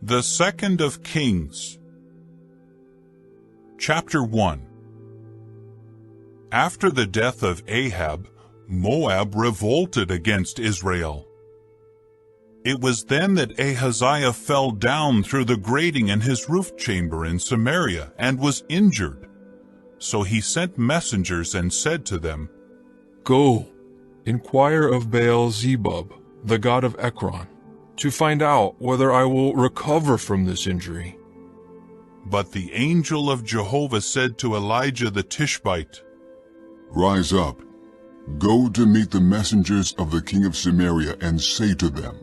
The Second of Kings. Chapter 1. After the death of Ahab, Moab revolted against Israel. It was then that Ahaziah fell down through the grating in his roof chamber in Samaria and was injured. So he sent messengers and said to them, "Go, inquire of Baal-zebub, the god of Ekron, to find out whether I will recover from this injury." But the angel of Jehovah said to Elijah the Tishbite, "Rise up, go to meet the messengers of the king of Samaria and say to them,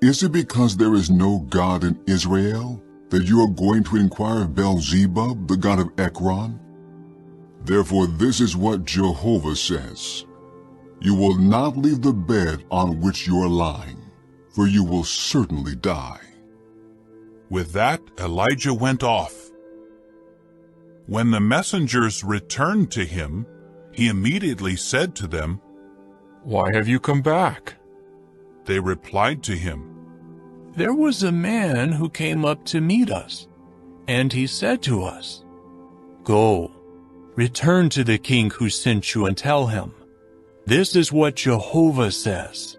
Is it because there is no God in Israel that you are going to inquire of Baal-zebub, the god of Ekron? Therefore this is what Jehovah says, You will not leave the bed on which you are lying, for you will certainly die." With that, Elijah went off. When the messengers returned to him, he immediately said to them, "Why have you come back?" They replied to him, "There was a man who came up to meet us, and he said to us, 'Go, return to the king who sent you and tell him, this is what Jehovah says.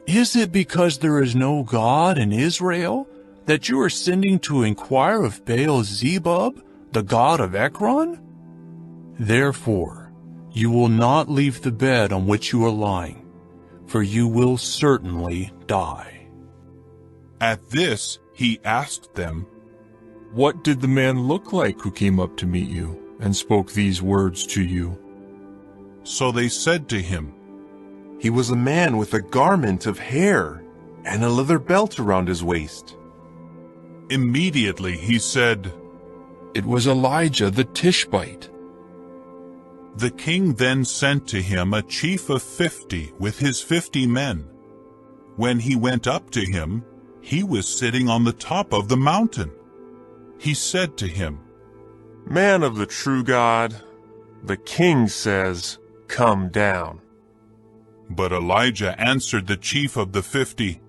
Is it because there is no God in Israel that you are sending to inquire of Baal-zebub, the god of Ekron? Therefore, you will not leave the bed on which you are lying, for you will certainly die.'" At this, he asked them, "What did the man look like who came up to meet you and spoke these words to you?" So they said to him, "He was a man with a garment of hair and a leather belt around his waist." Immediately he said, "It was Elijah the Tishbite." The king then sent to him a chief of 50 with his 50 men. When he went up to him, he was sitting on the top of the mountain. He said to him, "Man of the true God, the king says, come down." But Elijah answered the chief of the 50,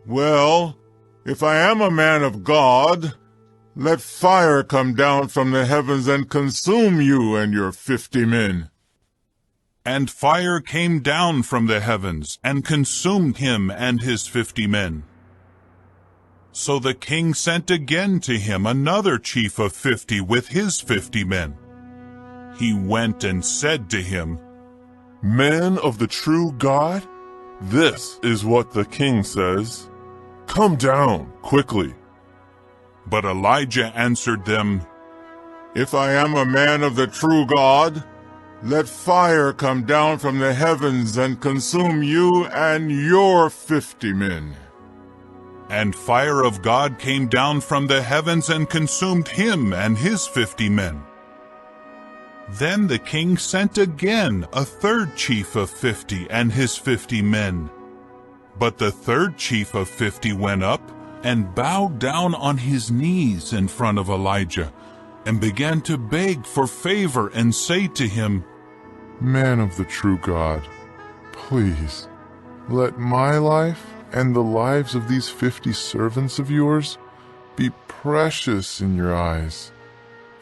"Well, if I am a man of God, let fire come down from the heavens and consume you and your 50 men. And fire came down from the heavens and consumed him and his 50 men. So the king sent again to him another chief of 50 with his 50 men. He went and said to him, Man of the true God, this is what the king says. Come down quickly." But Elijah answered them, "If I am a man of the true God, let fire come down from the heavens and consume you and your 50 men. And fire of God came down from the heavens and consumed him and his 50 men. Then the king sent again a third chief of 50 and his 50 men. But the third chief of 50 went up and bowed down on his knees in front of Elijah, and began to beg for favor and say to him, Man of the true God, please, let my life and the lives of these 50 servants of yours be precious in your eyes.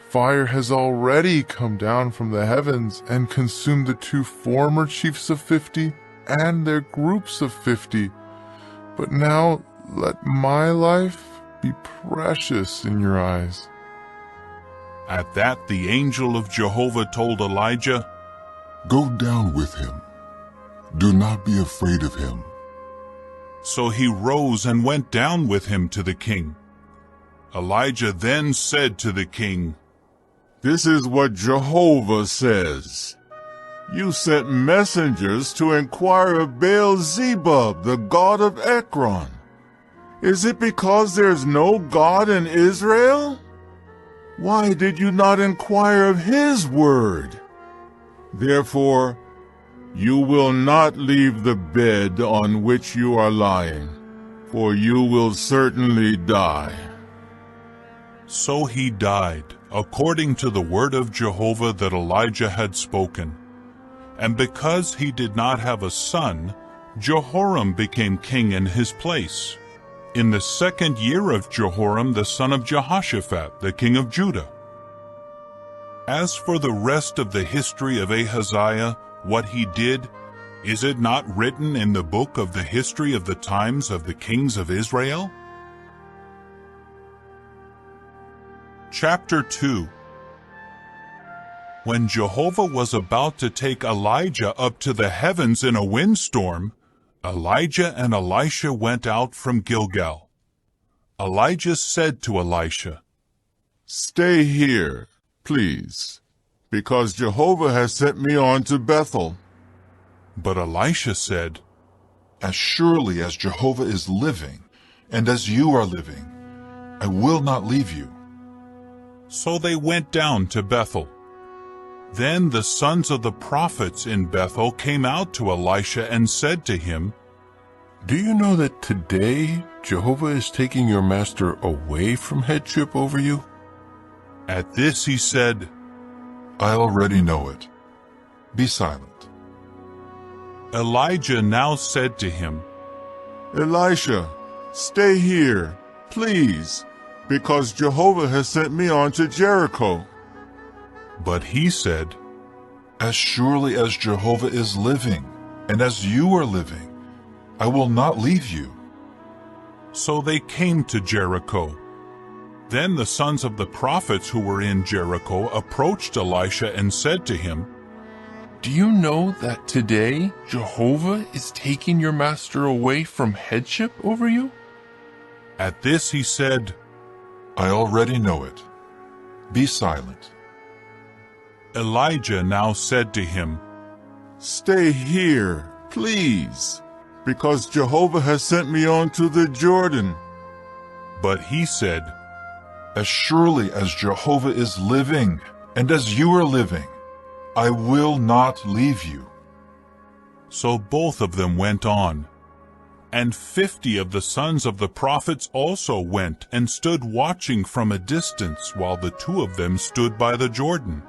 Fire has already come down from the heavens and consumed the 2 former chiefs of 50 and their groups of 50. But now let my life be precious in your eyes." At that the angel of Jehovah told Elijah, Go down with him. Do not be afraid of him. So he rose and went down with him to the king. Elijah then said to the king, "This is what Jehovah says. You sent messengers to inquire of Baal-zebub, the god of Ekron. Is it because there is no God in Israel? Why did you not inquire of his word? Therefore, you will not leave the bed on which you are lying, for you will certainly die." So he died, according to the word of Jehovah that Elijah had spoken. And because he did not have a son, Jehoram became king in his place. in the 2nd year of Jehoram the son of Jehoshaphat, the king of Judah. As for the rest of the history of Ahaziah, what he did, is it not written in the book of the history of the times of the kings of Israel? Chapter 2. When Jehovah was about to take Elijah up to the heavens in a windstorm, Elijah and Elisha went out from Gilgal. Elijah said to Elisha, Stay here, please, because Jehovah has sent me on to Bethel. But Elisha said, As surely as Jehovah is living, and as you are living, I will not leave you. So they went down to Bethel. Then the sons of the prophets in Bethel came out to Elisha and said to him, Do you know that today Jehovah is taking your master away from headship over you? At this he said, I already know it. Be silent. Elijah now said to him, Elisha, stay here, please, because Jehovah has sent me on to Jericho. But he said, As surely as Jehovah is living, and as you are living, I will not leave you. So they came to Jericho. Then the sons of the prophets who were in Jericho approached Elisha and said to him, Do you know that today Jehovah is taking your master away from headship over you? At this he said, I already know it. Be silent. Elijah now said to him, Stay here, please, because Jehovah has sent me on to the Jordan. But he said, As surely as Jehovah is living, and as you are living, I will not leave you. So both of them went on. And 50 of the sons of the prophets also went and stood watching from a distance while the 2 of them stood by the Jordan.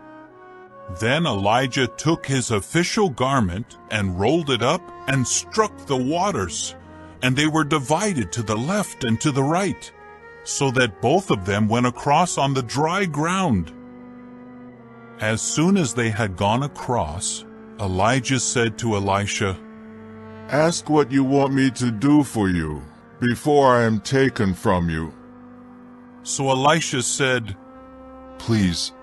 Then Elijah took his official garment and rolled it up and struck the waters, and they were divided to the left and to the right, so that both of them went across on the dry ground. As soon as they had gone across, Elijah said to Elisha, Ask what you want me to do for you before I am taken from you. So Elisha said, Please,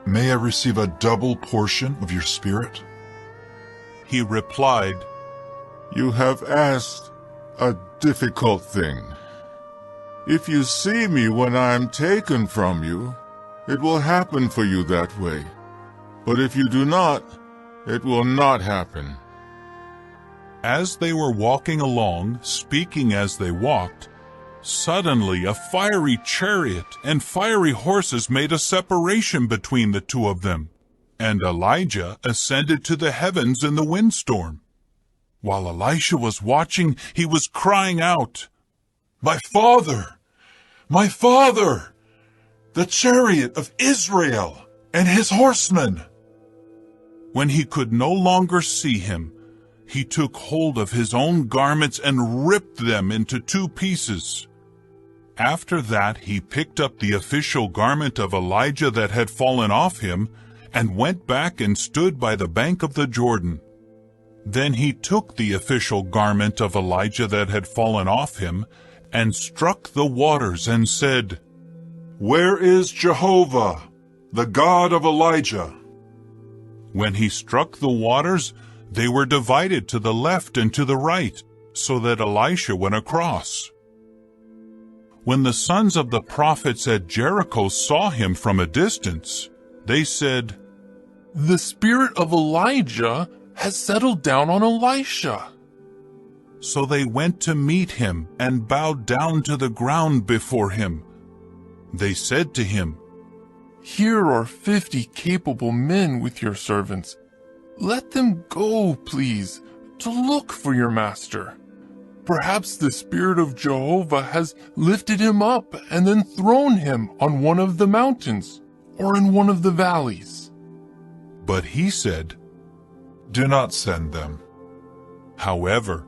may I receive a double portion of your spirit? He replied, You have asked a difficult thing. If you see me when I am taken from you, it will happen for you that way. But if you do not, it will not happen. As they were walking along, speaking as they walked, suddenly a fiery chariot and fiery horses made a separation between the 2 of them, and Elijah ascended to the heavens in the windstorm. While Elisha was watching, he was crying out, My father! My father! The chariot of Israel and his horsemen! When he could no longer see him, he took hold of his own garments and ripped them into 2 pieces. After that he picked up the official garment of Elijah that had fallen off him and went back and stood by the bank of the Jordan. Then he took the official garment of Elijah that had fallen off him and struck the waters and said, Where is Jehovah, the God of Elijah? When he struck the waters, they were divided to the left and to the right, so that Elisha went across. When the sons of the prophets at Jericho saw him from a distance, they said, The spirit of Elijah has settled down on Elisha. So they went to meet him and bowed down to the ground before him. They said to him, Here are 50 capable men with your servants. Let them go, please, to look for your master. Perhaps the Spirit of Jehovah has lifted him up and then thrown him on one of the mountains or in one of the valleys. But he said, Do not send them. However,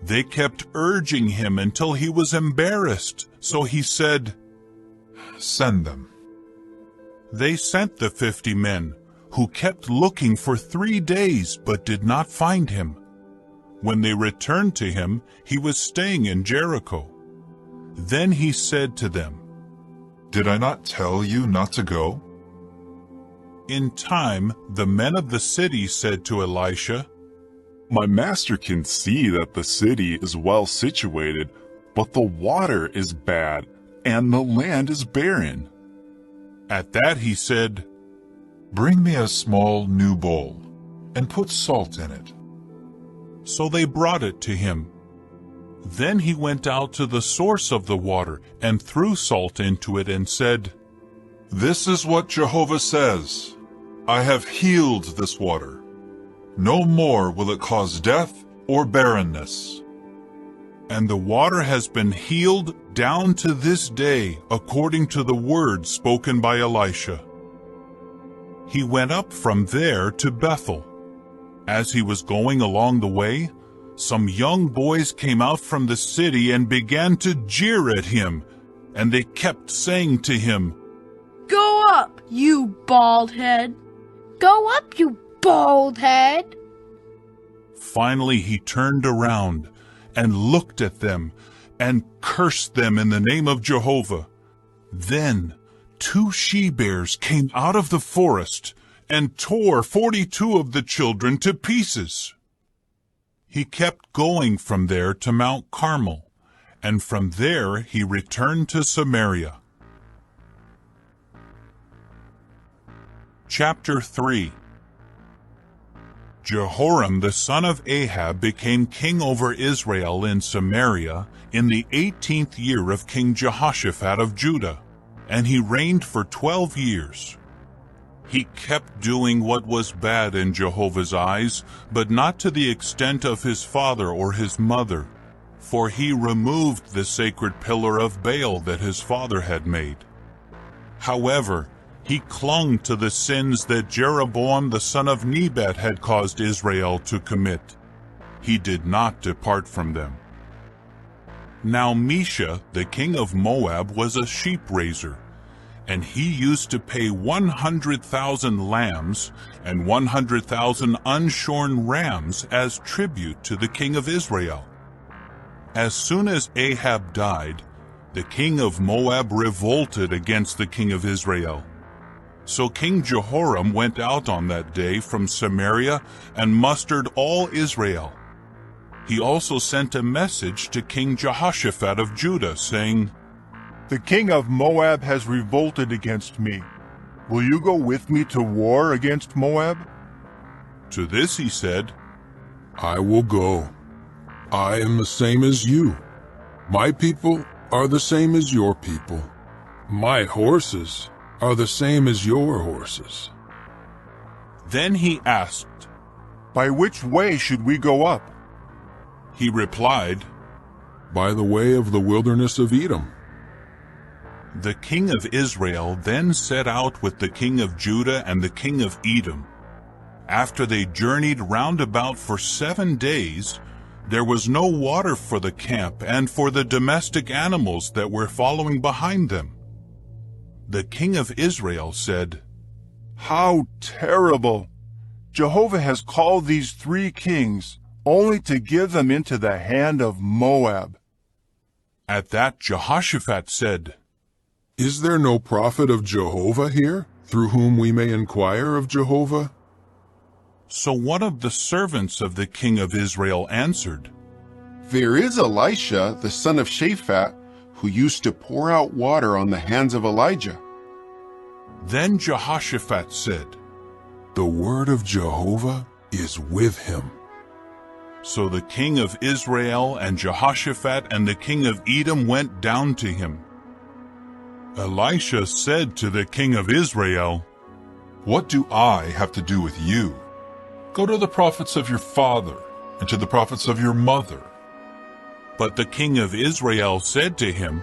They kept urging him until he was embarrassed, so he said, Send them. They sent the 50 men, who kept looking for 3 days but did not find him. When they returned to him, he was staying in Jericho. Then he said to them, Did I not tell you not to go? In time, the men of the city said to Elisha, My master can see that the city is well situated, but the water is bad, and the land is barren. At that he said, Bring me a small new bowl, and put salt in it. So they brought it to him. Then he went out to the source of the water and threw salt into it and said, This is what Jehovah says. I have healed this water. No more will it cause death or barrenness. And the water has been healed down to this day, according to the word spoken by Elisha. He went up from there to Bethel. As he was going along the way, some young boys came out from the city and began to jeer at him, and they kept saying to him, Go up, you bald head! Go up, you bald head! Finally he turned around and looked at them and cursed them in the name of Jehovah. Then 2 she-bears came out of the forest and tore 42 of the children to pieces. He kept going from there to Mount Carmel, and from there he returned to Samaria. Chapter 3. Jehoram the son of Ahab became king over Israel in Samaria in the 18th year of King Jehoshaphat of Judah, and he reigned for 12 years. He kept doing what was bad in Jehovah's eyes, but not to the extent of his father or his mother, for he removed the sacred pillar of Baal that his father had made. However, he clung to the sins that Jeroboam the son of Nebat had caused Israel to commit. He did not depart from them. Now Mesha, the king of Moab, was a sheep raiser, and he used to pay 100,000 lambs and 100,000 unshorn rams as tribute to the king of Israel. As soon as Ahab died, the king of Moab revolted against the king of Israel. So King Jehoram went out on that day from Samaria and mustered all Israel. He also sent a message to King Jehoshaphat of Judah, saying, The king of Moab has revolted against me. Will you go with me to war against Moab? To this he said, I will go. I am the same as you. My people are the same as your people. My horses are the same as your horses. Then he asked, By which way should we go up? He replied, By the way of the wilderness of Edom. The king of Israel then set out with the king of Judah and the king of Edom. After they journeyed round about for 7 days, there was no water for the camp and for the domestic animals that were following behind them. The king of Israel said, How terrible! Jehovah has called these 3 kings only to give them into the hand of Moab. At that Jehoshaphat said, Is there no prophet of Jehovah here, through whom we may inquire of Jehovah? So one of the servants of the king of Israel answered, There is Elisha, the son of Shaphat, who used to pour out water on the hands of Elijah. Then Jehoshaphat said, The word of Jehovah is with him. So the king of Israel and Jehoshaphat and the king of Edom went down to him. Elisha said to the king of Israel, What do I have to do with you? Go to the prophets of your father and to the prophets of your mother. But the king of Israel said to him,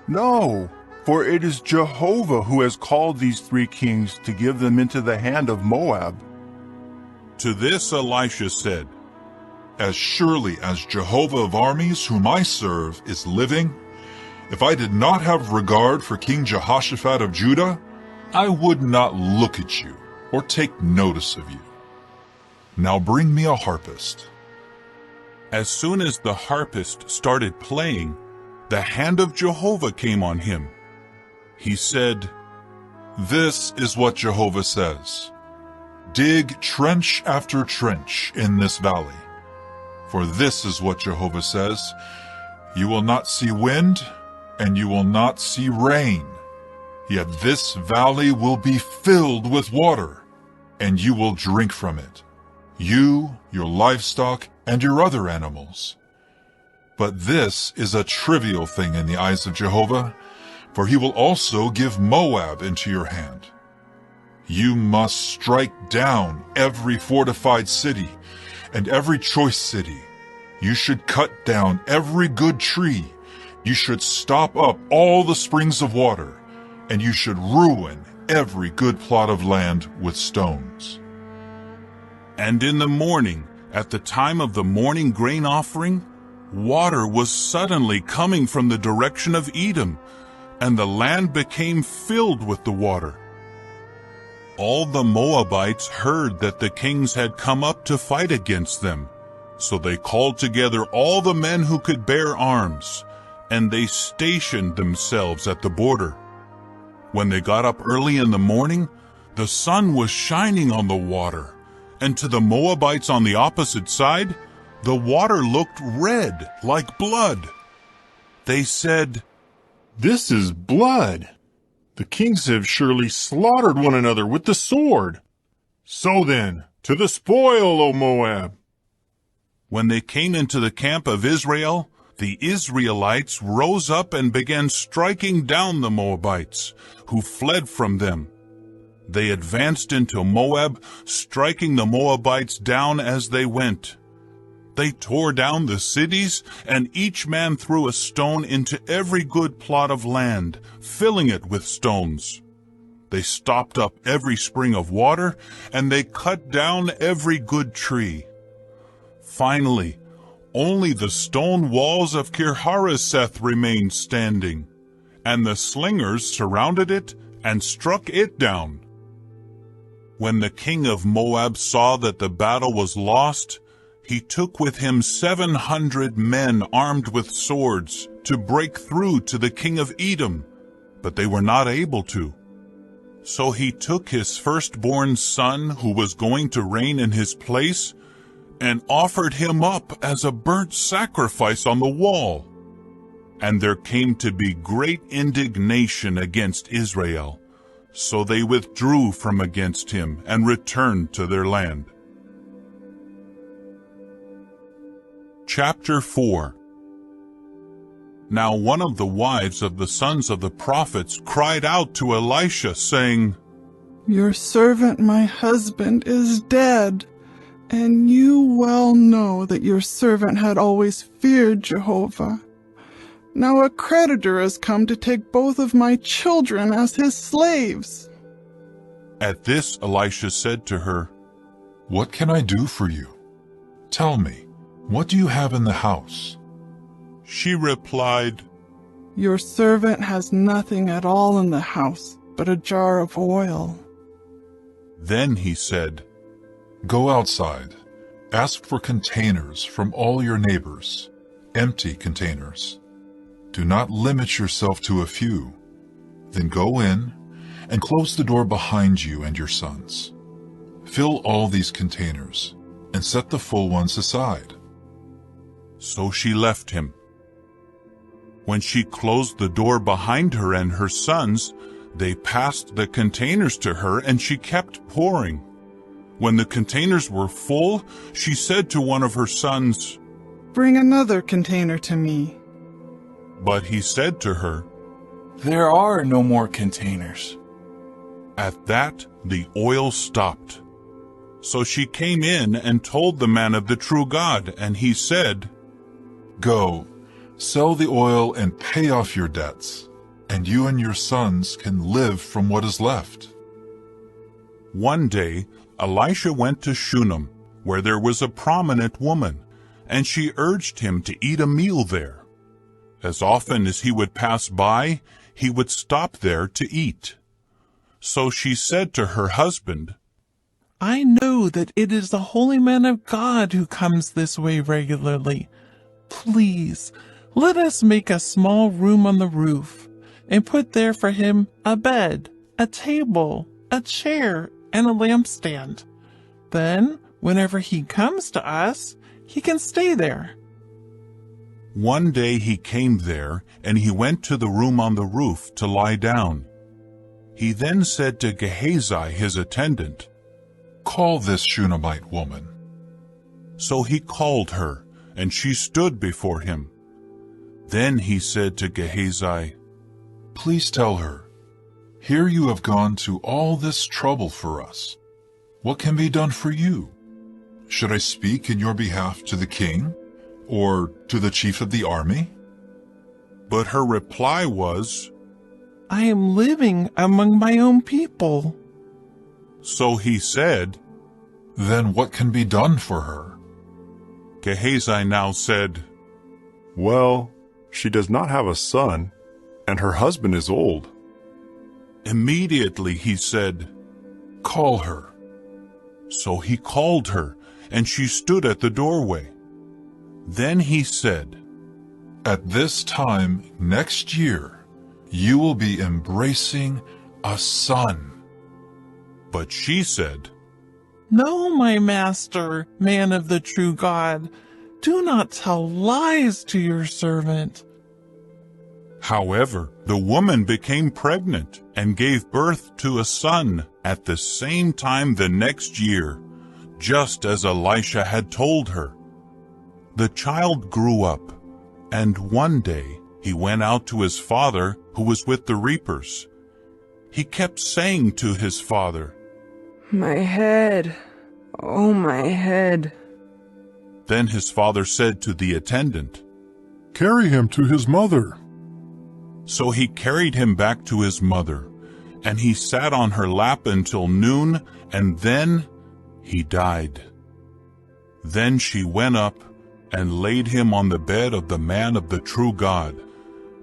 No, for it is Jehovah who has called these 3 kings to give them into the hand of Moab. To this Elisha said, As surely as Jehovah of armies, whom I serve, is living, if I did not have regard for King Jehoshaphat of Judah, I would not look at you or take notice of you. Now bring me a harpist." As soon as the harpist started playing, the hand of Jehovah came on him. He said, "This is what Jehovah says. Dig trench after trench in this valley. For this is what Jehovah says, you will not see wind, and you will not see rain. Yet this valley will be filled with water, and you will drink from it, you, your livestock, and your other animals. But this is a trivial thing in the eyes of Jehovah, for he will also give Moab into your hand. You must strike down every fortified city and every choice city. You should cut down every good tree. You should stop up all the springs of water, and you should ruin every good plot of land with stones." And in the morning, at the time of the morning grain offering, water was suddenly coming from the direction of Edom, and the land became filled with the water. All the Moabites heard that the kings had come up to fight against them, so they called together all the men who could bear arms, and they stationed themselves at the border. When they got up early in the morning, the sun was shining on the water, and to the Moabites on the opposite side, the water looked red like blood. They said, "This is blood. The kings have surely slaughtered one another with the sword. So then, to the spoil, O Moab!" When they came into the camp of Israel, the Israelites rose up and began striking down the Moabites, who fled from them. They advanced into Moab, striking the Moabites down as they went. They tore down the cities, and each man threw a stone into every good plot of land, filling it with stones. They stopped up every spring of water, and they cut down every good tree. Finally, only the stone walls of Kir-Hareseth remained standing, and the slingers surrounded it and struck it down. When the king of Moab saw that the battle was lost, he took with him 700 men armed with swords to break through to the king of Edom, but they were not able to. So he took his firstborn son, who was going to reign in his place, and offered him up as a burnt sacrifice on the wall. And there came to be great indignation against Israel, so they withdrew from against him and returned to their land. Chapter 4. Now one of the wives of the sons of the prophets cried out to Elisha, saying, "Your servant my husband is dead, and you well know that your servant had always feared Jehovah. Now a creditor has come to take both of my children as his slaves." At this Elisha said to her, "What can I do for you? Tell me, what do you have in the house?" She replied, "Your servant has nothing at all in the house but a jar of oil." Then he said, "Go outside, ask for containers from all your neighbors, empty containers. Do not limit yourself to a few. Then go in and close the door behind you and your sons. Fill all these containers and set the full ones aside." So she left him. When she closed the door behind her and her sons, they passed the containers to her, and she kept pouring. When the containers were full, she said to one of her sons, "Bring another container to me." But he said to her, "There are no more containers." At that, the oil stopped. So she came in and told the man of the true God, and he said, "Go, sell the oil and pay off your debts, and you and your sons can live from what is left." One day, Elisha went to Shunem, where there was a prominent woman. and she urged him to eat a meal there. As often as he would pass by, he would stop there to eat. So she said to her husband, I know that it is the holy man of God who comes this way regularly. Please, let us make a small room on the roof, and put there for him a bed, a table, a chair, and a lampstand. Then, whenever he comes to us, he can stay there. One day he came there, and he went to the room on the roof to lie down. He then said to Gehazi, his attendant, Call this Shunammite woman. So he called her, and she stood before him. Then he said to Gehazi, Please tell her, here you have gone to all this trouble for us. What can be done for you? Should I speak in your behalf to the king, or to the chief of the army? But her reply was, I am living among my own people. So he said, Then what can be done for her? Gehazi now said, Well, she does not have a son, and her husband is old. Immediately he said, Call her. So he called her, and she stood at the doorway. Then he said, At this time next year, you will be embracing a son. But she said, No, my master, man of the true God, do not tell lies to your servant. However, the woman became pregnant and gave birth to a son at the same time the next year, just as Elisha had told her. The child grew up, and one day he went out to his father, who was with the reapers. He kept saying to his father, My head, oh my head. Then his father said to the attendant, Carry him to his mother. So he carried him back to his mother, and he sat on her lap until noon, and then he died. Then she went up and laid him on the bed of the man of the true God,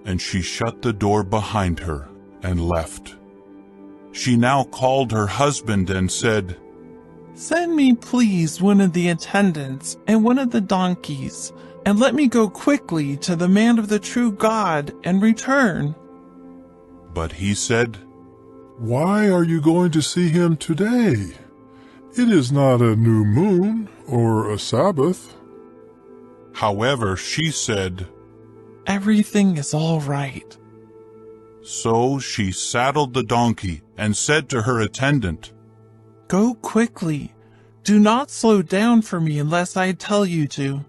and she shut the door behind her and left. She now called her husband and said, Send me, please, one of the attendants and one of the donkeys, and let me go quickly to the man of the true God and return. But he said, Why are you going to see him today? It is not a new moon or a Sabbath. However, she said, Everything is all right. So she saddled the donkey and said to her attendant, Go quickly. Do not slow down for me unless I tell you to.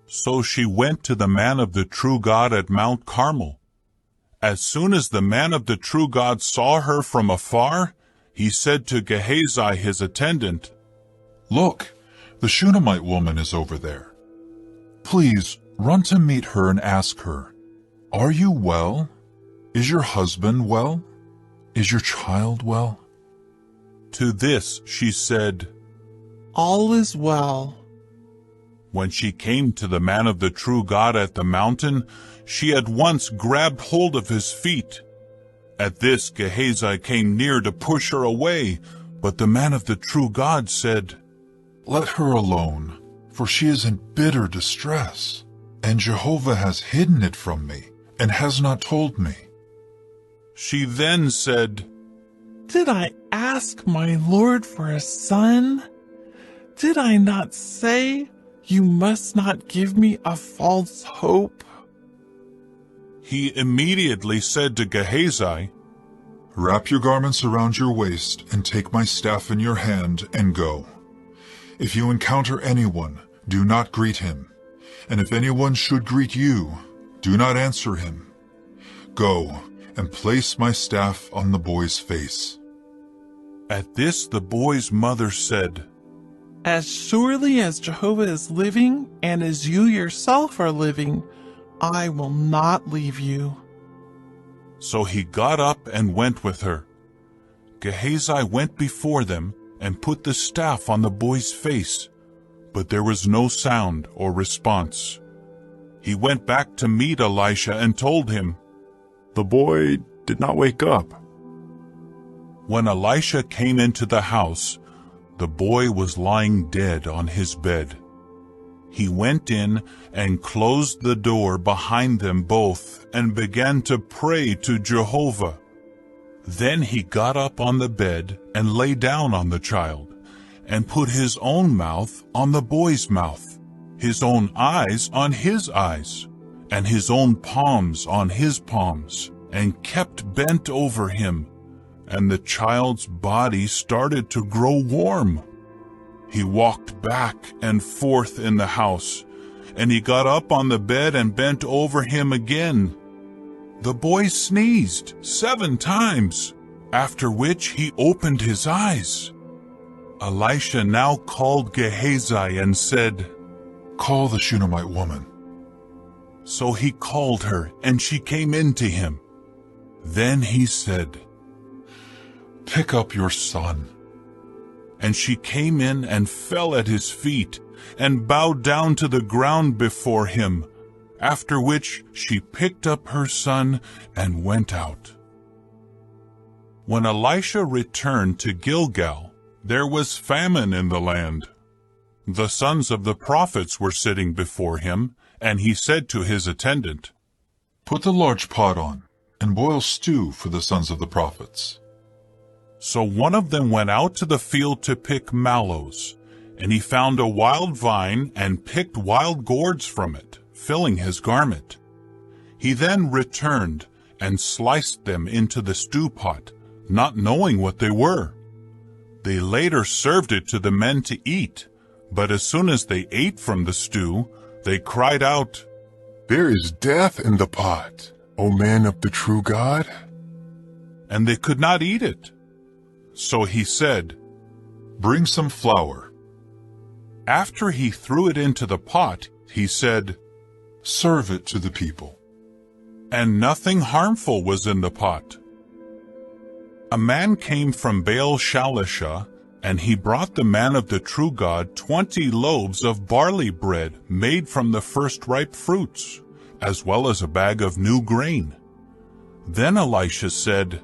So she went to the man of the true God at Mount Carmel. As soon as the man of the true God saw her from afar, he said to Gehazi his attendant, Look, the Shunammite woman is over there. Please run to meet her and ask her, Are you well? Is your husband well? Is your child well? To this she said, All is well. When she came to the man of the true God at the mountain, she at once grabbed hold of his feet. At this Gehazi came near to push her away, but the man of the true God said, Let her alone, for she is in bitter distress, and Jehovah has hidden it from me, and has not told me. She then said, Did I ask my Lord for a son? Did I not say, You must not give me a false hope? He immediately said to Gehazi, Wrap your garments around your waist, and take my staff in your hand, and go. If you encounter anyone, do not greet him, and if anyone should greet you, do not answer him. Go and place my staff on the boy's face. At this the boy's mother said, As surely as Jehovah is living, and as you yourself are living, I will not leave you. So he got up and went with her. Gehazi went before them and put the staff on the boy's face, but there was no sound or response. He went back to meet Elisha and told him, "The boy did not wake up." When Elisha came into the house, the boy was lying dead on his bed. He went in and closed the door behind them both and began to pray to Jehovah. Then he got up on the bed and lay down on the child, and put his own mouth on the boy's mouth, his own eyes on his eyes, and his own palms on his palms, and kept bent over him, and the child's body started to grow warm. He walked back and forth in the house, and he got up on the bed and bent over him again. The boy sneezed 7 times, after which he opened his eyes. Elisha now called Gehazi and said, "Call the Shunammite woman." So he called her, and she came in to him. Then he said, "Pick up your son." And she came in and fell at his feet, and bowed down to the ground before him, after which she picked up her son and went out. When Elisha returned to Gilgal, there was famine in the land. The sons of the prophets were sitting before him, and he said to his attendant, "Put the large pot on, and boil stew for the sons of the prophets." So one of them went out to the field to pick mallows, and he found a wild vine and picked wild gourds from it, filling his garment. He then returned and sliced them into the stew pot, not knowing what they were. They later served it to the men to eat, but as soon as they ate from the stew, they cried out, "There is death in the pot, O man of the true God." And they could not eat it. So he said, "Bring some flour." After he threw it into the pot, he said, "Serve it to the people." And nothing harmful was in the pot. A man came from Baal-Shalisha, and he brought the man of the true God 20 loaves of barley bread made from the first ripe fruits, as well as a bag of new grain. Then Elisha said,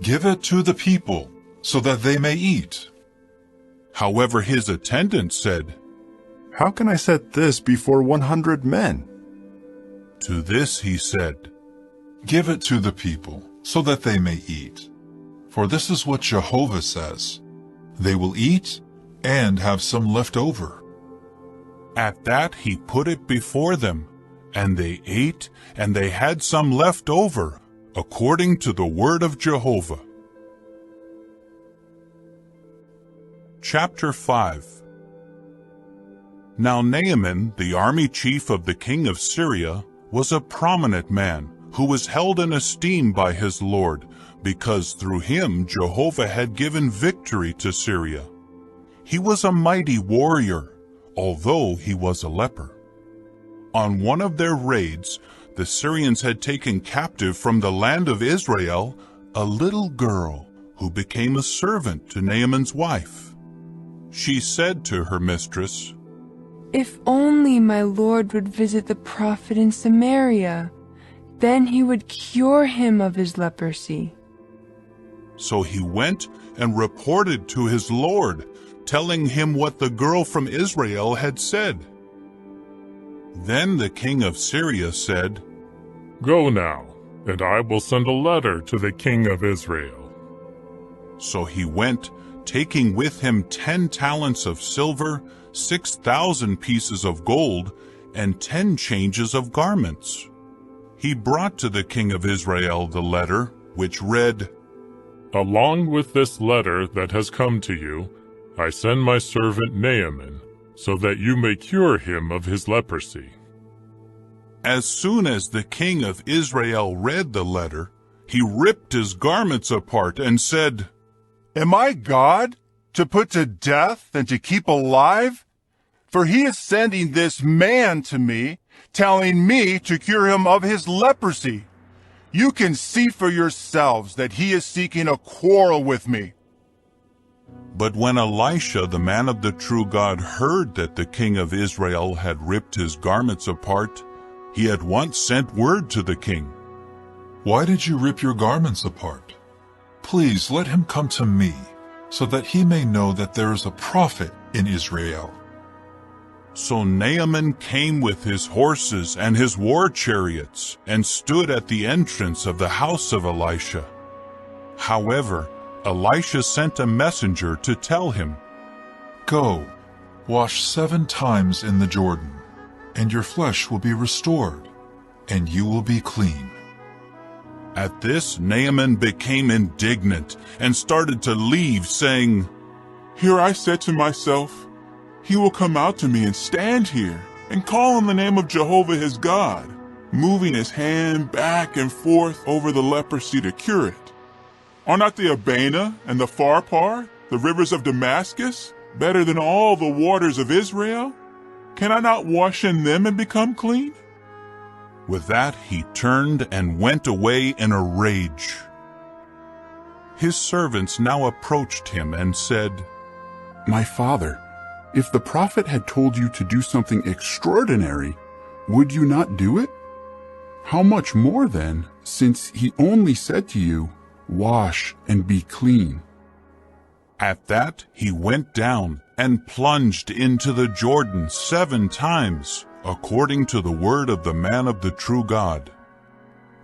"Give it to the people, so that they may eat." However, his attendant said, "How can I set this before 100 men?" To this he said, "Give it to the people, so that they may eat. For this is what Jehovah says, they will eat and have some left over." At that he put it before them, and they ate, and they had some left over, according to the word of Jehovah. Chapter 5. Now Naaman, the army chief of the king of Syria, was a prominent man, who was held in esteem by his lord, because through him Jehovah had given victory to Syria. He was a mighty warrior, although he was a leper. On one of their raids, the Syrians had taken captive from the land of Israel a little girl who became a servant to Naaman's wife. She said to her mistress, "If only my Lord would visit the prophet in Samaria, then he would cure him of his leprosy." So he went and reported to his lord, telling him what the girl from Israel had said. Then the king of Syria said, "Go now, and I will send a letter to the king of Israel." So he went, taking with him 10 talents of silver, 6,000 pieces of gold, and 10 changes of garments. He brought to the king of Israel the letter, which read, "Along with this letter that has come to you, I send my servant Naaman, so that you may cure him of his leprosy." As soon as the king of Israel read the letter, he ripped his garments apart and said, "Am I God, to put to death and to keep alive? For he is sending this man to me, telling me to cure him of his leprosy. You can see for yourselves that he is seeking a quarrel with me." But when Elisha, the man of the true God, heard that the king of Israel had ripped his garments apart, he at once sent word to the king. Why did you rip your garments apart? Please let him come to me, so that he may know that there is a prophet in Israel. So Naaman came with his horses and his war chariots, and stood at the entrance of the house of Elisha. However, Elisha sent a messenger to tell him, Go, wash 7 times in the Jordan, and your flesh will be restored, and you will be clean. At this, Naaman became indignant and started to leave, saying, Here I said to myself, he will come out to me and stand here and call on the name of Jehovah his God, moving his hand back and forth over the leprosy to cure it. Are not the Abana and the Pharpar, the rivers of Damascus, better than all the waters of Israel? Can I not wash in them and become clean? With that, he turned and went away in a rage. His servants now approached him and said, My father, if the prophet had told you to do something extraordinary, would you not do it? How much more then, since he only said to you, Wash and be clean? At that, he went down and plunged into the Jordan 7 times, according to the word of the man of the true God.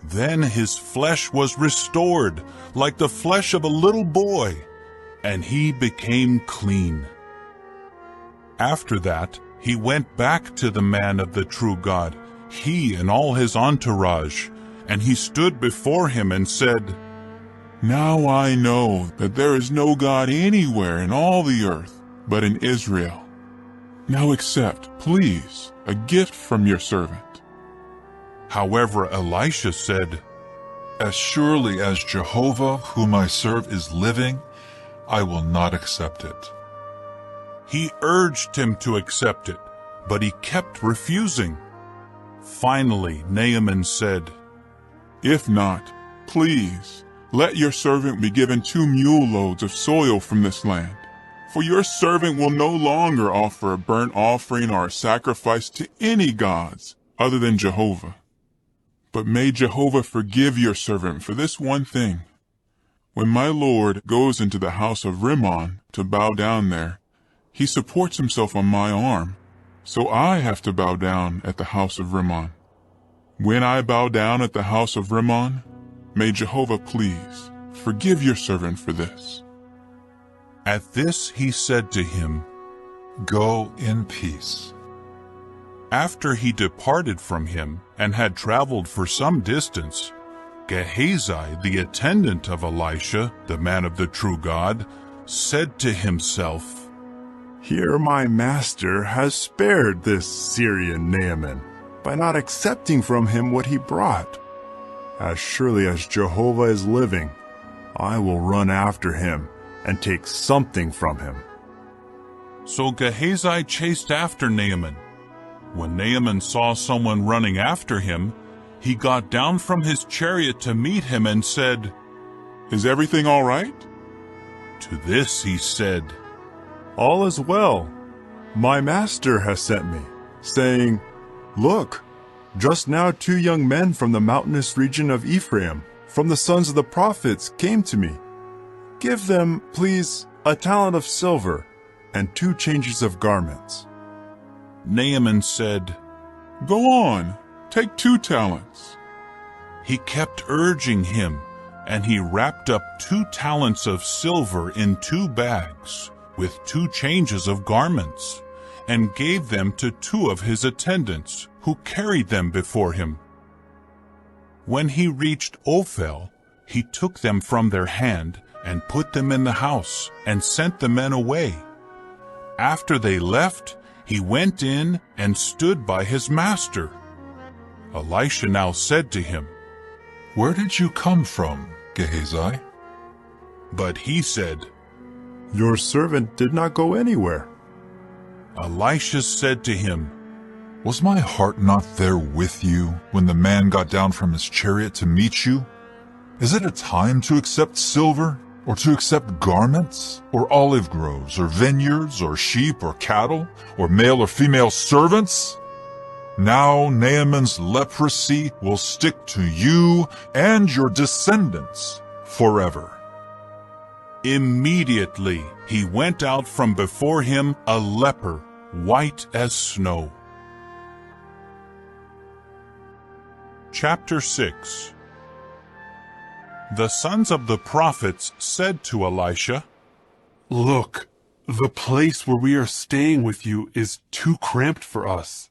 Then his flesh was restored, like the flesh of a little boy, and he became clean. After that, he went back to the man of the true God, he and all his entourage, and he stood before him and said, Now I know that there is no God anywhere in all the earth but in Israel. Now accept, please, a gift from your servant. However, Elisha said, As surely as Jehovah, whom I serve, is living, I will not accept it. He urged him to accept it, but he kept refusing. Finally, Naaman said, If not, please, let your servant be given 2 mule loads of soil from this land. For your servant will no longer offer a burnt offering or a sacrifice to any gods other than Jehovah. But may Jehovah forgive your servant for this one thing. When my Lord goes into the house of Rimmon to bow down there, he supports himself on my arm, so I have to bow down at the house of Rimmon. When I bow down at the house of Rimmon, may Jehovah please forgive your servant for this. At this he said to him, Go in peace. After he departed from him and had traveled for some distance, Gehazi, the attendant of Elisha, the man of the true God, said to himself, Here my master has spared this Syrian Naaman by not accepting from him what he brought. As surely as Jehovah is living, I will run after him and take something from him. So Gehazi chased after Naaman. When Naaman saw someone running after him, he got down from his chariot to meet him and said, Is everything all right? To this he said, All is well. My master has sent me, saying, Look, just now 2 young men from the mountainous region of Ephraim, from the sons of the prophets, came to me. Give them, please, a talent of silver and 2 changes of garments. Naaman said, Go on, take 2 talents. He kept urging him, and he wrapped up 2 talents of silver in 2 bags, with 2 changes of garments, and gave them to 2 of his attendants, who carried them before him. When he reached Ophel, he took them from their hand, and put them in the house, and sent the men away. After they left, he went in and stood by his master. Elisha now said to him, Where did you come from, Gehazi? But he said, Your servant did not go anywhere. Elisha said to him, Was my heart not there with you when the man got down from his chariot to meet you? Is it a time to accept silver or to accept garments, or olive groves, or vineyards, or sheep, or cattle, or male or female servants? Now Naaman's leprosy will stick to you and your descendants forever." Immediately he went out from before him a leper, white as snow. Chapter 6. The sons of the prophets said to Elisha, "Look, the place where we are staying with you is too cramped for us.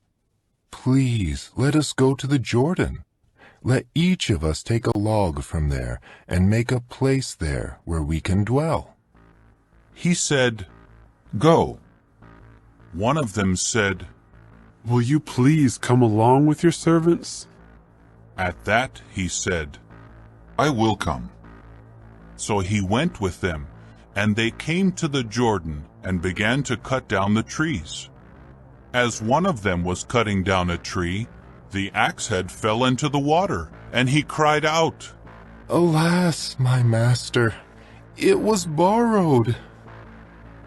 Please, let us go to the Jordan. Let each of us take a log from there and make a place there where we can dwell." He said, "Go." One of them said, "Will you please come along with your servants?" At that he said, "I will come." So he went with them, and they came to the Jordan and began to cut down the trees. As one of them was cutting down a tree, the axe head fell into the water, and he cried out, "Alas, my master, it was borrowed."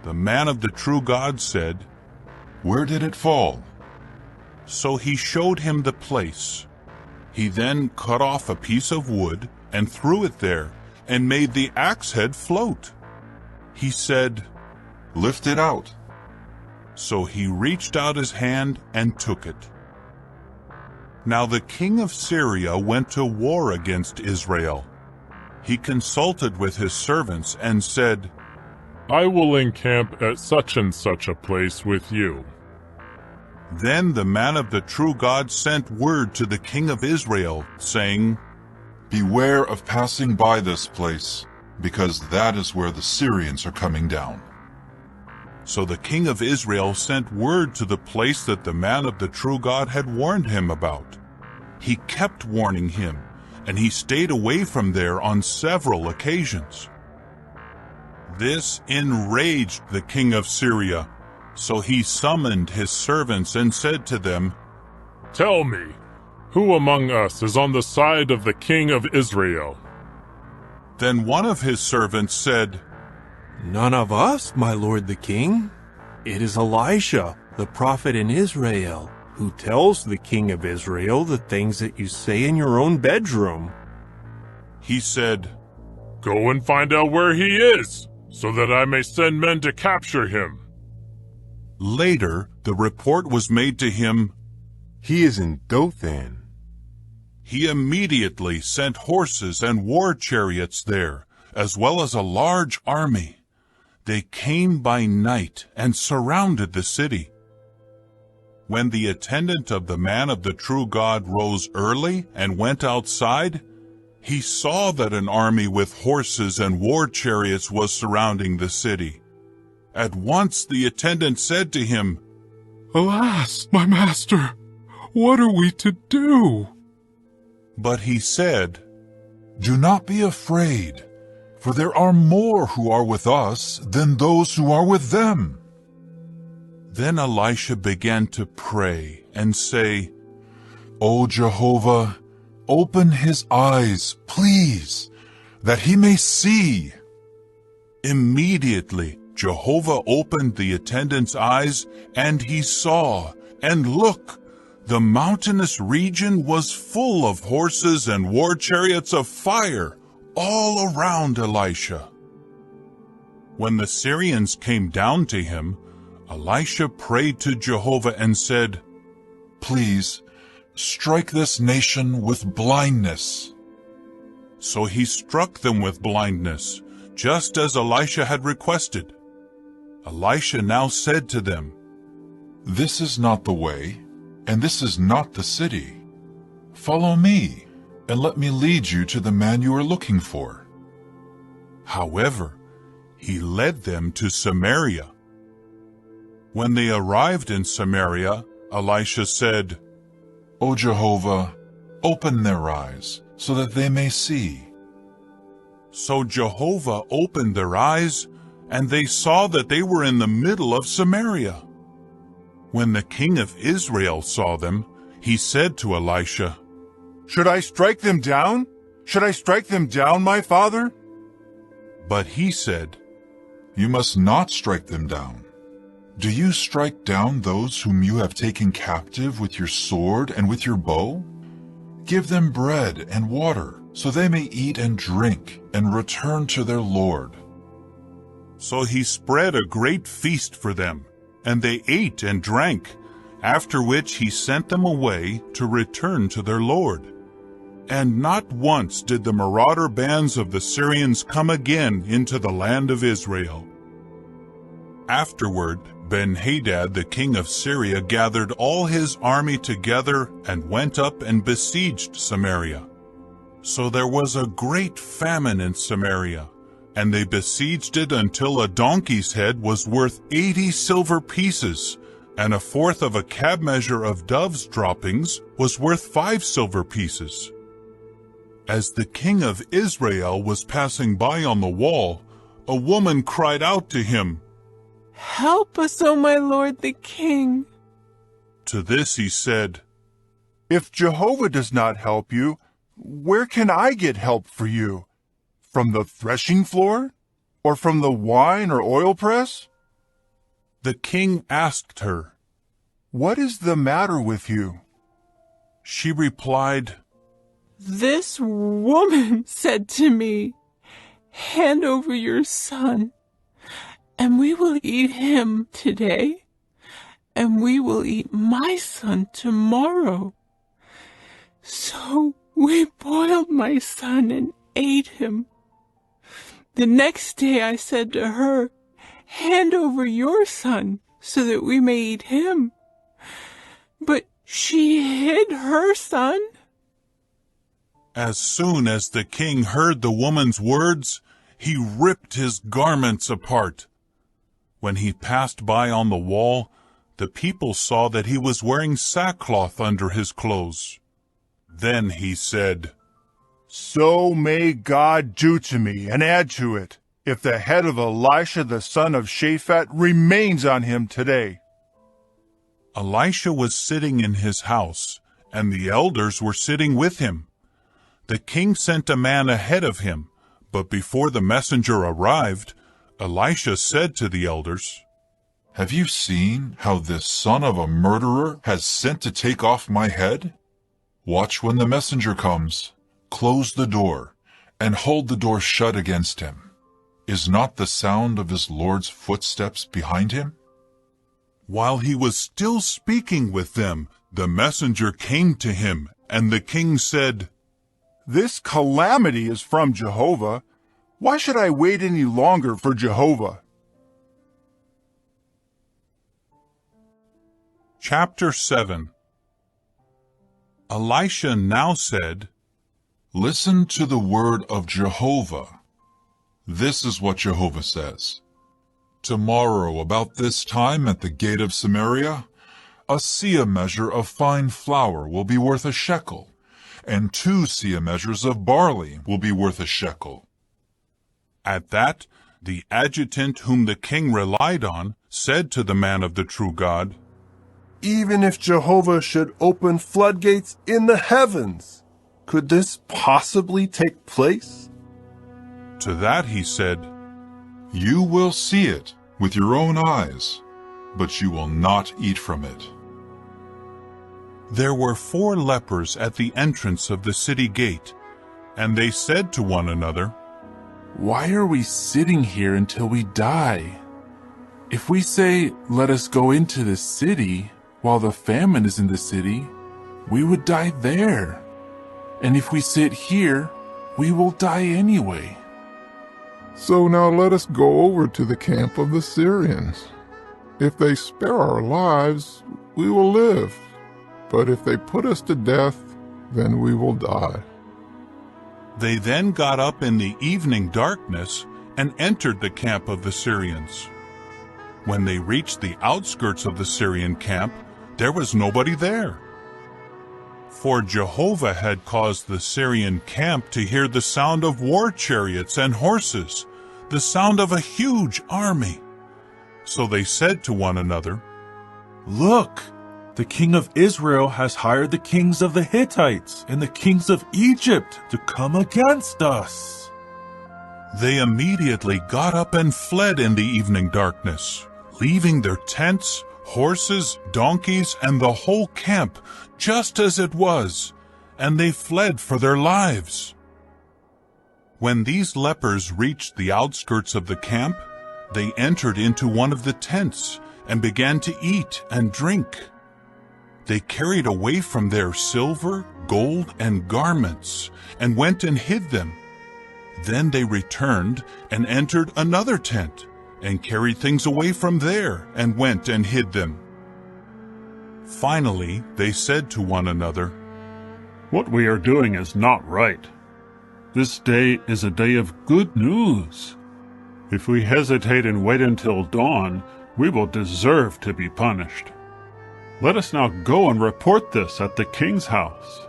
The man of the true God said, "Where did it fall?" So he showed him the place. He then cut off a piece of wood and threw it there, and made the axe head float. He said, "Lift it out." So he reached out his hand and took it. Now the king of Syria went to war against Israel. He consulted with his servants and said, "I will encamp at such and such a place with you." Then the man of the true God sent word to the king of Israel, saying, "Beware of passing by this place, because that is where the Syrians are coming down." So the king of Israel sent word to the place that the man of the true God had warned him about. He kept warning him, and he stayed away from there on several occasions. This enraged the king of Syria, so he summoned his servants and said to them, "Tell me, who among us is on the side of the king of Israel?" Then one of his servants said, "None of us, my lord the king. It is Elisha, the prophet in Israel, who tells the king of Israel the things that you say in your own bedroom." He said, "Go and find out where he is, so that I may send men to capture him." Later, the report was made to him, "He is in Dothan." He immediately sent horses and war chariots there, as well as a large army. They came by night and surrounded the city. When the attendant of the man of the true God rose early and went outside, he saw that an army with horses and war chariots was surrounding the city. At once the attendant said to him, "Alas, my master, what are we to do?" But he said, "Do not be afraid, for there are more who are with us than those who are with them." Then Elisha began to pray and say, "O Jehovah, open his eyes, please, that he may see." Immediately Jehovah opened the attendant's eyes, and he saw, and look, the mountainous region was full of horses and war chariots of fire all around Elisha. When the Syrians came down to him, Elisha prayed to Jehovah and said, "Please, strike this nation with blindness." So he struck them with blindness, just as Elisha had requested. Elisha now said to them, "This is not the way, and this is not the city. Follow me, and let me lead you to the man you are looking for." However, he led them to Samaria. When they arrived in Samaria, Elisha said, "O Jehovah, open their eyes, so that they may see." So Jehovah opened their eyes, and they saw that they were in the middle of Samaria. When the king of Israel saw them, he said to Elisha, "Should I strike them down? Should I strike them down, my father?" But he said, You must not strike them down. Do you strike down those whom you have taken captive with your sword and with your bow? Give them bread and water, so they may eat and drink and return to their Lord. So he spread a great feast for them, and they ate and drank, after which he sent them away to return to their Lord. And not once did the marauder bands of the Syrians come again into the land of Israel. Afterward, Ben-Hadad the king of Syria gathered all his army together and went up and besieged Samaria. So there was a great famine in Samaria, and they besieged it until a donkey's head was worth 80 silver pieces, and a fourth of a cab measure of dove's droppings was worth 5 silver pieces. As the king of Israel was passing by on the wall, a woman cried out to him, Help us, O my lord the king. To this he said, If Jehovah does not help you, where can I get help for you? From the threshing floor? Or from the wine or oil press? The king asked her, What is the matter with you? She replied, This woman said to me, Hand over your son, and we will eat him today, and we will eat my son tomorrow. So we boiled my son and ate him. The next day I said to her, Hand over your son, so that we may eat him. But she hid her son. As soon as the king heard the woman's words, he ripped his garments apart. When he passed by on the wall, the people saw that he was wearing sackcloth under his clothes. Then he said, So may God do to me and add to it, if the head of Elisha the son of Shaphat remains on him today. Elisha was sitting in his house, and the elders were sitting with him. The king sent a man ahead of him, but before the messenger arrived, Elisha said to the elders, Have you seen how this son of a murderer has sent to take off my head? Watch when the messenger comes. Close the door, and hold the door shut against him. Is not the sound of his Lord's footsteps behind him? While he was still speaking with them, the messenger came to him, and the king said, This calamity is from Jehovah. Why should I wait any longer for Jehovah? Chapter 7. Elisha now said, Listen to the word of Jehovah. This is what Jehovah says. Tomorrow, about this time, at the gate of Samaria, a seah measure of fine flour will be worth a shekel, and 2 seah measures of barley will be worth a shekel. At that, the adjutant whom the king relied on said to the man of the true God, Even if Jehovah should open floodgates in the heavens, could this possibly take place? To that he said, You will see it with your own eyes, but you will not eat from it. There were 4 lepers at the entrance of the city gate, and they said to one another, Why are we sitting here until we die? If we say, Let us go into the city, while the famine is in the city, we would die there. And if we sit here, we will die anyway. So now let us go over to the camp of the Syrians. If they spare our lives, we will live. But if they put us to death, then we will die. They then got up in the evening darkness and entered the camp of the Syrians. When they reached the outskirts of the Syrian camp, there was nobody there. For Jehovah had caused the Syrian camp to hear the sound of war chariots and horses, the sound of a huge army. So they said to one another, Look, the king of Israel has hired the kings of the Hittites and the kings of Egypt to come against us. They immediately got up and fled in the evening darkness, leaving their tents, horses, donkeys, and the whole camp just as it was, and they fled for their lives. When these lepers reached the outskirts of the camp, they entered into one of the tents and began to eat and drink. They carried away from there silver, gold, and garments, and went and hid them. Then they returned and entered another tent, and carried things away from there, and went and hid them. Finally, they said to one another, "What we are doing is not right. This day is a day of good news. If we hesitate and wait until dawn, we will deserve to be punished. Let us now go and report this at the king's house."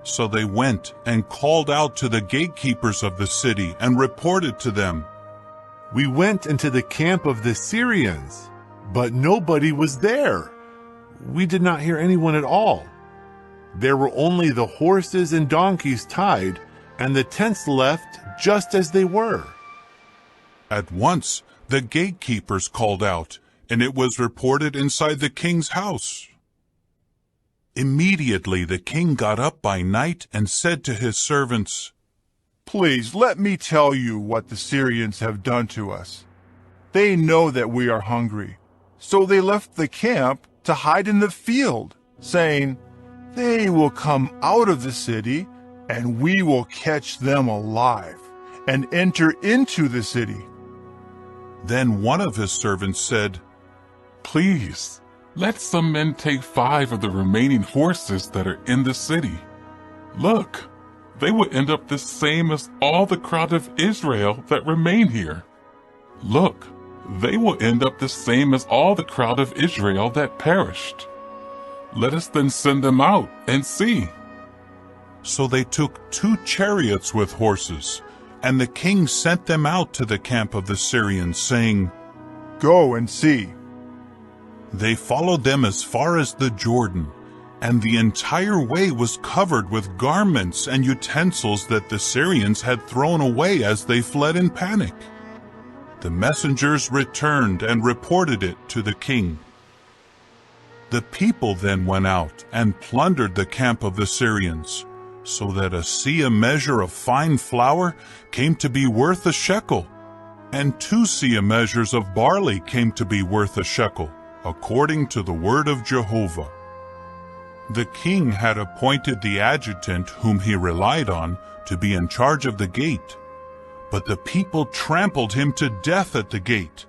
So they went and called out to the gatekeepers of the city and reported to them, "We went into the camp of the Syrians, but nobody was there. We did not hear anyone at all. There were only the horses and donkeys tied, and the tents left just as they were." At once the gatekeepers called out, and it was reported inside the king's house. Immediately the king got up by night and said to his servants, "Please let me tell you what the Syrians have done to us. They know that we are hungry, so they left the camp to hide in the field, saying, 'They will come out of the city, and we will catch them alive and enter into the city.'" Then one of his servants said, "Please, let some men take 5 of the remaining horses that are in the city. Look, they will end up the same as all the crowd of Israel that remain here. Look, they will end up the same as all the crowd of Israel that perished. Let us then send them out and see." So they took 2 chariots with horses, and the king sent them out to the camp of the Syrians, saying, "Go and see." They followed them as far as the Jordan, and the entire way was covered with garments and utensils that the Syrians had thrown away as they fled in panic. The messengers returned and reported it to the king. The people then went out and plundered the camp of the Syrians, so that a seah measure of fine flour came to be worth a shekel, and 2 seah measures of barley came to be worth a shekel, according to the word of Jehovah. The king had appointed the adjutant whom he relied on to be in charge of the gate, but the people trampled him to death at the gate,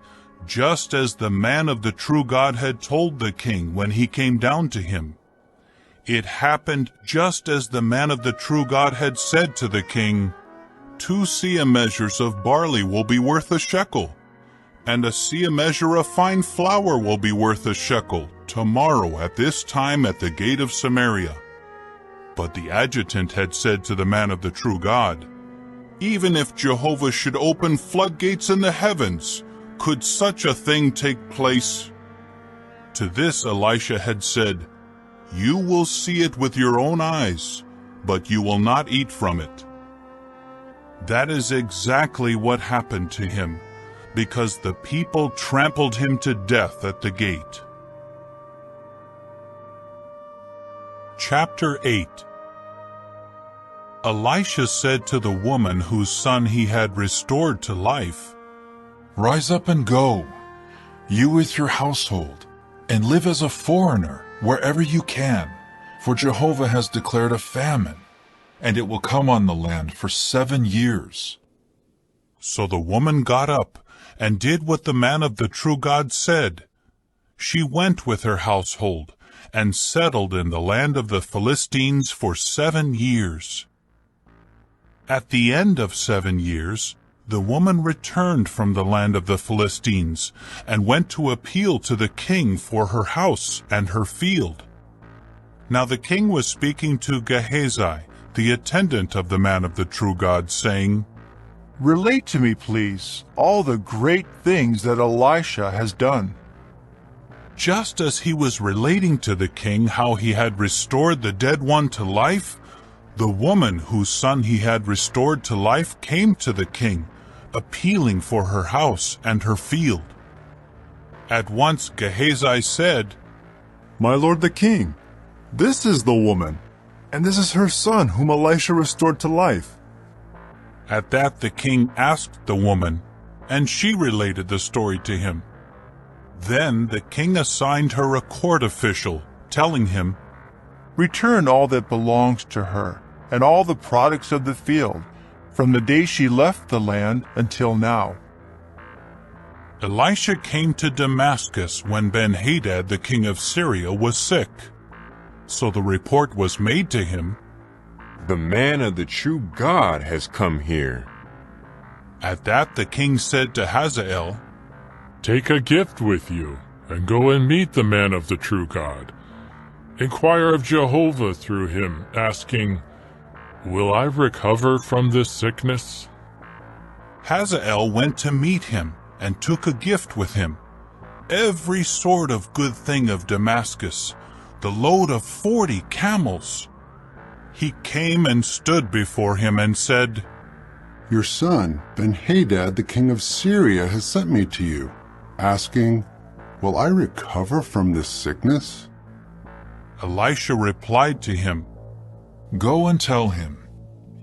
just as the man of the true God had told the king when he came down to him. It happened just as the man of the true God had said to the king, 2 seah measures of barley will be worth a shekel, and a seah measure of fine flour will be worth a shekel tomorrow at this time at the gate of Samaria. But the adjutant had said to the man of the true God, "Even if Jehovah should open floodgates in the heavens, could such a thing take place?" To this Elisha had said, "You will see it with your own eyes, but you will not eat from it." That is exactly what happened to him, because the people trampled him to death at the gate. Chapter 8. Elisha said to the woman whose son he had restored to life, "Rise up and go, you with your household, and live as a foreigner wherever you can, for Jehovah has declared a famine, and it will come on the land for 7 years. So the woman got up and did what the man of the true God said. She went with her household and settled in the land of the Philistines for 7 years. At the end of 7 years, the woman returned from the land of the Philistines and went to appeal to the king for her house and her field. Now the king was speaking to Gehazi, the attendant of the man of the true God, saying, "Relate to me, please, all the great things that Elisha has done." Just as he was relating to the king how he had restored the dead one to life, The woman whose son he had restored to life came to the king, appealing for her house and her field. At once Gehazi said, My lord the king, this is the woman, and this is her son whom Elisha restored to life. At that the king asked the woman, and she related the story to him. Then the king assigned her a court official, telling him, Return all that belongs to her, and all the products of the field, from the day she left the land until now. Elisha came to Damascus when Ben-Hadad the king of Syria was sick. So the report was made to him, The man of the true God has come here. At that the king said to Hazael, Take a gift with you, and go and meet the man of the true God. Inquire of Jehovah through him, asking, Will I recover from this sickness? Hazael went to meet him, and took a gift with him, every sort of good thing of Damascus, the load of 40 camels. He came and stood before him and said, Your son, Ben-Hadad, the king of Syria, has sent me to you, asking, Will I recover from this sickness? Elisha replied to him, Go and tell him,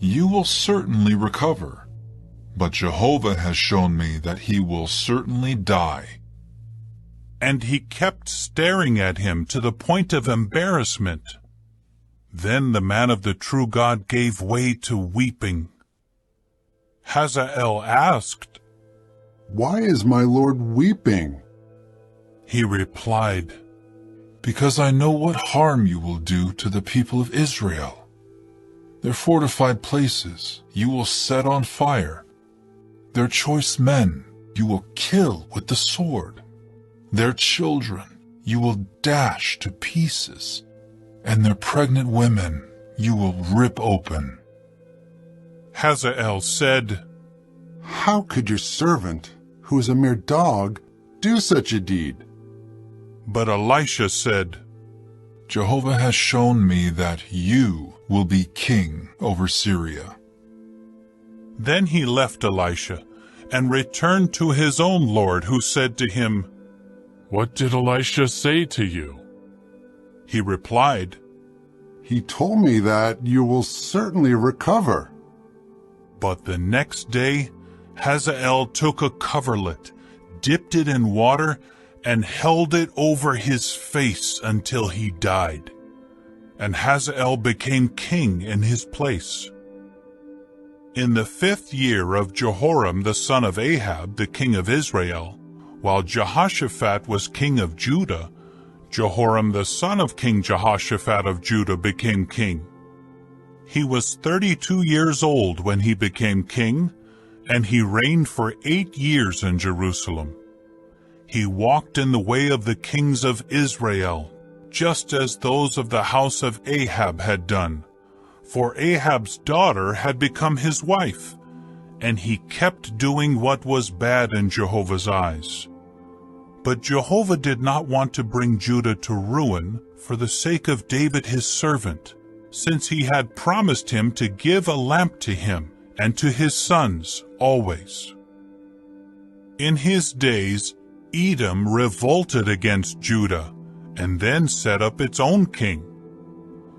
You will certainly recover. But Jehovah has shown me that he will certainly die. And he kept staring at him to the point of embarrassment. Then the man of the true God gave way to weeping. Hazael asked, Why is my lord weeping? He replied, Because I know what harm you will do to the people of Israel. Their fortified places you will set on fire. Their choice men you will kill with the sword. Their children you will dash to pieces, and their pregnant women you will rip open. Hazael said, How could your servant, who is a mere dog, do such a deed? But Elisha said, Jehovah has shown me that you will be king over Syria. Then he left Elisha, and returned to his own lord, who said to him, What did Elisha say to you? He replied, He told me that you will certainly recover. But the next day Hazael took a coverlet, dipped it in water, and held it over his face until he died. And Hazael became king in his place. In the 5th year of Jehoram the son of Ahab, the king of Israel, while Jehoshaphat was king of Judah, Jehoram the son of King Jehoshaphat of Judah became king. He was 32 years old when he became king, and he reigned for 8 years in Jerusalem. He walked in the way of the kings of Israel, just as those of the house of Ahab had done. For Ahab's daughter had become his wife, and he kept doing what was bad in Jehovah's eyes. But Jehovah did not want to bring Judah to ruin for the sake of David his servant, since he had promised him to give a lamp to him and to his sons always. In his days, Edom revolted against Judah, and then set up its own king.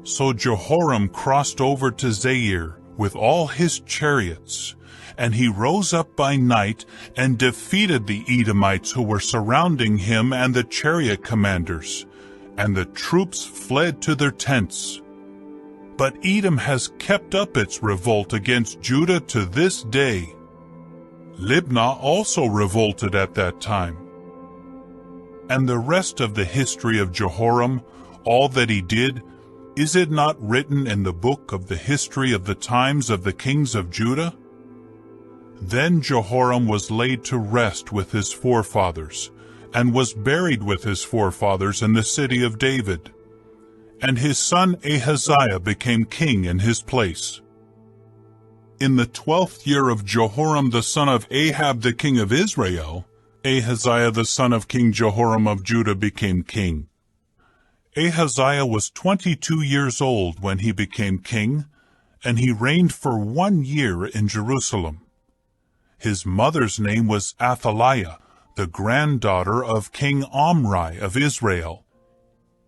So Jehoram crossed over to Zair with all his chariots, and he rose up by night and defeated the Edomites who were surrounding him and the chariot commanders, and the troops fled to their tents. But Edom has kept up its revolt against Judah to this day. Libnah also revolted at that time. And the rest of the history of Jehoram, all that he did, is it not written in the book of the history of the times of the kings of Judah? Then Jehoram was laid to rest with his forefathers, and was buried with his forefathers in the city of David. And his son Ahaziah became king in his place. In the 12th year of Jehoram the son of Ahab the king of Israel, Ahaziah the son of King Jehoram of Judah became king. Ahaziah was 22 years old when he became king, and he reigned for 1 year in Jerusalem. His mother's name was Athaliah, the granddaughter of King Omri of Israel.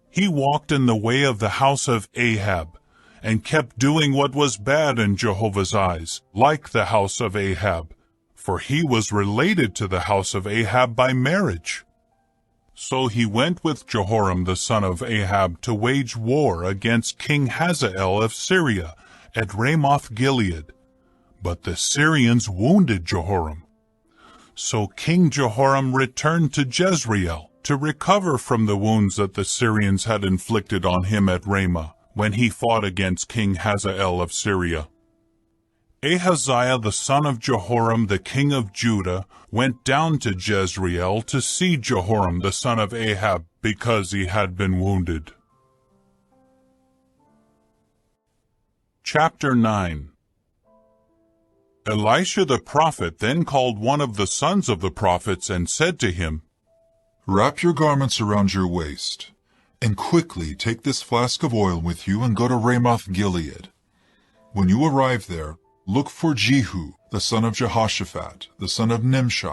He walked in the way of the house of Ahab, and kept doing what was bad in Jehovah's eyes, like the house of Ahab, for he was related to the house of Ahab by marriage. So he went with Jehoram the son of Ahab to wage war against King Hazael of Syria at Ramoth Gilead. But the Syrians wounded Jehoram. So King Jehoram returned to Jezreel to recover from the wounds that the Syrians had inflicted on him at Ramah, when he fought against King Hazael of Syria. Ahaziah the son of Jehoram the king of Judah went down to Jezreel to see Jehoram the son of Ahab, because he had been wounded. Chapter 9. Elisha the prophet then called one of the sons of the prophets and said to him, "Wrap your garments around your waist, and quickly take this flask of oil with you and go to Ramoth Gilead. When you arrive there, look for Jehu, the son of Jehoshaphat, the son of Nimshi.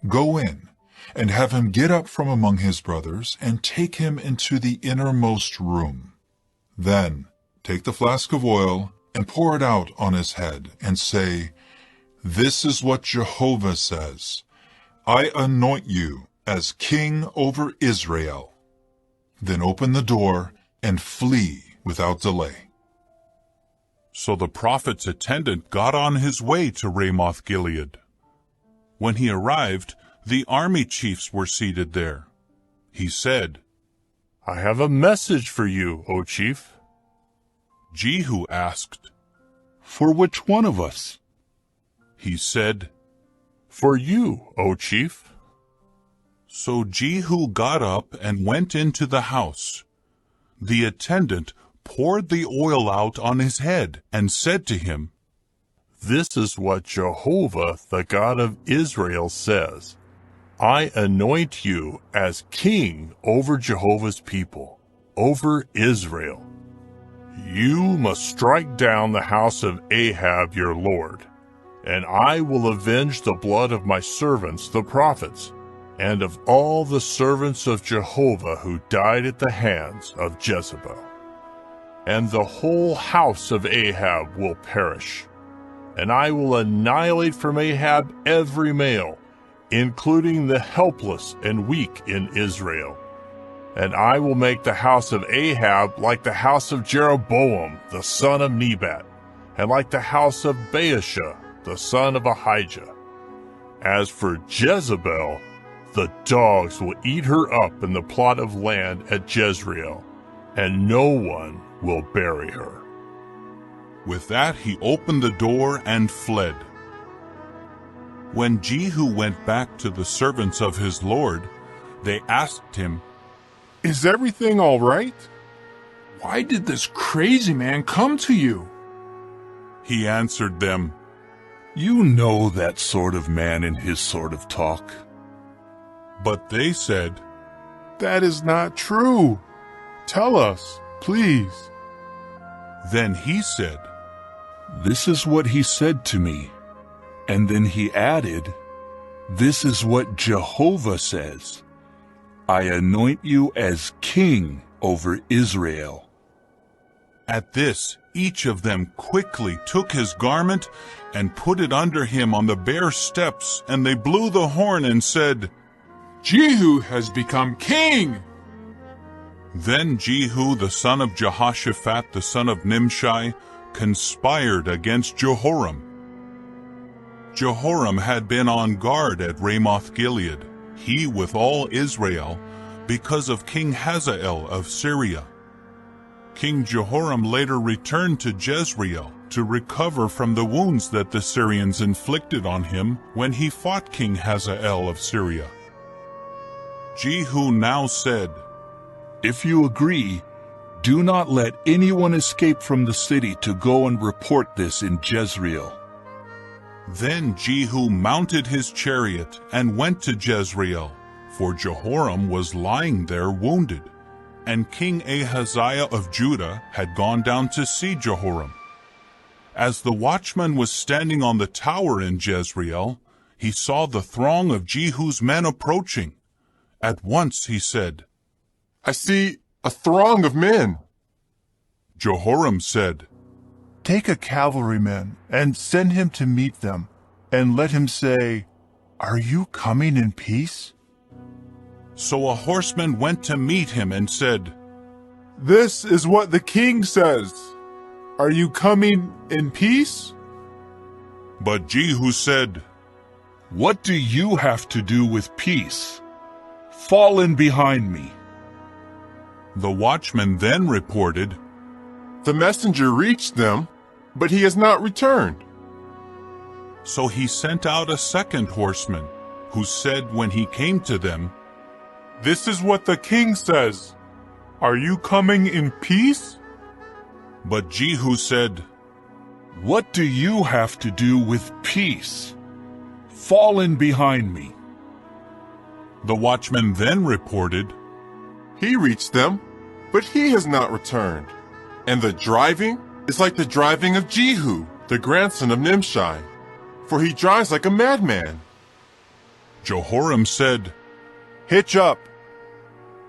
Go in, and have him get up from among his brothers, and take him into the innermost room. Then take the flask of oil, and pour it out on his head, and say, 'This is what Jehovah says. I anoint you as king over Israel.' Then open the door and flee without delay." So the prophet's attendant got on his way to Ramoth Gilead. When he arrived, the army chiefs were seated there. He said, "I have a message for you, O chief." Jehu asked, "For which one of us?" He said, "For you, O chief." So Jehu got up and went into the house. The attendant poured the oil out on his head and said to him, "This is what Jehovah, the God of Israel, says. I anoint you as king over Jehovah's people, over Israel. You must strike down the house of Ahab your lord, and I will avenge the blood of my servants the prophets, and of all the servants of Jehovah who died at the hands of Jezebel. And the whole house of Ahab will perish, and I will annihilate from Ahab every male, including the helpless and weak in Israel. And I will make the house of Ahab like the house of Jeroboam, the son of Nebat, and like the house of Baasha, the son of Ahijah. As for Jezebel, the dogs will eat her up in the plot of land at Jezreel, and no one will bury her." With that he opened the door and fled. When Jehu went back to the servants of his lord, they asked him, "Is everything all right? Why did this crazy man come to you?" He answered them, "You know that sort of man and his sort of talk." But they said, "That is not true. Tell us, please." Then he said, "This is what he said to me." And then he added, "This is what Jehovah says. I anoint you as king over Israel." At this, each of them quickly took his garment and put it under him on the bare steps, and they blew the horn and said, "Jehu has become king." Then Jehu the son of Jehoshaphat the son of Nimshi conspired against Jehoram. Jehoram had been on guard at Ramoth Gilead, he with all Israel, because of King Hazael of Syria. King Jehoram later returned to Jezreel to recover from the wounds that the Syrians inflicted on him when he fought King Hazael of Syria. Jehu now said, "If you agree, do not let anyone escape from the city to go and report this in Jezreel." Then Jehu mounted his chariot and went to Jezreel, for Jehoram was lying there wounded, and King Ahaziah of Judah had gone down to see Jehoram. As the watchman was standing on the tower in Jezreel, he saw the throng of Jehu's men approaching. At once he said, I see a throng of men. Jehoram said, Take a cavalryman and send him to meet them, and let him say, Are you coming in peace? So a horseman went to meet him and said, This is what the king says. Are you coming in peace? But Jehu said, What do you have to do with peace? Fall in behind me. The watchman then reported, The messenger reached them, but he has not returned. So he sent out a second horseman, who said when he came to them, This is what the king says. Are you coming in peace? But Jehu said, What do you have to do with peace? Fall in behind me. The watchman then reported, He reached them, but he has not returned. And the driving is like the driving of Jehu, the grandson of Nimshi, for he drives like a madman. Jehoram said, Hitch up.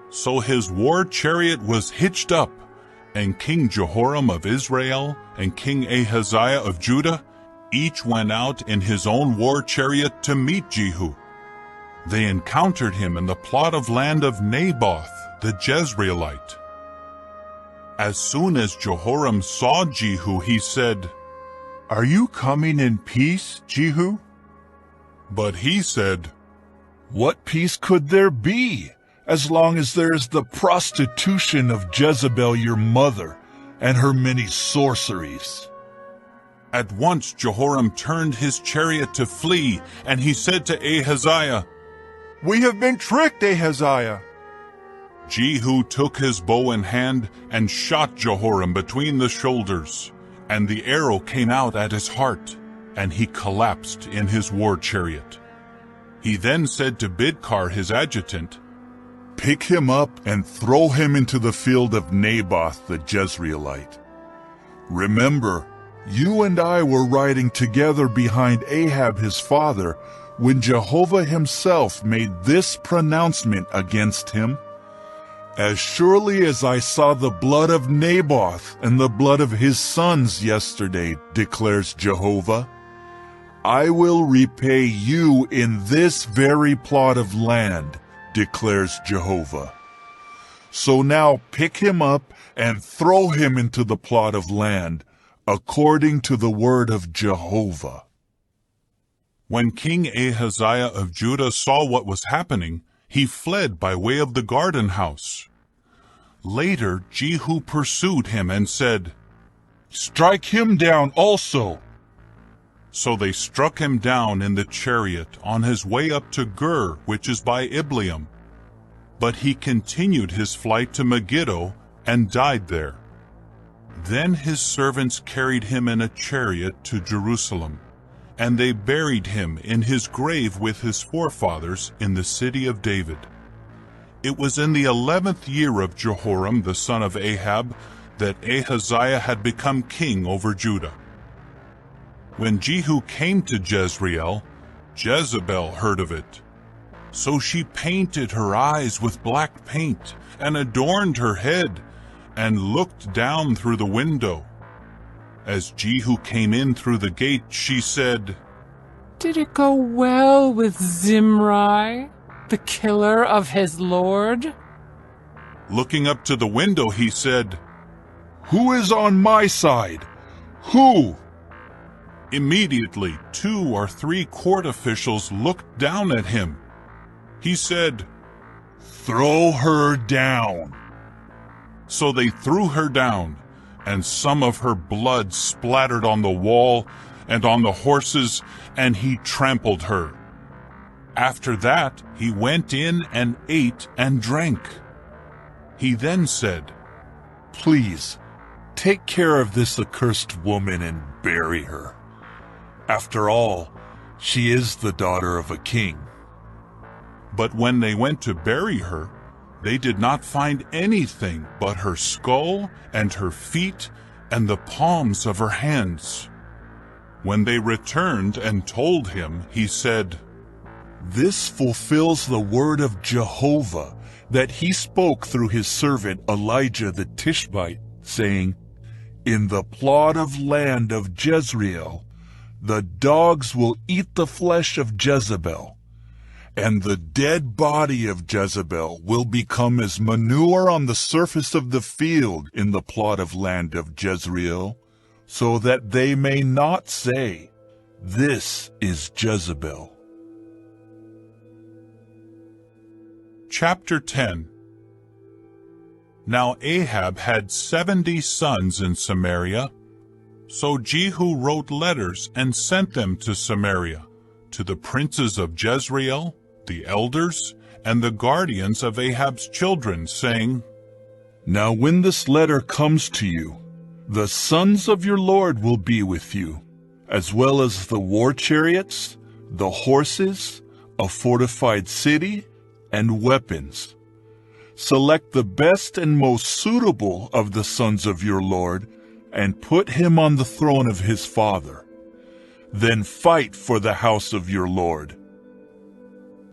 So his war chariot was hitched up, and King Jehoram of Israel and King Ahaziah of Judah each went out in his own war chariot to meet Jehu. They encountered him in the plot of land of Naboth the Jezreelite. As soon as Jehoram saw Jehu, he said, Are you coming in peace, Jehu? But he said, What peace could there be, as long as there is the prostitution of Jezebel your mother, and her many sorceries? At once Jehoram turned his chariot to flee, and he said to Ahaziah, We have been tricked, Ahaziah. Jehu took his bow in hand and shot Jehoram between the shoulders, and the arrow came out at his heart, and he collapsed in his war chariot. He then said to Bidkar his adjutant, Pick him up and throw him into the field of Naboth the Jezreelite. Remember, you and I were riding together behind Ahab his father when Jehovah himself made this pronouncement against him. As surely as I saw the blood of Naboth and the blood of his sons yesterday, declares Jehovah, I will repay you in this very plot of land, declares Jehovah. So now pick him up and throw him into the plot of land, according to the word of Jehovah. When King Ahaziah of Judah saw what was happening, he fled by way of the garden house. Later, Jehu pursued him and said, Strike him down also. So they struck him down in the chariot on his way up to Gur, which is by Ibleam. But he continued his flight to Megiddo and died there. Then his servants carried him in a chariot to Jerusalem, and they buried him in his grave with his forefathers in the city of David. It was in the 11th year of Jehoram the son of Ahab that Ahaziah had become king over Judah. When Jehu came to Jezreel, Jezebel heard of it. So she painted her eyes with black paint and adorned her head and looked down through the window. As Jehu came in through the gate, she said, Did it go well with Zimri, the killer of his lord? Looking up to the window, he said, Who is on my side? Who? Immediately, 2 or 3 court officials looked down at him. He said, Throw her down. So they threw her down, and some of her blood splattered on the wall and on the horses, and he trampled her. After that, he went in and ate and drank. He then said, Please, take care of this accursed woman and bury her. After all, she is the daughter of a king. But when they went to bury her, they did not find anything but her skull and her feet and the palms of her hands. When they returned and told him, he said, "This fulfills the word of Jehovah that he spoke through his servant Elijah the Tishbite, saying, 'In the plot of land of Jezreel, the dogs will eat the flesh of Jezebel, and the dead body of Jezebel will become as manure on the surface of the field in the plot of land of Jezreel, so that they may not say, This is Jezebel.'" Chapter 10. Now Ahab had 70 sons in Samaria. So Jehu wrote letters and sent them to Samaria, to the princes of Jezreel, the elders, and the guardians of Ahab's children, saying, "Now when this letter comes to you, the sons of your Lord will be with you, as well as the war chariots, the horses, a fortified city, and weapons. Select the best and most suitable of the sons of your Lord, and put him on the throne of his father. Then fight for the house of your Lord."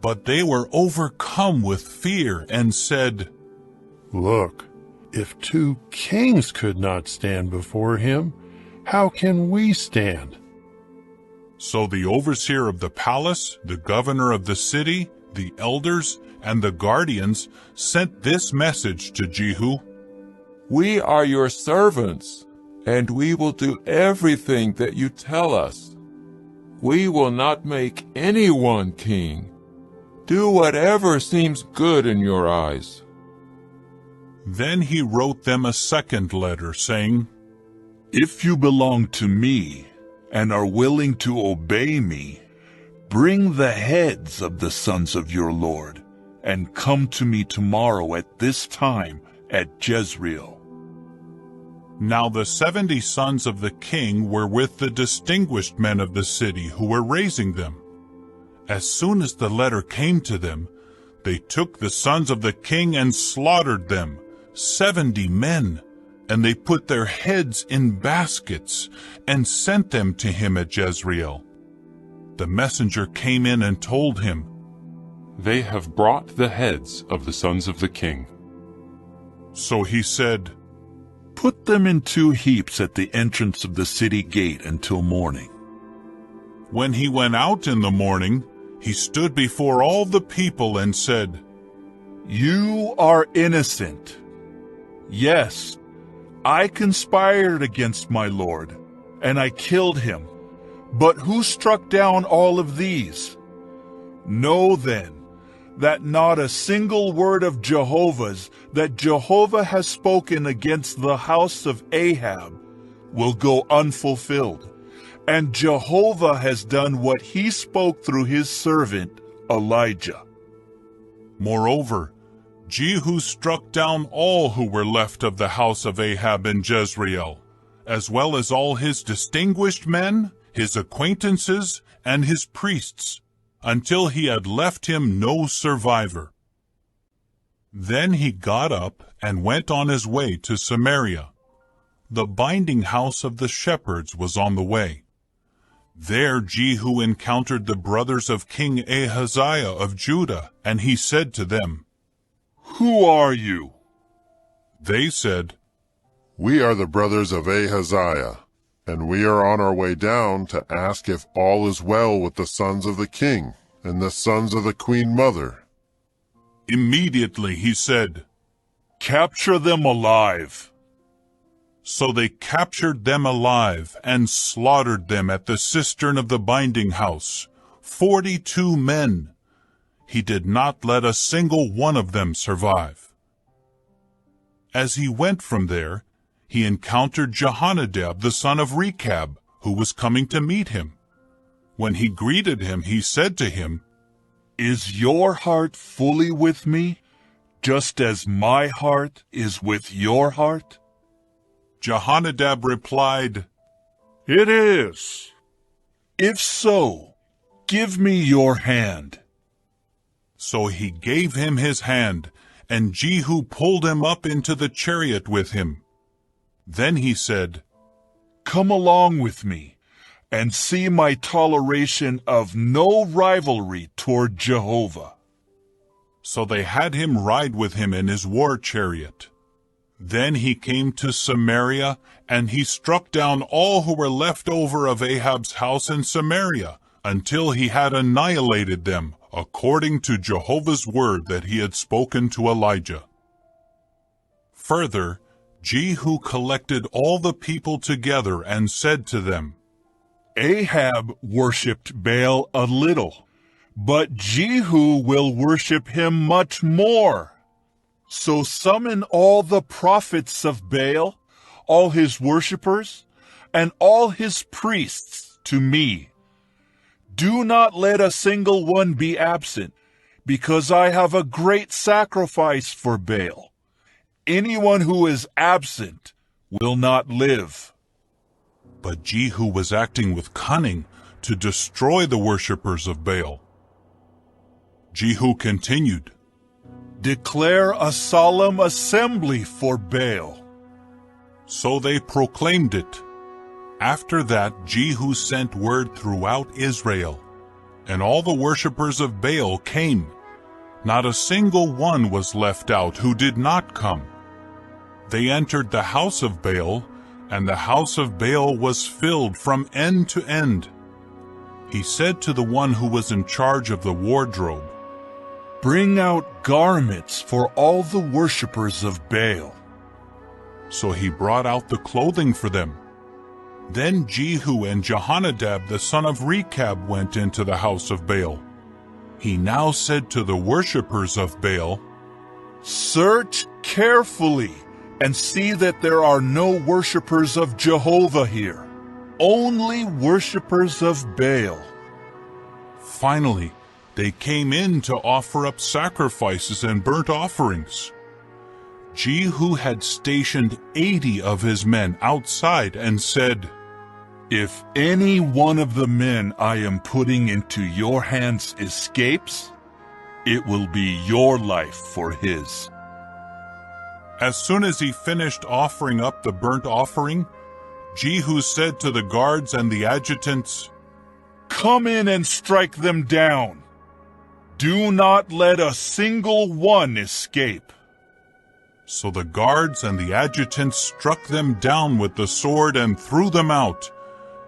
But they were overcome with fear and said, "Look, if 2 kings could not stand before him, how can we stand?" So the overseer of the palace, the governor of the city, the elders, and the guardians sent this message to Jehu: "We are your servants, and we will do everything that you tell us. We will not make anyone king. Do whatever seems good in your eyes." Then he wrote them a second letter, saying, "If you belong to me and are willing to obey me, bring the heads of the sons of your Lord and come to me tomorrow at this time at Jezreel." Now the 70 sons of the king were with the distinguished men of the city who were raising them. As soon as the letter came to them, they took the sons of the king and slaughtered them, 70 men, and they put their heads in baskets and sent them to him at Jezreel. The messenger came in and told him, "They have brought the heads of the sons of the king." So he said, "Put them in 2 heaps at the entrance of the city gate until morning." When he went out in the morning, he stood before all the people and said, "You are innocent. Yes, I conspired against my Lord, and I killed him. But who struck down all of these? Know then that not a single word of Jehovah's that Jehovah has spoken against the house of Ahab will go unfulfilled. And Jehovah has done what he spoke through his servant Elijah." Moreover, Jehu struck down all who were left of the house of Ahab in Jezreel, as well as all his distinguished men, his acquaintances, and his priests, until he had left him no survivor. Then he got up and went on his way to Samaria. The binding house of the shepherds was on the way. There Jehu encountered the brothers of King Ahaziah of Judah, and he said to them, "Who are you?" They said, "We are the brothers of Ahaziah, and we are on our way down to ask if all is well with the sons of the king and the sons of the queen mother." Immediately he said, "Capture them alive." So they captured them alive and slaughtered them at the cistern of the binding house, 42 men. He did not let a single one of them survive. As he went from there, he encountered Jehonadab the son of Rechab, who was coming to meet him. When he greeted him, he said to him, "Is your heart fully with me, just as my heart is with your heart?" Jehonadab replied, "It is." "If so, give me your hand." So he gave him his hand, and Jehu pulled him up into the chariot with him. Then he said, "Come along with me, and see my toleration of no rivalry toward Jehovah." So they had him ride with him in his war chariot. Then he came to Samaria, and he struck down all who were left over of Ahab's house in Samaria, until he had annihilated them, according to Jehovah's word that he had spoken to Elijah. Further, Jehu collected all the people together and said to them, "Ahab worshipped Baal a little, but Jehu will worship him much more. So summon all the prophets of Baal, all his worshippers, and all his priests to me. Do not let a single one be absent, because I have a great sacrifice for Baal. Anyone who is absent will not live." But Jehu was acting with cunning to destroy the worshippers of Baal. Jehu continued, "Declare a solemn assembly for Baal." So they proclaimed it. After that, Jehu sent word throughout Israel, and all the worshippers of Baal came. Not a single one was left out who did not come. They entered the house of Baal, and the house of Baal was filled from end to end. He said to the one who was in charge of the wardrobe, "Bring out garments for all the worshippers of Baal." So he brought out the clothing for them. Then Jehu and Jehonadab the son of Rechab went into the house of Baal. He now said to the worshippers of Baal, "Search carefully and see that there are no worshippers of Jehovah here, only worshippers of Baal." Finally, they came in to offer up sacrifices and burnt offerings. Jehu had stationed 80 of his men outside and said, "If any one of the men I am putting into your hands escapes, it will be your life for his." As soon as he finished offering up the burnt offering, Jehu said to the guards and the adjutants, "Come in and strike them down. Do not let a single one escape." So the guards and the adjutants struck them down with the sword and threw them out,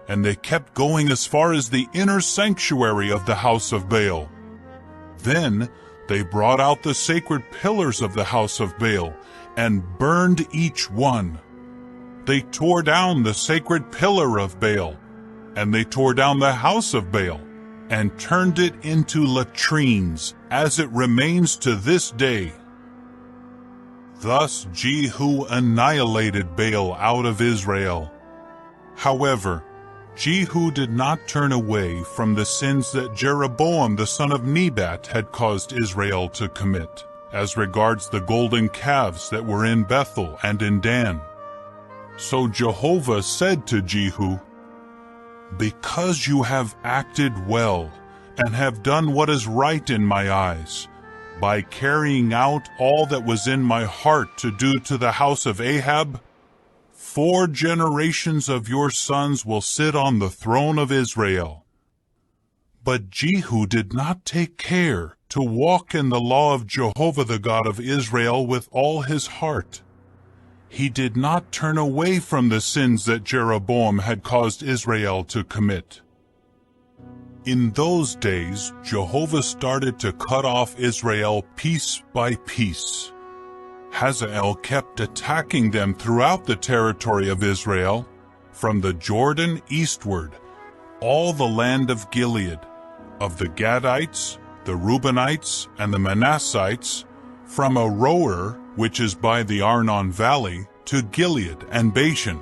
and they kept going as far as the inner sanctuary of the house of Baal. Then they brought out the sacred pillars of the house of Baal, and burned each one. They tore down the sacred pillar of Baal, and they tore down the house of Baal, and turned it into latrines, as it remains to this day. Thus Jehu annihilated Baal out of Israel. However, Jehu did not turn away from the sins that Jeroboam the son of Nebat had caused Israel to commit, as regards the golden calves that were in Bethel and in Dan. So Jehovah said to Jehu, "Because you have acted well and have done what is right in my eyes, by carrying out all that was in my heart to do to the house of Ahab, 4 generations of your sons will sit on the throne of Israel." But Jehu did not take care to walk in the law of Jehovah the God of Israel with all his heart. He did not turn away from the sins that Jeroboam had caused Israel to commit. In those days, Jehovah started to cut off Israel piece by piece. Hazael kept attacking them throughout the territory of Israel, from the Jordan eastward, all the land of Gilead, of the Gadites, the Reubenites, and the Manassites, from Aroer, which is by the Arnon Valley, to Gilead and Bashan.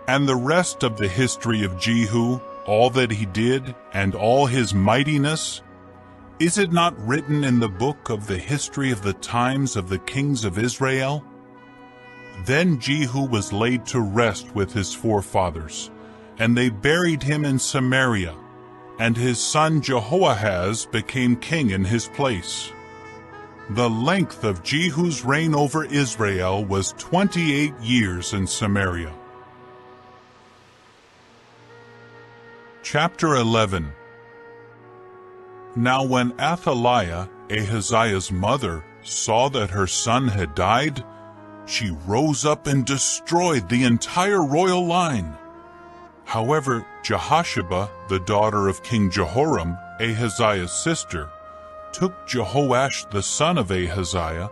And the rest of the history of Jehu, all that he did, and all his mightiness, is it not written in the book of the history of the times of the kings of Israel? Then Jehu was laid to rest with his forefathers, and they buried him in Samaria, and his son Jehoahaz became king in his place. The length of Jehu's reign over Israel was 28 years in Samaria. Chapter 11. Now when Athaliah, Ahaziah's mother, saw that her son had died, she rose up and destroyed the entire royal line. However, Jehosheba, the daughter of King Jehoram, Ahaziah's sister, took Jehoash the son of Ahaziah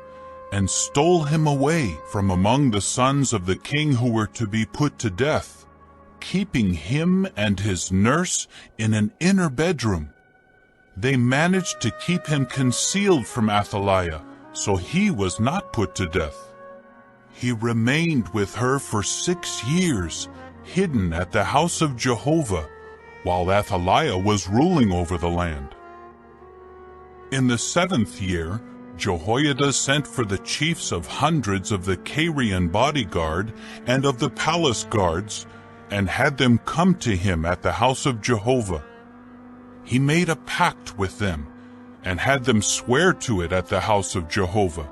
and stole him away from among the sons of the king who were to be put to death, keeping him and his nurse in an inner bedroom. They managed to keep him concealed from Athaliah, so he was not put to death. He remained with her for 6 years, hidden at the house of Jehovah, while Athaliah was ruling over the land. In the 7th year, Jehoiada sent for the chiefs of hundreds of the Carian bodyguard and of the palace guards, and had them come to him at the house of Jehovah. He made a pact with them, and had them swear to it at the house of Jehovah,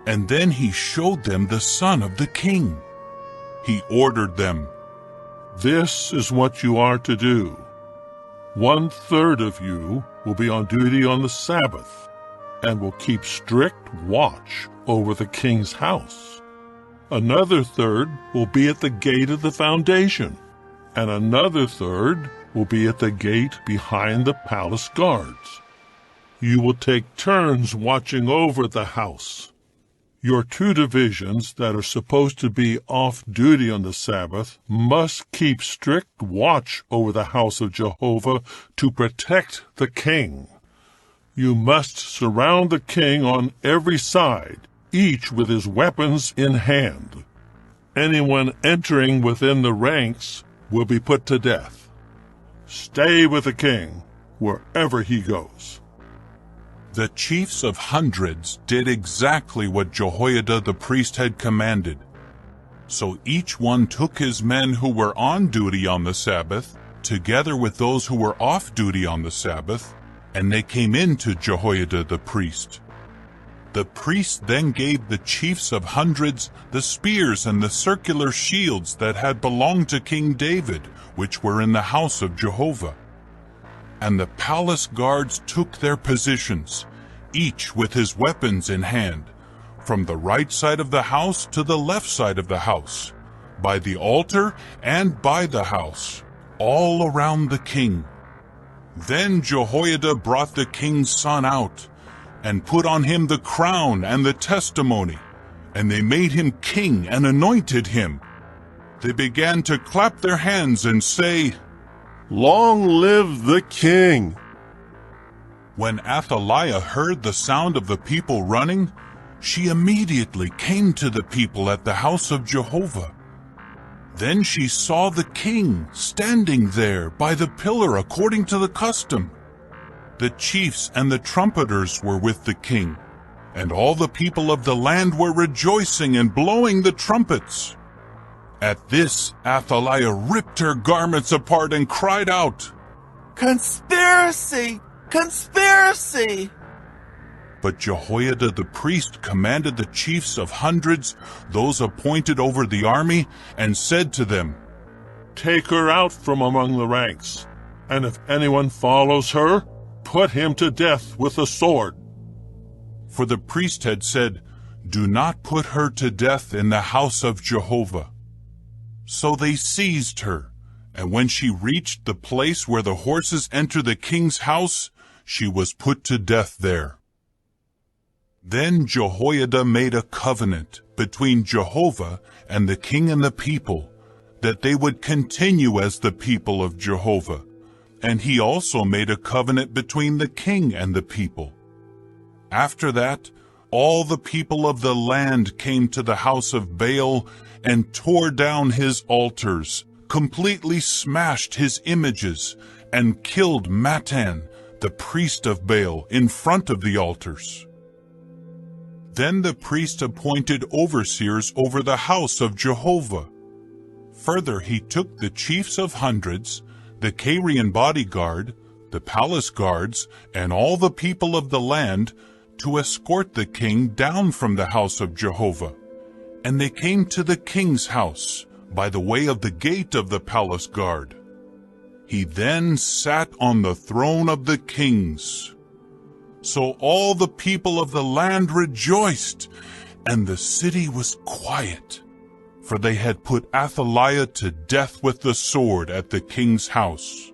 and then he showed them the son of the king. He ordered them, "This is what you are to do. 1/3 of you will be on duty on the Sabbath, and will keep strict watch over the king's house. Another 1/3 will be at the gate of the foundation, and another 1/3 will be at the gate behind the palace guards. You will take turns watching over the house. Your 2 divisions that are supposed to be off duty on the Sabbath must keep strict watch over the house of Jehovah to protect the king. You must surround the king on every side, each with his weapons in hand. Anyone entering within the ranks will be put to death. Stay with the king wherever he goes." The chiefs of hundreds did exactly what Jehoiada the priest had commanded. So each one took his men who were on duty on the Sabbath, together with those who were off duty on the Sabbath, and they came in to Jehoiada the priest. The priest then gave the chiefs of hundreds the spears and the circular shields that had belonged to King David, which were in the house of Jehovah. And the palace guards took their positions, each with his weapons in hand, from the right side of the house to the left side of the house, by the altar and by the house, all around the king. Then Jehoiada brought the king's son out, and put on him the crown and the testimony, and they made him king and anointed him. They began to clap their hands and say, "Long live the king!" When Athaliah heard the sound of the people running, she immediately came to the people at the house of Jehovah. Then she saw the king standing there by the pillar according to the custom. The chiefs and the trumpeters were with the king, and all the people of the land were rejoicing and blowing the trumpets. At this, Athaliah ripped her garments apart and cried out, "Conspiracy! Conspiracy!" But Jehoiada the priest commanded the chiefs of hundreds, those appointed over the army, and said to them, "Take her out from among the ranks, and if anyone follows her, put him to death with a sword." For the priest had said, "Do not put her to death in the house of Jehovah." So they seized her, and when she reached the place where the horses enter the king's house, she was put to death there. Then Jehoiada made a covenant between Jehovah and the king and the people, that they would continue as the people of Jehovah. And he also made a covenant between the king and the people. After that, all the people of the land came to the house of Baal and tore down his altars, completely smashed his images, and killed Mattan, the priest of Baal, in front of the altars. Then the priest appointed overseers over the house of Jehovah. Further, he took the chiefs of hundreds, the Carian bodyguard, the palace guards, and all the people of the land to escort the king down from the house of Jehovah. And they came to the king's house by the way of the gate of the palace guard. He then sat on the throne of the kings. So all the people of the land rejoiced, and the city was quiet, for they had put Athaliah to death with the sword at the king's house.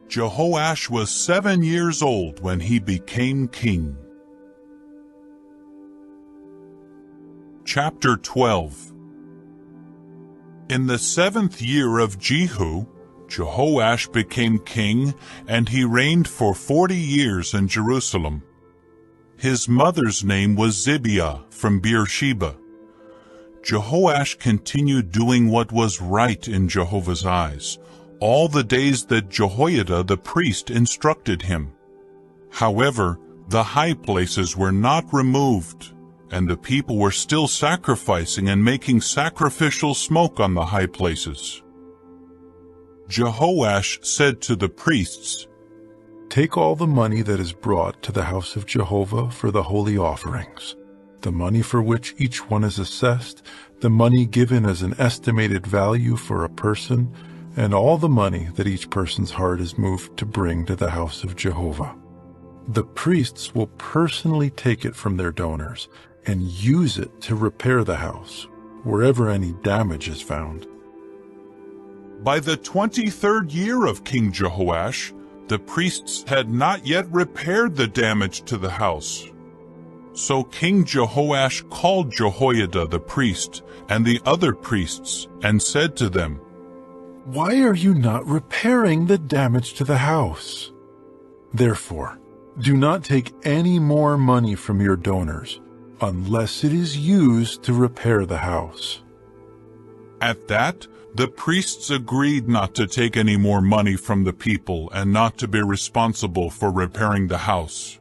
Jehoash was 7 years old when he became king. Chapter 12. In the 7th year of Jehu, Jehoash became king, and he reigned for 40 years in Jerusalem. His mother's name was Zibiah from Beersheba. Jehoash continued doing what was right in Jehovah's eyes, all the days that Jehoiada the priest instructed him. However, the high places were not removed, and the people were still sacrificing and making sacrificial smoke on the high places. Jehoash said to the priests, "Take all the money that is brought to the house of Jehovah for the holy offerings, the money for which each one is assessed, the money given as an estimated value for a person, and all the money that each person's heart is moved to bring to the house of Jehovah. The priests will personally take it from their donors and use it to repair the house, wherever any damage is found." By the 23rd year of King Jehoash, the priests had not yet repaired the damage to the house. So King Jehoash called Jehoiada the priest and the other priests and said to them, "Why are you not repairing the damage to the house? Therefore, do not take any more money from your donors, unless it is used to repair the house." At that, the priests agreed not to take any more money from the people and not to be responsible for repairing the house.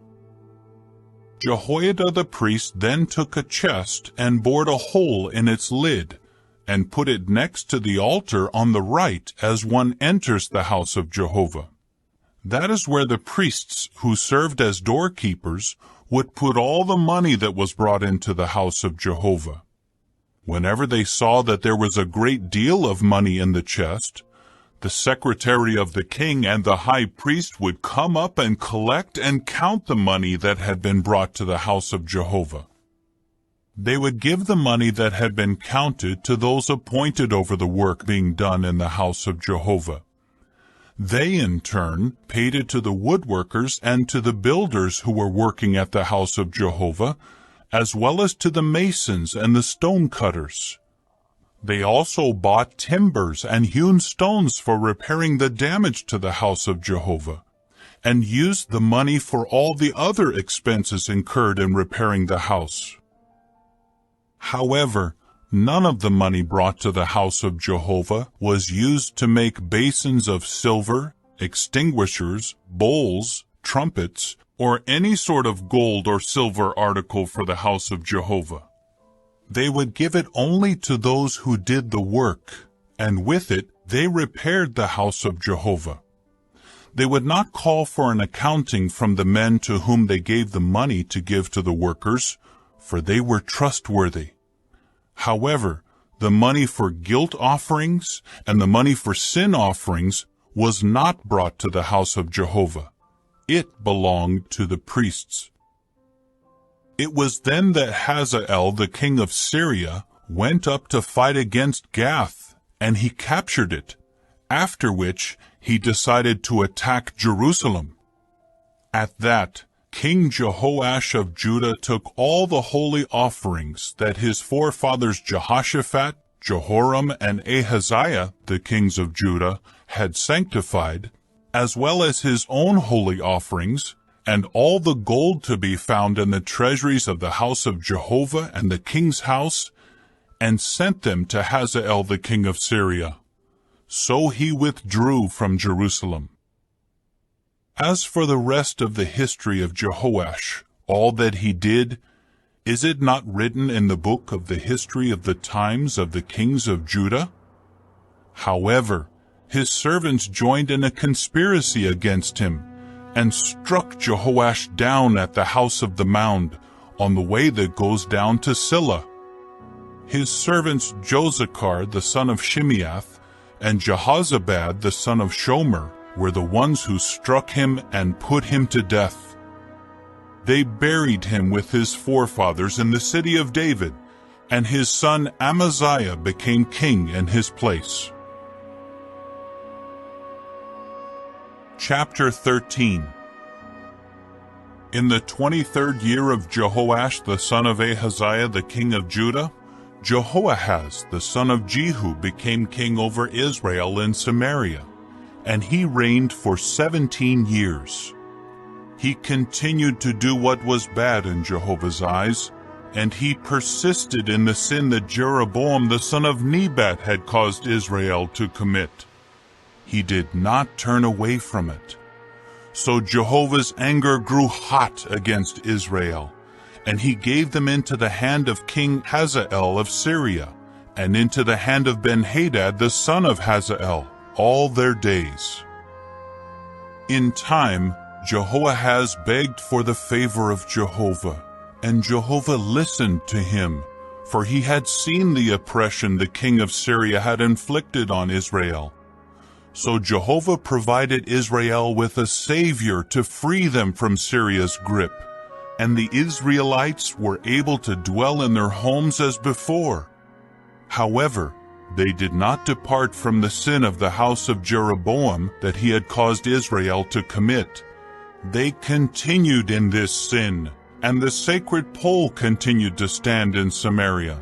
Jehoiada the priest then took a chest and bored a hole in its lid and put it next to the altar on the right as one enters the house of Jehovah. That is where the priests who served as doorkeepers would put all the money that was brought into the house of Jehovah. Whenever they saw that there was a great deal of money in the chest, the secretary of the king and the high priest would come up and collect and count the money that had been brought to the house of Jehovah. They would give the money that had been counted to those appointed over the work being done in the house of Jehovah. They, in turn, paid it to the woodworkers and to the builders who were working at the house of Jehovah, as well as to the masons and the stone cutters. They also bought timbers and hewn stones for repairing the damage to the house of Jehovah, and used the money for all the other expenses incurred in repairing the house. However, none of the money brought to the house of Jehovah was used to make basins of silver, extinguishers, bowls, trumpets, or any sort of gold or silver article for the house of Jehovah. They would give it only to those who did the work, and with it they repaired the house of Jehovah. They would not call for an accounting from the men to whom they gave the money to give to the workers, for they were trustworthy. However, the money for guilt offerings and the money for sin offerings was not brought to the house of Jehovah. It belonged to the priests. It was then that Hazael, the king of Syria, went up to fight against Gath, and he captured it, after which he decided to attack Jerusalem. At that, King Jehoash of Judah took all the holy offerings that his forefathers Jehoshaphat, Jehoram, and Ahaziah, the kings of Judah, had sanctified, as well as his own holy offerings, and all the gold to be found in the treasuries of the house of Jehovah and the king's house, and sent them to Hazael the king of Syria. So he withdrew from Jerusalem. As for the rest of the history of Jehoash, all that he did, is it not written in the book of the history of the times of the kings of Judah? However, his servants joined in a conspiracy against him, and struck Jehoash down at the house of the mound, on the way that goes down to Silla. His servants Josachar the son of Shimeath, and Jehozabad the son of Shomer were the ones who struck him and put him to death. They buried him with his forefathers in the city of David, and his son Amaziah became king in his place. Chapter 13. In the 23rd year of Jehoash the son of Ahaziah the king of Judah, Jehoahaz the son of Jehu became king over Israel in Samaria, and he reigned for 17 years. He continued to do what was bad in Jehovah's eyes, and he persisted in the sin that Jeroboam the son of Nebat had caused Israel to commit. He did not turn away from it. So Jehovah's anger grew hot against Israel, and he gave them into the hand of King Hazael of Syria, and into the hand of Ben-Hadad the son of Hazael, all their days. In time, Jehoahaz begged for the favor of Jehovah, and Jehovah listened to him, for he had seen the oppression the king of Syria had inflicted on Israel. So Jehovah provided Israel with a savior to free them from Syria's grip, and the Israelites were able to dwell in their homes as before. However, they did not depart from the sin of the house of Jeroboam that he had caused Israel to commit. They continued in this sin, and the sacred pole continued to stand in Samaria.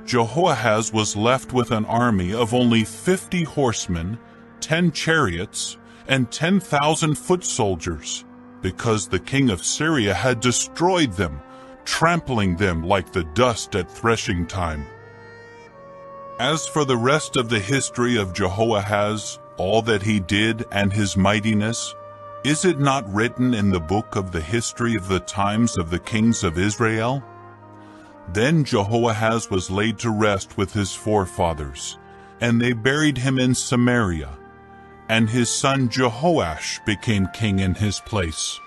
Jehoahaz was left with an army of only 50 horsemen, 10 chariots, and 10,000 foot soldiers, because the king of Syria had destroyed them, trampling them like the dust at threshing time. As for the rest of the history of Jehoahaz, all that he did and his mightiness, is it not written in the book of the history of the times of the kings of Israel? Then Jehoahaz was laid to rest with his forefathers, and they buried him in Samaria, and his son Jehoash became king in his place.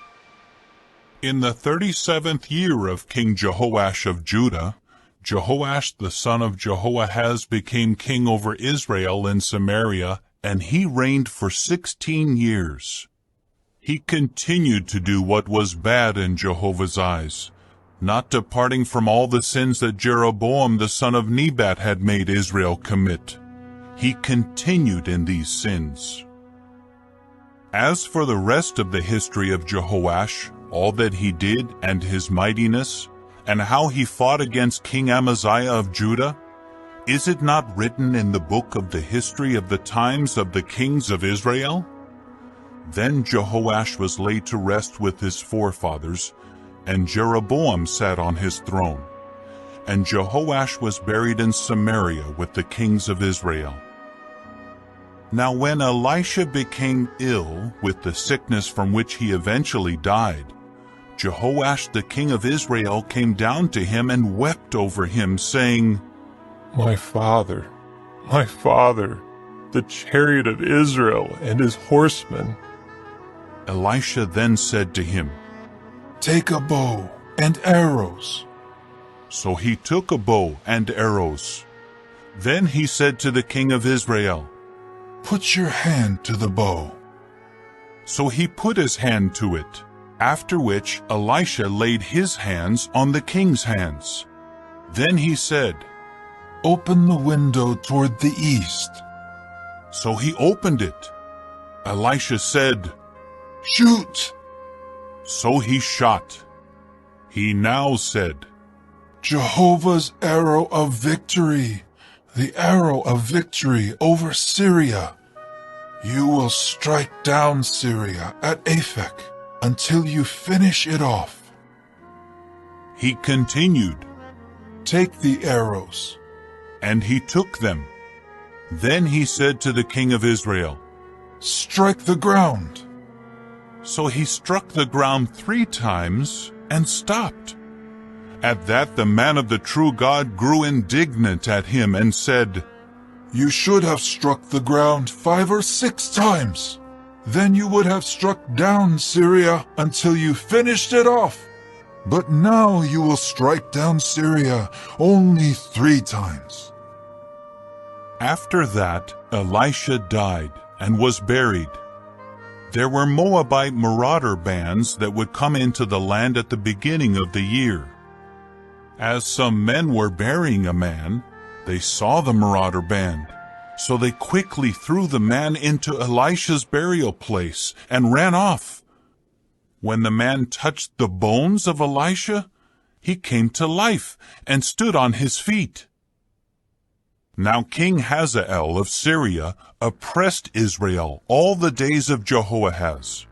In the 37th year of King Jehoash of Judah, Jehoash the son of Jehoahaz became king over Israel in Samaria, and he reigned for 16 years. He continued to do what was bad in Jehovah's eyes, not departing from all the sins that Jeroboam the son of Nebat had made Israel commit. He continued in these sins. As for the rest of the history of Jehoash, all that he did and his mightiness, and how he fought against King Amaziah of Judah, is it not written in the book of the history of the times of the kings of Israel? Then Jehoash was laid to rest with his forefathers, and Jeroboam sat on his throne. And Jehoash was buried in Samaria with the kings of Israel. Now when Elisha became ill with the sickness from which he eventually died, Jehoash the king of Israel came down to him and wept over him, saying, My father, the chariot of Israel and his horsemen. Elisha then said to him, Take a bow and arrows. So he took a bow and arrows. Then he said to the king of Israel, Put your hand to the bow. So he put his hand to it, after which Elisha laid his hands on the king's hands. Then he said, Open the window toward the east. So he opened it. Elisha said, Shoot! So he shot. He now said, Jehovah's arrow of victory, the arrow of victory over Syria. You will strike down Syria at Aphek until you finish it off. He continued, Take the arrows. And he took them. Then he said to the king of Israel, Strike the ground. So he struck the ground 3 times and stopped. At that the man of the true God grew indignant at him and said, You should have struck the ground 5 or 6 times. Then you would have struck down Syria until you finished it off. But now you will strike down Syria only 3 times. After that, Elisha died and was buried. There were Moabite marauder bands that would come into the land at the beginning of the year. As some men were burying a man, they saw the marauder band. So they quickly threw the man into Elisha's burial place and ran off. When the man touched the bones of Elisha, he came to life and stood on his feet. Now King Hazael of Syria oppressed Israel all the days of Jehoahaz.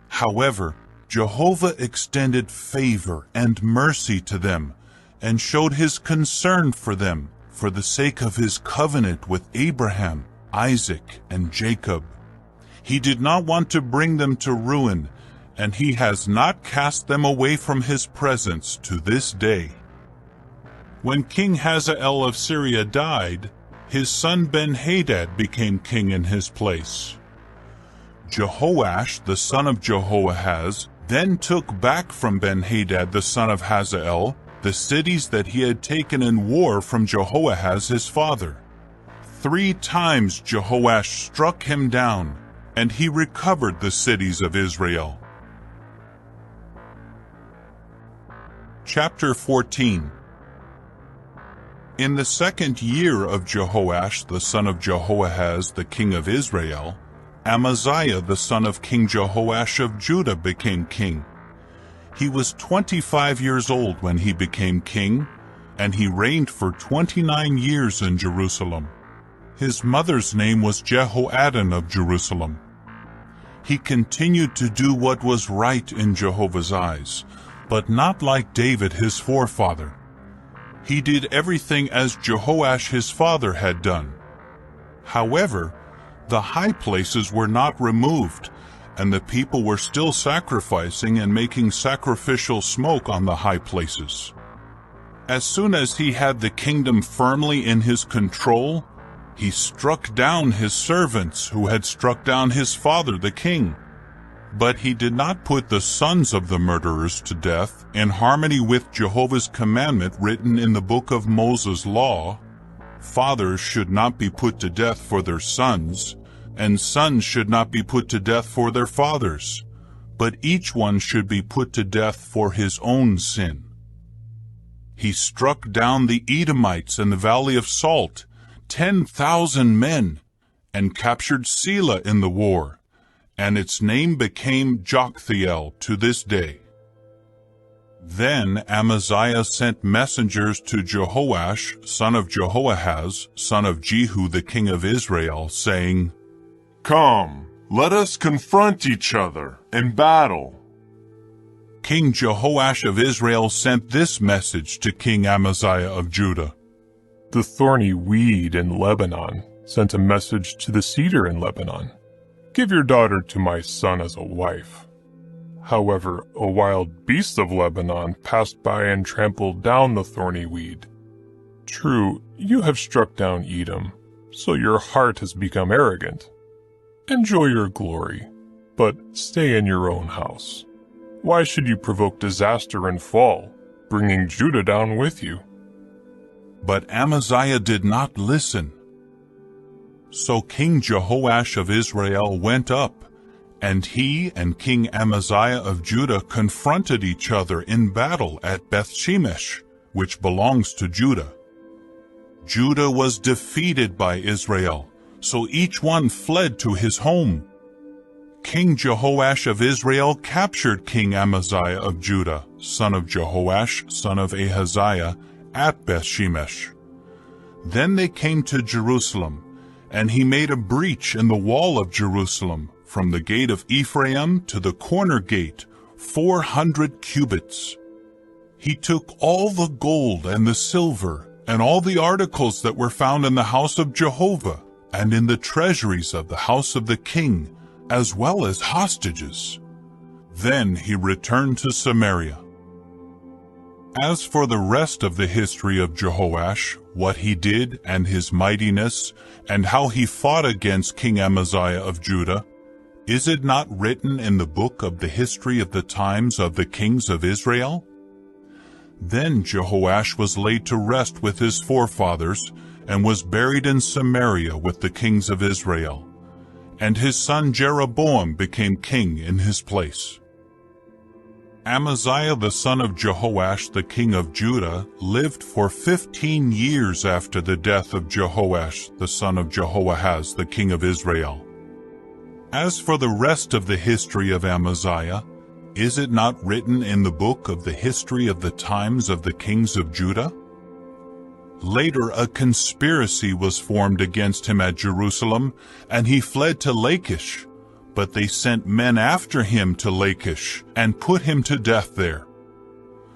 However, Jehovah extended favor and mercy to them and showed his concern for them for the sake of his covenant with Abraham, Isaac, and Jacob. He did not want to bring them to ruin, and he has not cast them away from his presence to this day. When King Hazael of Syria died, his son Ben-Hadad became king in his place. Jehoash, the son of Jehoahaz, then took back from Ben-Hadad the son of Hazael the cities that he had taken in war from Jehoahaz his father. 3 times Jehoash struck him down, and he recovered the cities of Israel. Chapter 14. In the 2nd year of Jehoash the son of Jehoahaz the king of Israel, Amaziah the son of King Jehoash of Judah became king. He was 25 years old when he became king, and he reigned for 29 years in Jerusalem. His mother's name was Jehoaddan of Jerusalem. He continued to do what was right in Jehovah's eyes, but not like David his forefather. He did everything as Jehoash his father had done. However, the high places were not removed, and the people were still sacrificing and making sacrificial smoke on the high places. As soon as he had the kingdom firmly in his control, he struck down his servants who had struck down his father the king. But he did not put the sons of the murderers to death in harmony with Jehovah's commandment written in the book of Moses' law. Fathers should not be put to death for their sons, and sons should not be put to death for their fathers, but each one should be put to death for his own sin. He struck down the Edomites in the Valley of Salt, 10,000 men, and captured Selah in the war, and its name became Joktheel to this day. Then Amaziah sent messengers to Jehoash, son of Jehoahaz, son of Jehu the king of Israel, saying, Come, let us confront each other in battle. King Jehoash of Israel sent this message to King Amaziah of Judah. The thorny weed in Lebanon sent a message to the cedar in Lebanon. Give your daughter to my son as a wife. However, a wild beast of Lebanon passed by and trampled down the thorny weed. True, you have struck down Edom, so your heart has become arrogant. Enjoy your glory, but stay in your own house. Why should you provoke disaster and fall, bringing Judah down with you? But Amaziah did not listen. So King Jehoash of Israel went up, and he and King Amaziah of Judah confronted each other in battle at Bethshemesh, which belongs to Judah. Judah was defeated by Israel, so each one fled to his home. King Jehoash of Israel captured King Amaziah of Judah, son of Jehoash, son of Ahaziah, at Bethshemesh. Then they came to Jerusalem, and he made a breach in the wall of Jerusalem, from the gate of Ephraim to the corner gate, 400 cubits. He took all the gold and the silver, and all the articles that were found in the house of Jehovah, and in the treasuries of the house of the king, as well as hostages. Then he returned to Samaria. As for the rest of the history of Jehoash, what he did and his mightiness, and how he fought against King Amaziah of Judah, is it not written in the book of the history of the times of the kings of Israel? Then Jehoash was laid to rest with his forefathers, and was buried in Samaria with the kings of Israel. And his son Jeroboam became king in his place. Amaziah the son of Jehoash the king of Judah lived for 15 years after the death of Jehoash the son of Jehoahaz the king of Israel. As for the rest of the history of Amaziah, is it not written in the book of the history of the times of the kings of Judah? Later a conspiracy was formed against him at Jerusalem, and he fled to Lachish. But they sent men after him to Lachish and put him to death there.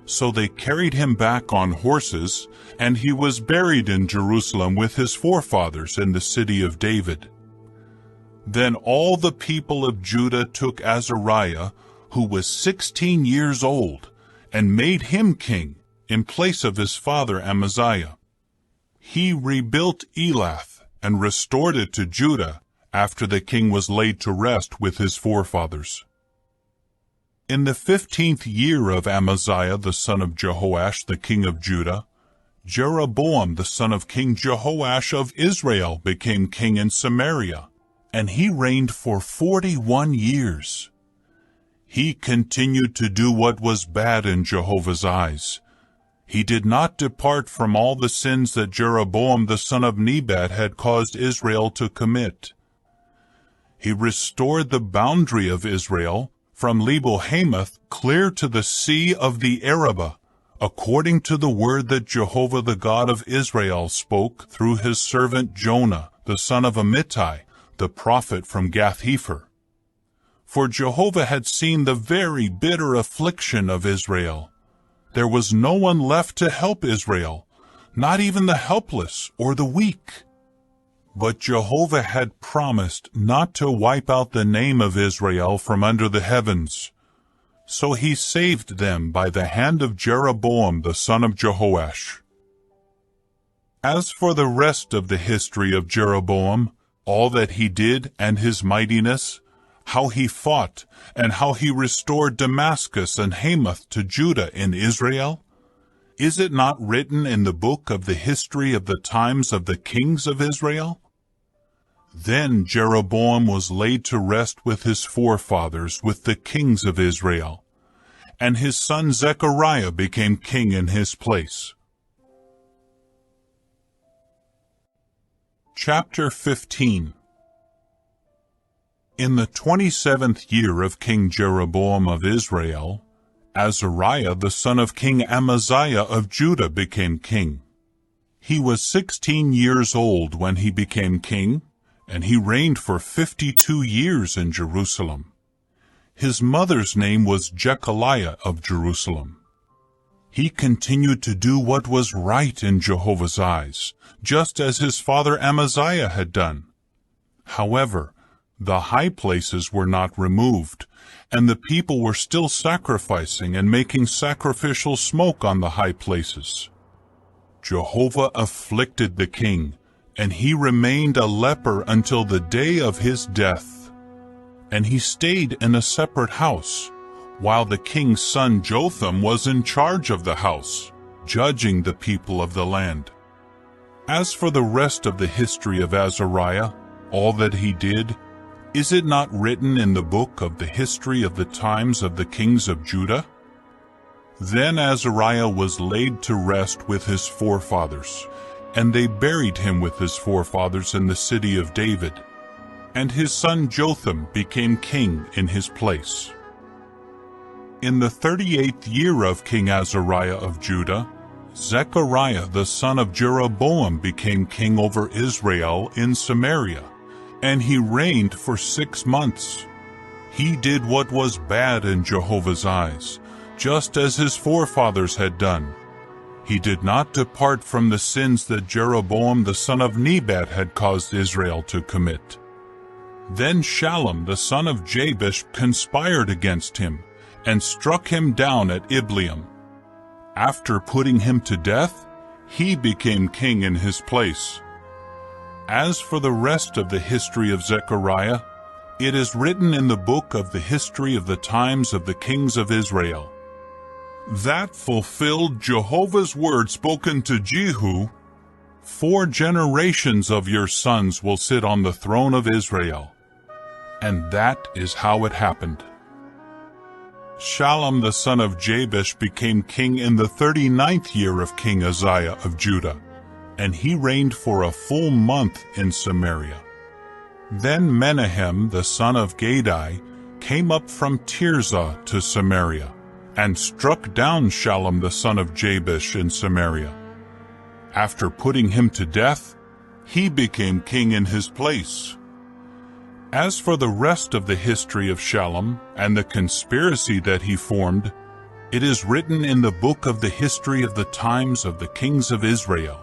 So they carried him back on horses, and he was buried in Jerusalem with his forefathers in the city of David. Then all the people of Judah took Azariah, who was 16 years old, and made him king in place of his father Amaziah. He rebuilt Elath and restored it to Judah, after the king was laid to rest with his forefathers. In the 15th year of Amaziah the son of Jehoash the king of Judah, Jeroboam the son of King Jehoash of Israel became king in Samaria, and he reigned for 41 years. He continued to do what was bad in Jehovah's eyes. He did not depart from all the sins that Jeroboam the son of Nebat had caused Israel to commit. He restored the boundary of Israel from Lebo-Hamath clear to the sea of the Arabah, according to the word that Jehovah the God of Israel spoke through his servant Jonah, the son of Amittai, the prophet from Gath-hepher. For Jehovah had seen the very bitter affliction of Israel. There was no one left to help Israel, not even the helpless or the weak. But Jehovah had promised not to wipe out the name of Israel from under the heavens. So he saved them by the hand of Jeroboam the son of Jehoash. As for the rest of the history of Jeroboam, all that he did and his mightiness, how he fought, and how he restored Damascus and Hamath to Judah in Israel, is it not written in the book of the history of the times of the kings of Israel? Then Jeroboam was laid to rest with his forefathers with the kings of Israel, and his son Zechariah became king in his place. Chapter 15. In the 27th year of King Jeroboam of Israel, Azariah the son of King Amaziah of Judah became king. He was 16 years old when he became king, and he reigned for 52 years in Jerusalem. His mother's name was Jechaliah of Jerusalem. He continued to do what was right in Jehovah's eyes, just as his father Amaziah had done. However, the high places were not removed, and the people were still sacrificing and making sacrificial smoke on the high places. Jehovah afflicted the king, and he remained a leper until the day of his death. And he stayed in a separate house, while the king's son Jotham was in charge of the house, judging the people of the land. As for the rest of the history of Azariah, all that he did, is it not written in the book of the history of the times of the kings of Judah? Then Azariah was laid to rest with his forefathers, and they buried him with his forefathers in the city of David, and his son Jotham became king in his place. In the 38th year of King Azariah of Judah, Zechariah the son of Jeroboam became king over Israel in Samaria, and he reigned for 6 months. He did what was bad in Jehovah's eyes, just as his forefathers had done. He did not depart from the sins that Jeroboam the son of Nebat had caused Israel to commit. Then Shallum the son of Jabesh conspired against him, and struck him down at Ibleam. After putting him to death, he became king in his place. As for the rest of the history of Zechariah, it is written in the book of the history of the times of the kings of Israel. That fulfilled Jehovah's word spoken to Jehu, 4 generations of your sons will sit on the throne of Israel. And that is how it happened. Shallum the son of Jabesh became king in the 39th year of King Uzziah of Judah, and he reigned for a full month in Samaria. Then Menahem the son of Gadai came up from Tirzah to Samaria, and struck down Shallum the son of Jabesh in Samaria. After putting him to death, he became king in his place. As for the rest of the history of Shallum and the conspiracy that he formed, it is written in the book of the history of the times of the kings of Israel.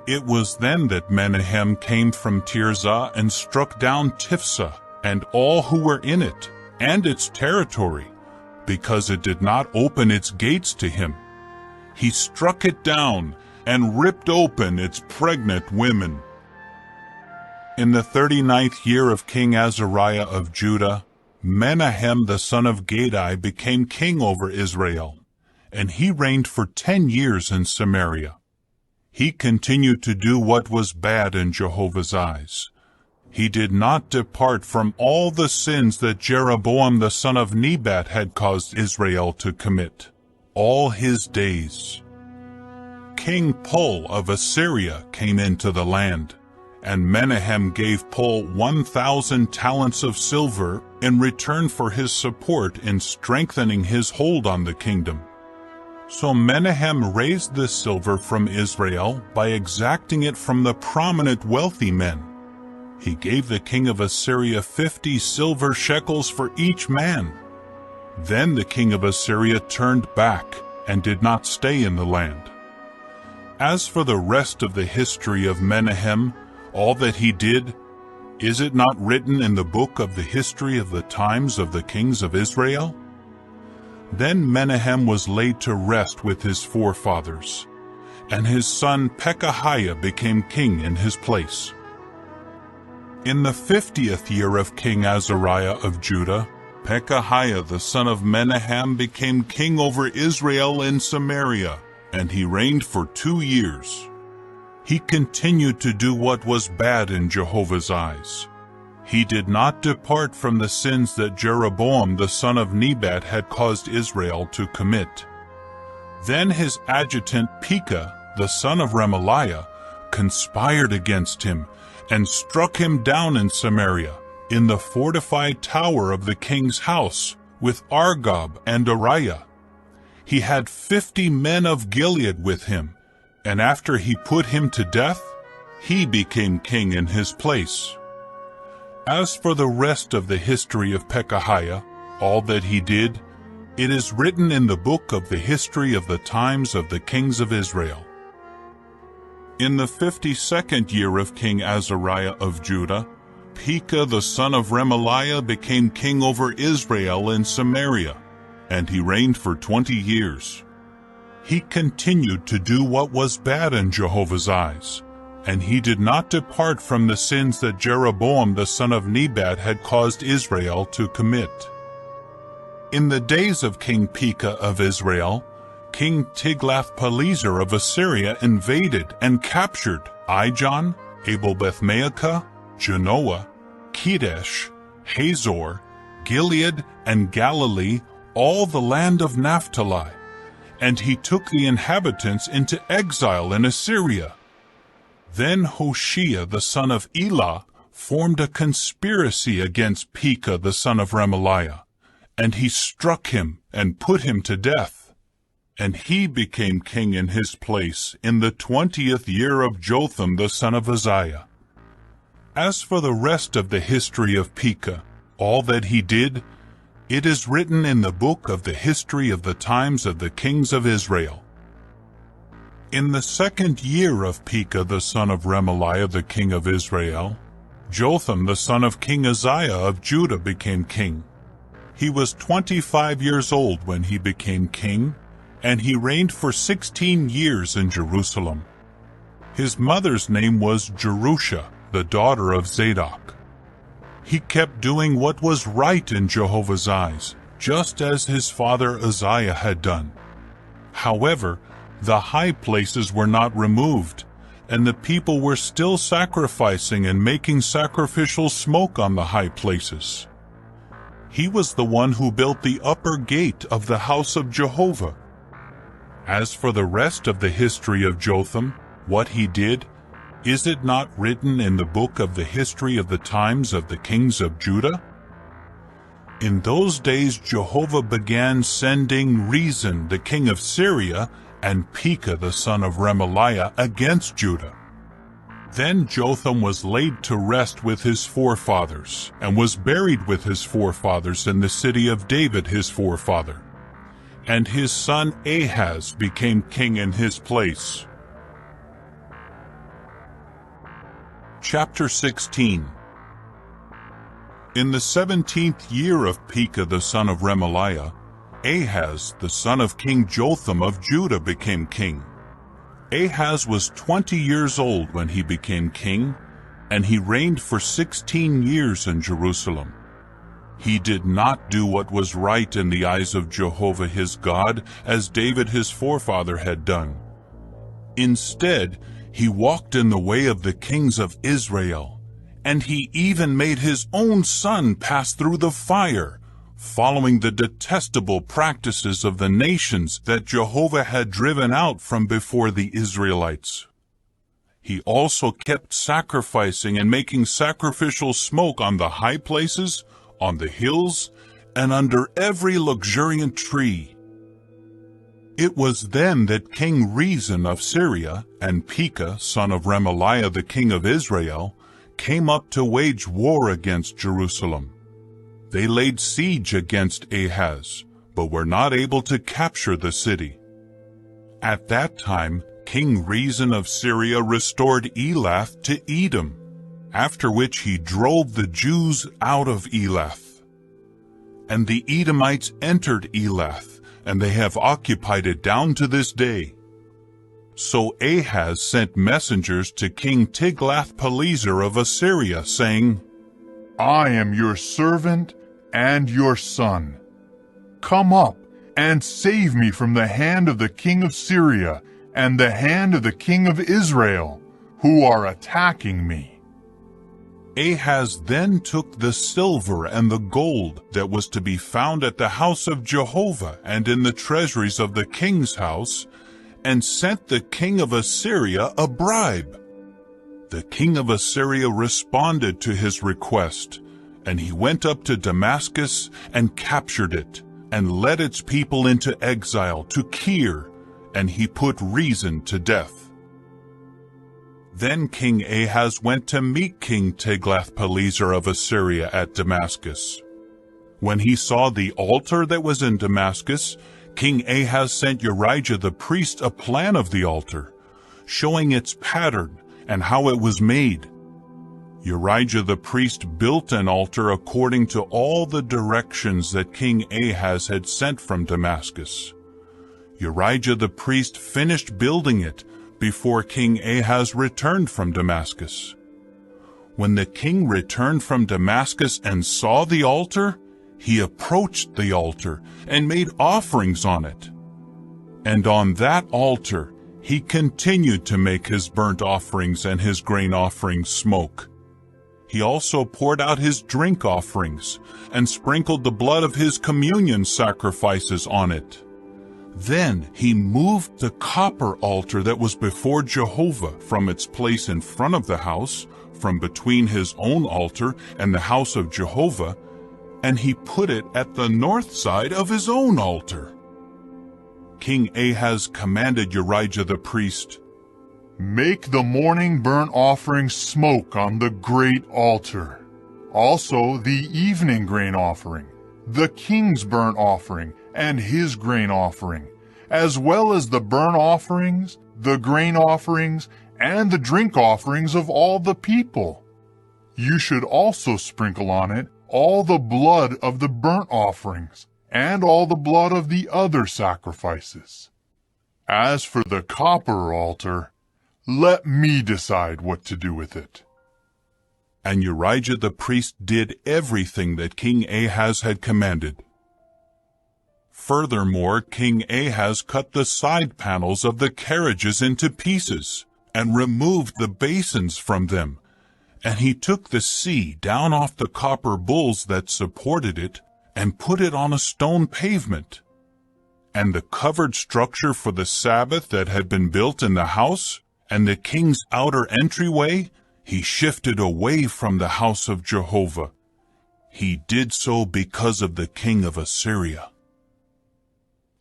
It was then that Menahem came from Tirzah and struck down Tifsah and all who were in it, and its territory, because it did not open its gates to him. He struck it down and ripped open its pregnant women. In the 39th year of King Azariah of Judah, Menahem the son of Gadai became king over Israel, and he reigned for 10 years in Samaria. He continued to do what was bad in Jehovah's eyes. He did not depart from all the sins that Jeroboam the son of Nebat had caused Israel to commit, all his days. King Pul of Assyria came into the land, and Menahem gave Pul 1,000 talents of silver in return for his support in strengthening his hold on the kingdom. So Menahem raised this silver from Israel by exacting it from the prominent wealthy men. He gave the king of Assyria 50 silver shekels for each man. Then the king of Assyria turned back and did not stay in the land. As for the rest of the history of Menahem, all that he did, is it not written in the book of the history of the times of the kings of Israel? Then Menahem was laid to rest with his forefathers, and his son Pekahiah became king in his place. In the 50th year of King Azariah of Judah, Pekahiah the son of Menahem became king over Israel in Samaria, and he reigned for 2 years. He continued to do what was bad in Jehovah's eyes. He did not depart from the sins that Jeroboam the son of Nebat had caused Israel to commit. Then his adjutant Pekah, the son of Remaliah, conspired against him and struck him down in Samaria, in the fortified tower of the king's house, with Argob and Uriah. He had 50 men of Gilead with him, and after he put him to death, he became king in his place. As for the rest of the history of Pekahiah, all that he did, it is written in the book of the history of the times of the kings of Israel. In the 52nd year of King Azariah of Judah, Pekah the son of Remaliah became king over Israel in Samaria, and he reigned for 20 years. He continued to do what was bad in Jehovah's eyes, and he did not depart from the sins that Jeroboam the son of Nebat had caused Israel to commit. In the days of King Pekah of Israel, King Tiglath-Pileser of Assyria invaded and captured Ijon, Abel-Beth-Maacah, Genoa, Kedesh, Hazor, Gilead, and Galilee, all the land of Naphtali, and he took the inhabitants into exile in Assyria. Then Hoshea the son of Elah formed a conspiracy against Pekah the son of Remaliah, and he struck him and put him to death. And he became king in his place in the 20th year of Jotham the son of Uzziah. As for the rest of the history of Pekah, all that he did, it is written in the book of the history of the times of the kings of Israel. In the 2nd year of Pekah the son of Remaliah the king of Israel, Jotham the son of King Uzziah of Judah became king. He was 25 years old when he became king, and he reigned for 16 years in Jerusalem. His mother's name was Jerusha, the daughter of Zadok. He kept doing what was right in Jehovah's eyes, just as his father Uzziah had done. However, the high places were not removed, and the people were still sacrificing and making sacrificial smoke on the high places. He was the one who built the upper gate of the house of Jehovah. As for the rest of the history of Jotham, what he did, is it not written in the book of the history of the times of the kings of Judah? In those days Jehovah began sending Rezin the king of Syria and Pekah the son of Remaliah against Judah. Then Jotham was laid to rest with his forefathers, and was buried with his forefathers in the city of David his forefather. And his son Ahaz became king in his place. Chapter 16. In the 17th year of Pekah the son of Remaliah, Ahaz the son of King Jotham of Judah became king. Ahaz was 20 years old when he became king, and he reigned for 16 years in Jerusalem. He did not do what was right in the eyes of Jehovah his God, as David his forefather had done. Instead, he walked in the way of the kings of Israel, and he even made his own son pass through the fire, following the detestable practices of the nations that Jehovah had driven out from before the Israelites. He also kept sacrificing and making sacrificial smoke on the high places, on the hills, and under every luxuriant tree. It was then that King Rezin of Syria and Pekah, son of Remaliah the king of Israel, came up to wage war against Jerusalem. They laid siege against Ahaz, but were not able to capture the city. At that time, King Rezin of Syria restored Elath to Edom, after which he drove the Jews out of Elath. And the Edomites entered Elath, and they have occupied it down to this day. So Ahaz sent messengers to King Tiglath-Pileser of Assyria, saying, I am your servant and your son. Come up and save me from the hand of the king of Syria and the hand of the king of Israel, who are attacking me. Ahaz then took the silver and the gold that was to be found at the house of Jehovah and in the treasuries of the king's house, and sent the king of Assyria a bribe. The king of Assyria responded to his request, and he went up to Damascus and captured it, and led its people into exile to Kir, and he put Rezin to death. Then King Ahaz went to meet King Tiglath-Pileser of Assyria at Damascus. When he saw the altar that was in Damascus, King Ahaz sent Urijah the priest a plan of the altar, showing its pattern and how it was made. Urijah the priest built an altar according to all the directions that King Ahaz had sent from Damascus. Urijah the priest finished building it before King Ahaz returned from Damascus. When the king returned from Damascus and saw the altar, he approached the altar and made offerings on it. And on that altar he continued to make his burnt offerings and his grain offerings smoke. He also poured out his drink offerings and sprinkled the blood of his communion sacrifices on it. Then he moved the copper altar that was before Jehovah from its place in front of the house, from between his own altar and the house of Jehovah, and he put it at the north side of his own altar. King Ahaz commanded Urijah the priest, Make the morning burnt offering smoke on the great altar. Also the evening grain offering, the king's burnt offering, and his grain offering, as well as the burnt offerings, the grain offerings, and the drink offerings of all the people. You should also sprinkle on it all the blood of the burnt offerings, and all the blood of the other sacrifices. As for the copper altar, let me decide what to do with it. And Urijah the priest did everything that King Ahaz had commanded. Furthermore, King Ahaz cut the side panels of the carriages into pieces, and removed the basins from them. And he took the sea down off the copper bowls that supported it, and put it on a stone pavement. And the covered structure for the Sabbath that had been built in the house, and the king's outer entryway, he shifted away from the house of Jehovah. He did so because of the king of Assyria.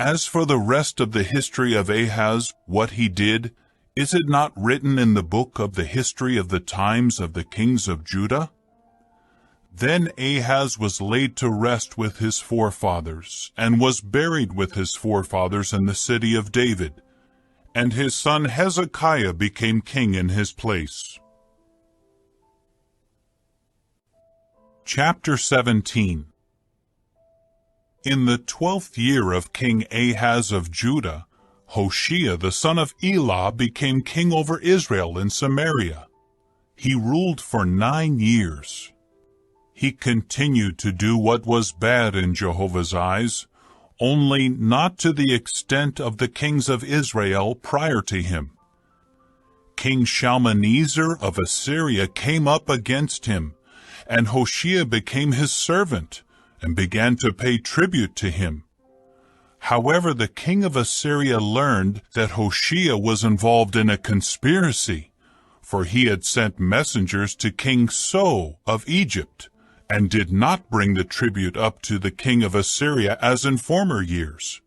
As for the rest of the history of Ahaz, what he did, is it not written in the book of the history of the times of the kings of Judah? Then Ahaz was laid to rest with his forefathers, and was buried with his forefathers in the city of David, and his son Hezekiah became king in his place. Chapter 17. In the 12th year of King Ahaz of Judah, Hoshea the son of Elah became king over Israel in Samaria. He ruled for 9 years. He continued to do what was bad in Jehovah's eyes, only not to the extent of the kings of Israel prior to him. King Shalmaneser of Assyria came up against him, and Hoshea became his servant, and began to pay tribute to him. However, the king of Assyria learned that Hoshea was involved in a conspiracy, for he had sent messengers to King So of Egypt, and did not bring the tribute up to the king of Assyria as in former years.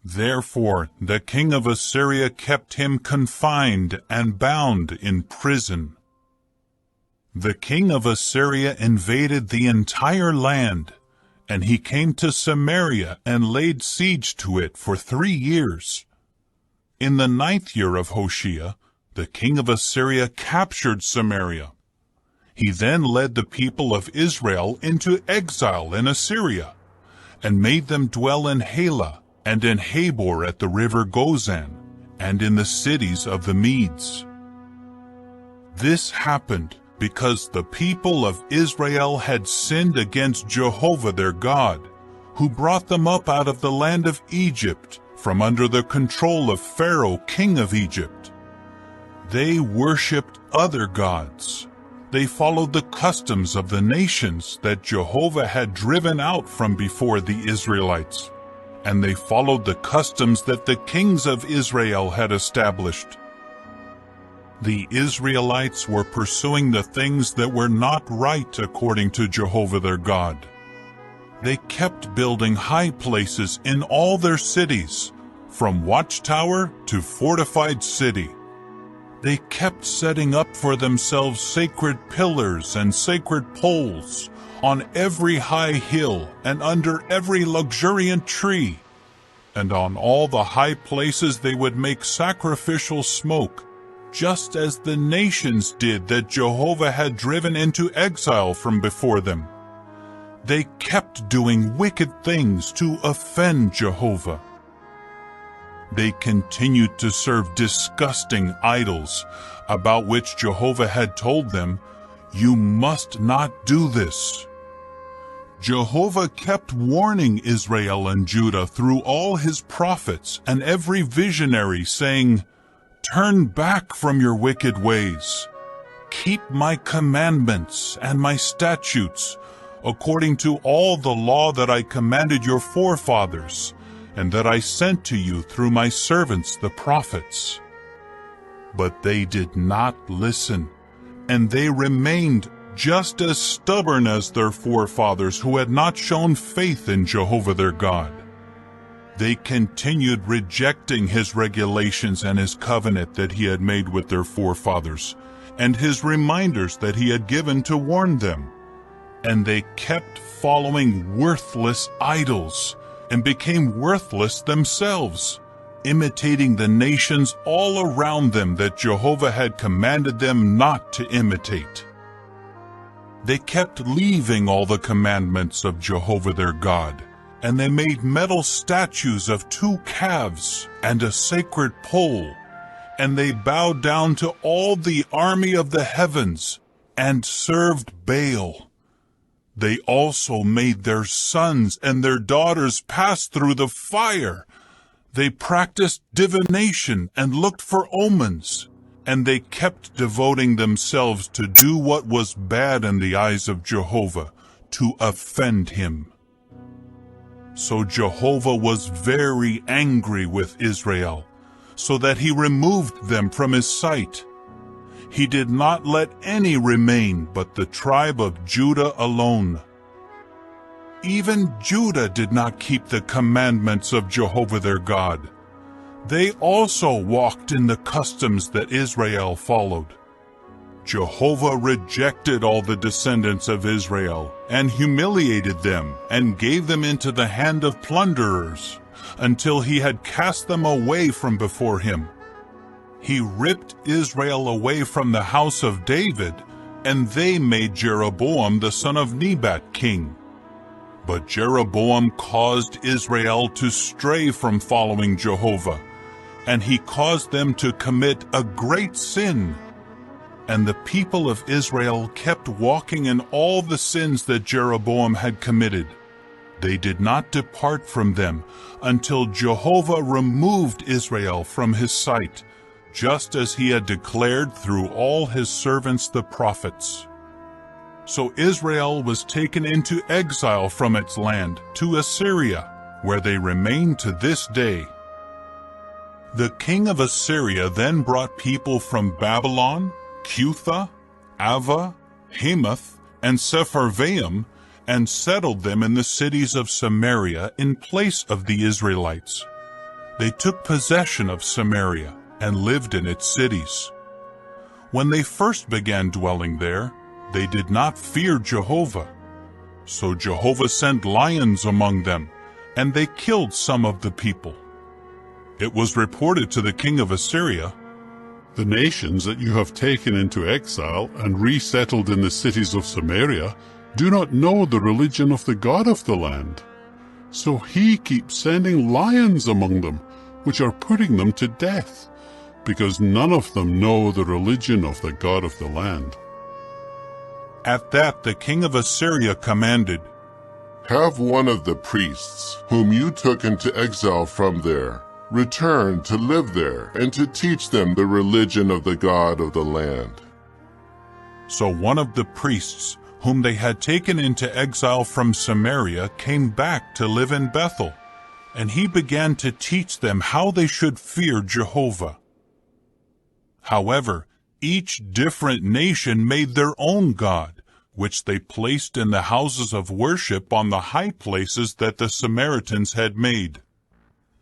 Therefore the king of Assyria kept him confined and bound in prison. The king of Assyria invaded the entire land, and he came to Samaria and laid siege to it for 3 years. In the 9th year of Hoshea, the king of Assyria captured Samaria. He then led the people of Israel into exile in Assyria, and made them dwell in Halah and in Habor at the river Gozan, and in the cities of the Medes. This happened because the people of Israel had sinned against Jehovah their God, who brought them up out of the land of Egypt, from under the control of Pharaoh, king of Egypt. They worshipped other gods. They followed the customs of the nations that Jehovah had driven out from before the Israelites, and they followed the customs that the kings of Israel had established. The Israelites were pursuing the things that were not right according to Jehovah their God. They kept building high places in all their cities, from watchtower to fortified city. They kept setting up for themselves sacred pillars and sacred poles on every high hill and under every luxuriant tree. And on all the high places they would make sacrificial smoke, just as the nations did that Jehovah had driven into exile from before them. They kept doing wicked things to offend Jehovah. They continued to serve disgusting idols, about which Jehovah had told them, "You must not do this." Jehovah kept warning Israel and Judah through all his prophets and every visionary, saying, "Turn back from your wicked ways. Keep my commandments and my statutes, according to all the law that I commanded your forefathers, and that I sent to you through my servants the prophets." But they did not listen, and they remained just as stubborn as their forefathers who had not shown faith in Jehovah their God. They continued rejecting his regulations and his covenant that he had made with their forefathers, and his reminders that he had given to warn them. And they kept following worthless idols, and became worthless themselves, imitating the nations all around them that Jehovah had commanded them not to imitate. They kept leaving all the commandments of Jehovah their God, and they made metal statues of 2 calves and a sacred pole, and they bowed down to all the army of the heavens, and served Baal. They also made their sons and their daughters pass through the fire. They practiced divination and looked for omens. and they kept devoting themselves to do what was bad in the eyes of Jehovah, to offend him. So Jehovah was very angry with Israel, so that he removed them from his sight. He did not let any remain but the tribe of Judah alone. Even Judah did not keep the commandments of Jehovah their God. They also walked in the customs that Israel followed. Jehovah rejected all the descendants of Israel and humiliated them and gave them into the hand of plunderers until he had cast them away from before him. He ripped Israel away from the house of David, and they made Jeroboam the son of Nebat king. But Jeroboam caused Israel to stray from following Jehovah, and he caused them to commit a great sin. And the people of Israel kept walking in all the sins that Jeroboam had committed. They did not depart from them until Jehovah removed Israel from his sight, just as he had declared through all his servants the prophets. So Israel was taken into exile from its land to Assyria, where they remain to this day. The king of Assyria then brought people from Babylon, Cutha, Ava, Hamath, and Sepharvaim, and settled them in the cities of Samaria in place of the Israelites. They took possession of Samaria and lived in its cities. When they first began dwelling there, they did not fear Jehovah. So Jehovah sent lions among them, and they killed some of the people. It was reported to the king of Assyria, "The nations that you have taken into exile and resettled in the cities of Samaria do not know the religion of the God of the land. So he keeps sending lions among them, which are putting them to death, because none of them know the religion of the God of the land." At that the king of Assyria commanded, "Have one of the priests, whom you took into exile from there, return to live there and to teach them the religion of the God of the land." So one of the priests, whom they had taken into exile from Samaria, came back to live in Bethel, and he began to teach them how they should fear Jehovah. However, each different nation made their own god, which they placed in the houses of worship on the high places that the Samaritans had made.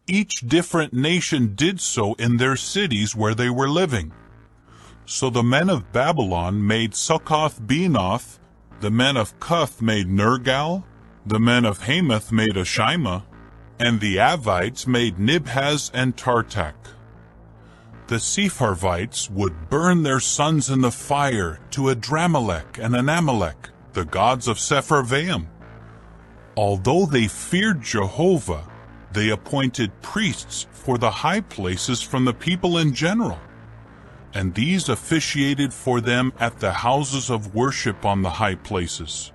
Each different nation did so in their cities where they were living. So the men of Babylon made Succoth-Benoth, the men of Cuth made Nergal, the men of Hamath made Ashima, and the Avites made Nibhaz and Tartak. The Sepharvites would burn their sons in the fire to Adramelech and Anamelech, the gods of Sepharvaim. Although they feared Jehovah, they appointed priests for the high places from the people in general, and these officiated for them at the houses of worship on the high places.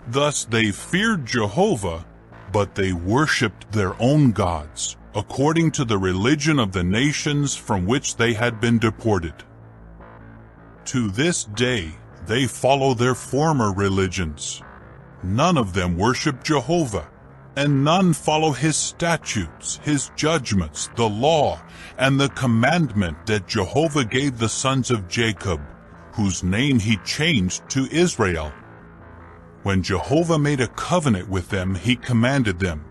Thus they feared Jehovah, but they worshipped their own gods, according to the religion of the nations from which they had been deported. To this day, they follow their former religions. None of them worship Jehovah, and none follow his statutes, his judgments, the law, and the commandment that Jehovah gave the sons of Jacob, whose name he changed to Israel. When Jehovah made a covenant with them, he commanded them,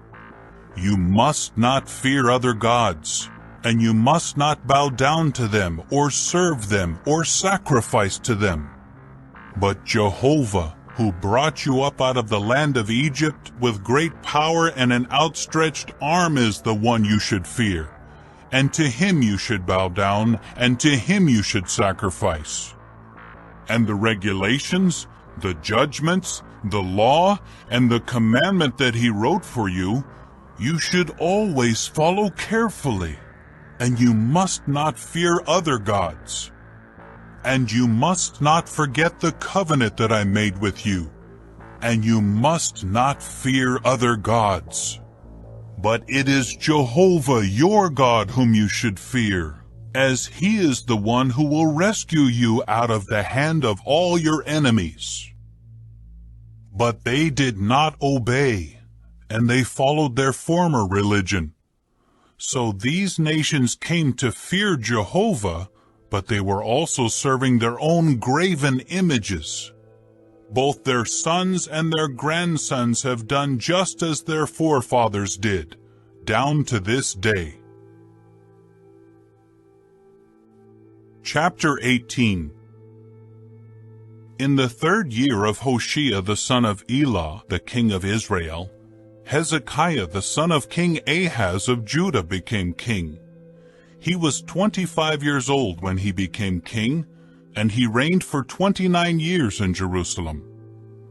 "You must not fear other gods, and you must not bow down to them, or serve them, or sacrifice to them. But Jehovah, who brought you up out of the land of Egypt with great power and an outstretched arm, is the one you should fear, and to him you should bow down, and to him you should sacrifice." And the regulations, the judgments, the law, and the commandment that he wrote for you, you should always follow carefully, and you must not fear other gods. And you must not forget the covenant that I made with you, and you must not fear other gods. But it is Jehovah your God whom you should fear, as he is the one who will rescue you out of the hand of all your enemies." But they did not obey, and they followed their former religion. So these nations came to fear Jehovah, but they were also serving their own graven images. Both their sons and their grandsons have done just as their forefathers did, down to this day. Chapter 18. In the 3rd year of Hoshea the son of Elah, the king of Israel, Hezekiah the son of King Ahaz of Judah became king. He was 25 years old when he became king, and he reigned for 29 years in Jerusalem.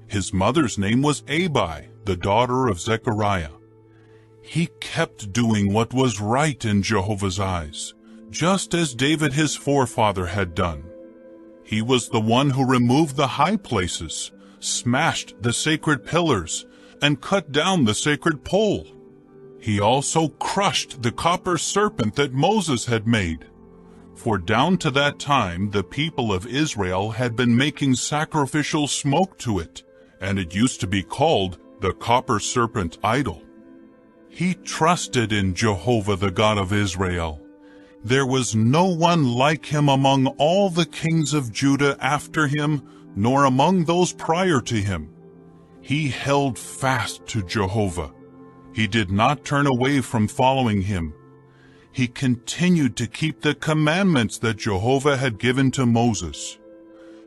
His mother's name was Abi, the daughter of Zechariah. He kept doing what was right in Jehovah's eyes, just as David his forefather had done. He was the one who removed the high places, smashed the sacred pillars, and cut down the sacred pole. He also crushed the copper serpent that Moses had made. For down to that time the people of Israel had been making sacrificial smoke to it, and it used to be called the copper serpent idol. He trusted in Jehovah the God of Israel. There was no one like him among all the kings of Judah after him, nor among those prior to him. He held fast to Jehovah. He did not turn away from following him. He continued to keep the commandments that Jehovah had given to Moses.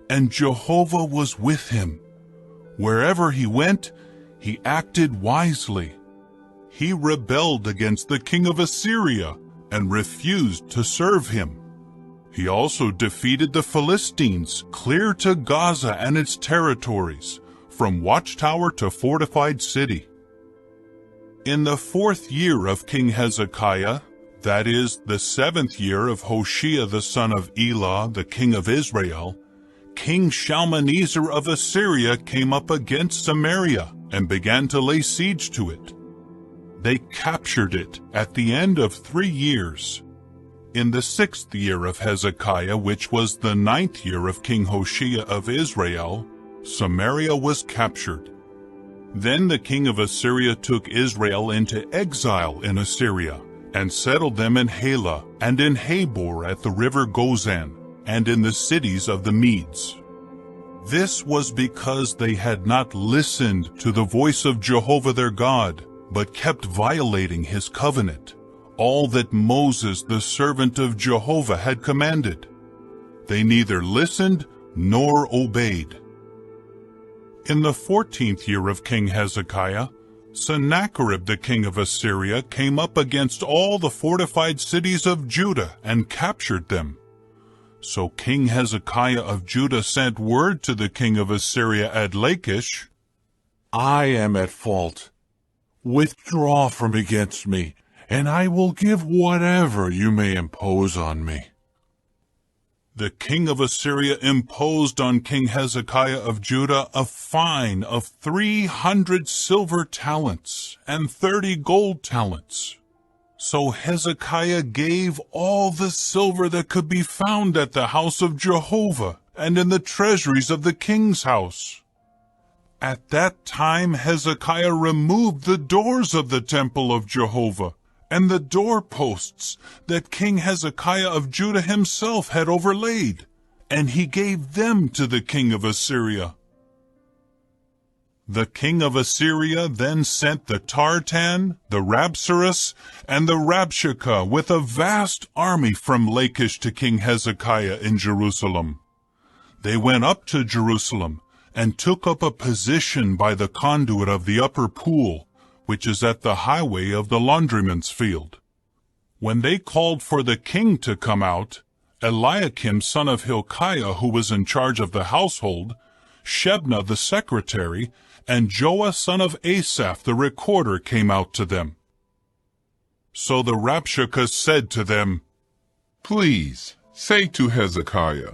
And Jehovah was with him. Wherever he went, he acted wisely. He rebelled against the king of Assyria and refused to serve him. He also defeated the Philistines clear to Gaza and its territories, from watchtower to fortified city. In the 4th year of King Hezekiah, that is, the 7th year of Hoshea the son of Elah, the king of Israel, King Shalmaneser of Assyria came up against Samaria and began to lay siege to it. They captured it at the end of 3 years. In the 6th year of Hezekiah, which was the 9th year of King Hoshea of Israel, Samaria was captured. Then the king of Assyria took Israel into exile in Assyria, and settled them in Halah, and in Habor at the river Gozan, and in the cities of the Medes. This was because they had not listened to the voice of Jehovah their God, but kept violating his covenant, all that Moses the servant of Jehovah had commanded. They neither listened nor obeyed. In the 14th year of King Hezekiah, Sennacherib the king of Assyria came up against all the fortified cities of Judah and captured them. So King Hezekiah of Judah sent word to the king of Assyria at Lachish, "I am at fault. Withdraw from against me, and I will give whatever you may impose on me." The king of Assyria imposed on King Hezekiah of Judah a fine of 300 silver talents and 30 gold talents. So Hezekiah gave all the silver that could be found at the house of Jehovah and in the treasuries of the king's house. At that time Hezekiah removed the doors of the temple of Jehovah and the doorposts that King Hezekiah of Judah himself had overlaid, and he gave them to the king of Assyria. The king of Assyria then sent the Tartan, the Rabsaris, and the Rabshakeh with a vast army from Lachish to King Hezekiah in Jerusalem. They went up to Jerusalem and took up a position by the conduit of the upper pool, which is at the highway of the laundryman's field. When they called for the king to come out, Eliakim son of Hilkiah, who was in charge of the household, Shebna the secretary, and Joah son of Asaph the recorder came out to them. So the Rabshakeh said to them, "Please, say to Hezekiah,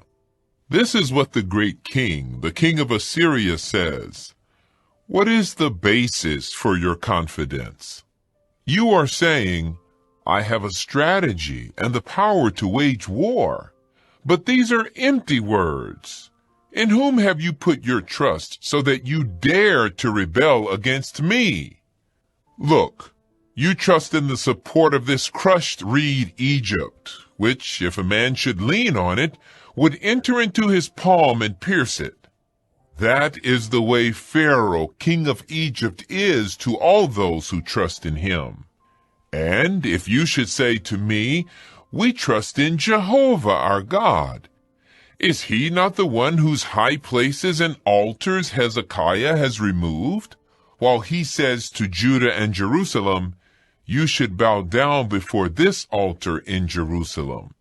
this is what the great king, the king of Assyria, says. What is the basis for your confidence? You are saying, I have a strategy and the power to wage war. But these are empty words. In whom have you put your trust so that you dare to rebel against me? Look, you trust in the support of this crushed reed Egypt, which, if a man should lean on it, would enter into his palm and pierce it. That is the way Pharaoh, king of Egypt, is to all those who trust in him. And if you should say to me, we trust in Jehovah our God, is he not the one whose high places and altars Hezekiah has removed? While he says to Judah and Jerusalem, you should bow down before this altar in Jerusalem.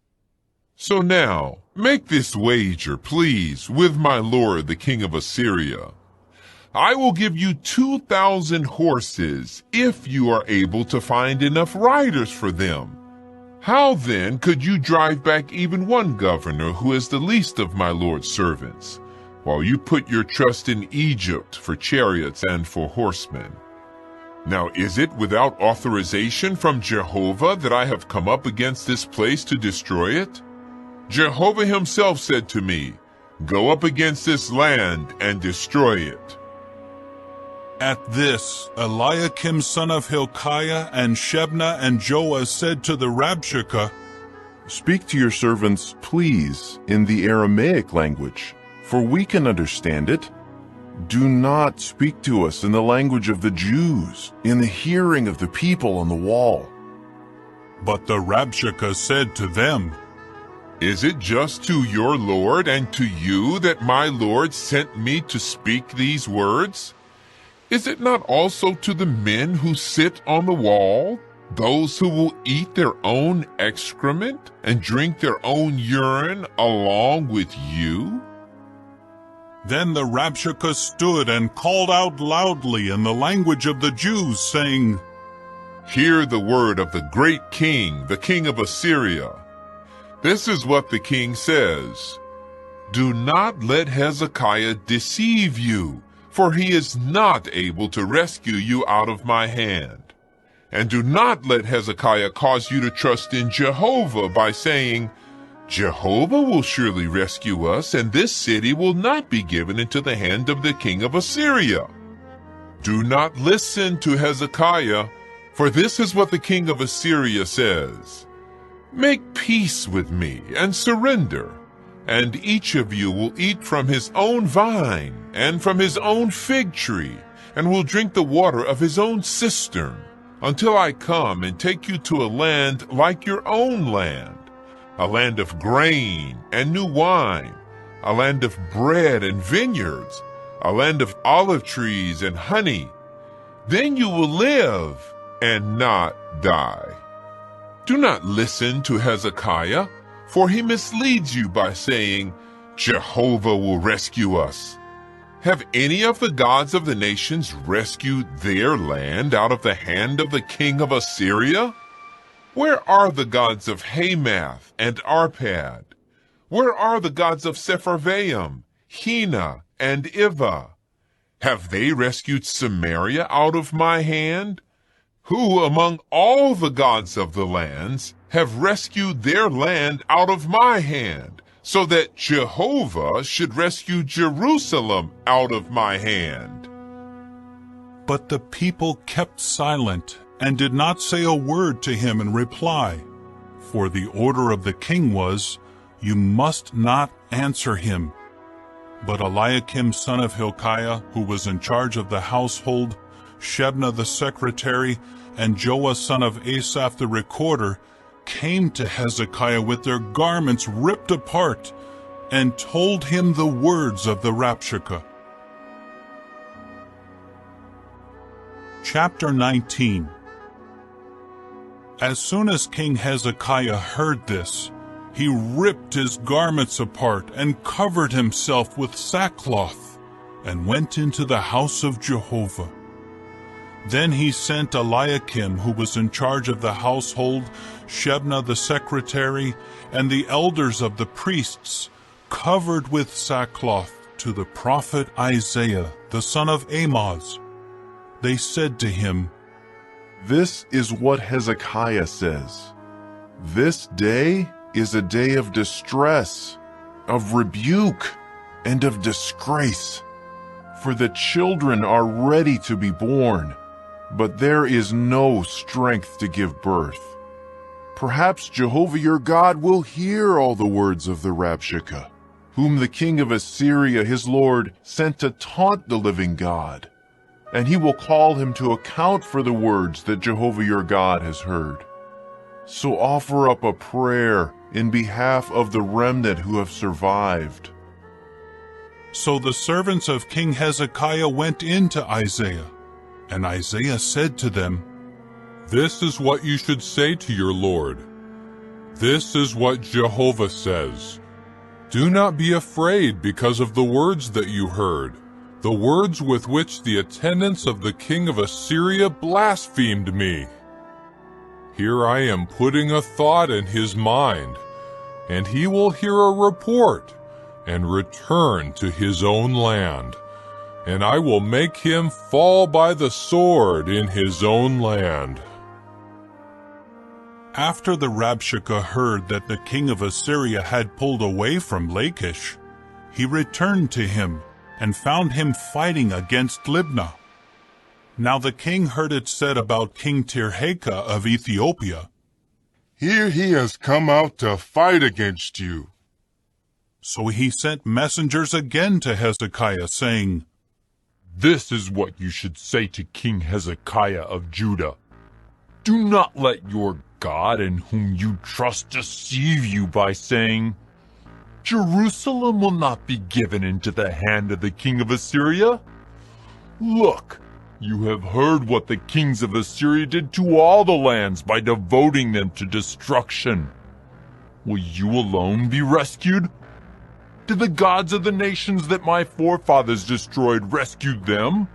So now, make this wager, please, with my lord the king of Assyria. I will give you 2,000 horses if you are able to find enough riders for them. How then could you drive back even one governor who is the least of my lord's servants, while you put your trust in Egypt for chariots and for horsemen? Now is it without authorization from Jehovah that I have come up against this place to destroy it? Jehovah himself said to me, go up against this land and destroy it. At this, Eliakim son of Hilkiah and Shebna and Joah said to the Rabshakeh, speak to your servants, please, in the Aramaic language, for we can understand it. Do not speak to us in the language of the Jews, in the hearing of the people on the wall. But the Rabshakeh said to them, is it just to your Lord and to you that my Lord sent me to speak these words? Is it not also to the men who sit on the wall, those who will eat their own excrement and drink their own urine along with you? Then the Rabshakeh stood and called out loudly in the language of the Jews, saying, hear the word of the great king, the king of Assyria. This is what the king says. Do not let Hezekiah deceive you, for he is not able to rescue you out of my hand. And do not let Hezekiah cause you to trust in Jehovah by saying, Jehovah will surely rescue us, and this city will not be given into the hand of the king of Assyria. Do not listen to Hezekiah, for this is what the king of Assyria says. Make peace with me and surrender, and each of you will eat from his own vine and from his own fig tree, and will drink the water of his own cistern, until I come and take you to a land like your own land, a land of grain and new wine, a land of bread and vineyards, a land of olive trees and honey. Then you will live and not die. Do not listen to Hezekiah, for he misleads you by saying, Jehovah will rescue us. Have any of the gods of the nations rescued their land out of the hand of the king of Assyria? Where are the gods of Hamath and Arpad? Where are the gods of Sepharvaim, Hena, and Ivah? Have they rescued Samaria out of my hand? Who among all the gods of the lands have rescued their land out of my hand, so that Jehovah should rescue Jerusalem out of my hand? But the people kept silent and did not say a word to him in reply, for the order of the king was, you must not answer him. But Eliakim son of Hilkiah, who was in charge of the household, Shebna the secretary, and Joah son of Asaph the recorder, came to Hezekiah with their garments ripped apart, and told him the words of the Rabshakeh. Chapter 19. As soon as King Hezekiah heard this, he ripped his garments apart and covered himself with sackcloth, and went into the house of Jehovah. Then he sent Eliakim, who was in charge of the household, Shebna the secretary, and the elders of the priests, covered with sackcloth, to the prophet Isaiah, the son of Amoz. They said to him, This is what Hezekiah says. This day is a day of distress, of rebuke, and of disgrace. For the children are ready to be born, but there is no strength to give birth. Perhaps Jehovah your God will hear all the words of the Rabshakeh, whom the king of Assyria, his lord, sent to taunt the living God, and he will call him to account for the words that Jehovah your God has heard. So offer up a prayer in behalf of the remnant who have survived. So the servants of King Hezekiah went in to Isaiah, and Isaiah said to them, This is what you should say to your Lord. This is what Jehovah says. Do not be afraid because of the words that you heard, the words with which the attendants of the king of Assyria blasphemed me. Here I am putting a thought in his mind, and he will hear a report and return to his own land, and I will make him fall by the sword in his own land. After the Rabshakeh heard that the king of Assyria had pulled away from Lachish, he returned to him and found him fighting against Libnah. Now the king heard it said about King Tirhakah of Ethiopia, Here he has come out to fight against you. So he sent messengers again to Hezekiah, saying, This is what you should say to King Hezekiah of Judah. Do not let your God in whom you trust deceive you by saying, Jerusalem will not be given into the hand of the king of Assyria. Look, you have heard what the kings of Assyria did to all the lands by devoting them to destruction. Will you alone be rescued? Did the gods of the nations that my forefathers destroyed rescue them?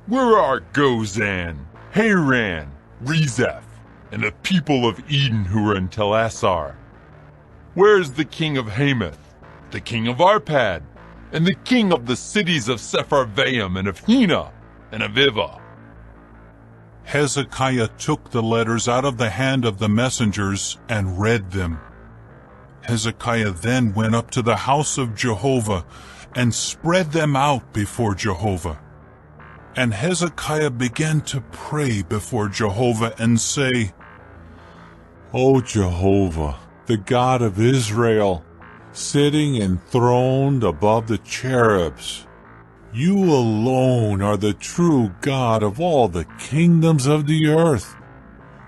Where are Gozan, Haran, Rezeph, and the people of Eden who are in Telassar? Where is the king of Hamath, the king of Arpad, and the king of the cities of Sepharvaim and of Hena and of Ivah? Hezekiah took the letters out of the hand of the messengers and read them. Hezekiah then went up to the house of Jehovah and spread them out before Jehovah. And Hezekiah began to pray before Jehovah and say, O Jehovah, the God of Israel, sitting enthroned above the cherubs, you alone are the true God of all the kingdoms of the earth.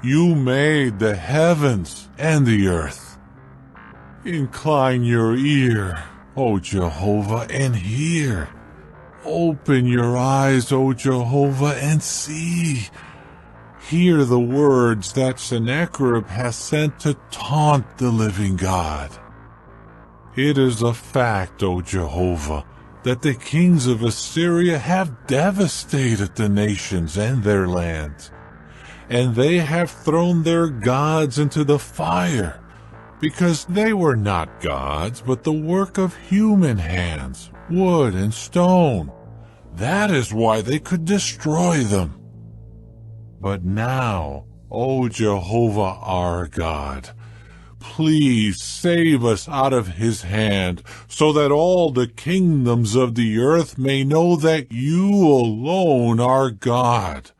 You made the heavens and the earth. Incline your ear, O Jehovah, and hear. Open your eyes, O Jehovah, and see. Hear the words that Sennacherib has sent to taunt the living God. It is a fact, O Jehovah, that the kings of Assyria have devastated the nations and their lands, and they have thrown their gods into the fire, because they were not gods, but the work of human hands, wood and stone. That is why they could destroy them. But now, O Jehovah our God, please save us out of his hand, so that all the kingdoms of the earth may know that you alone are God,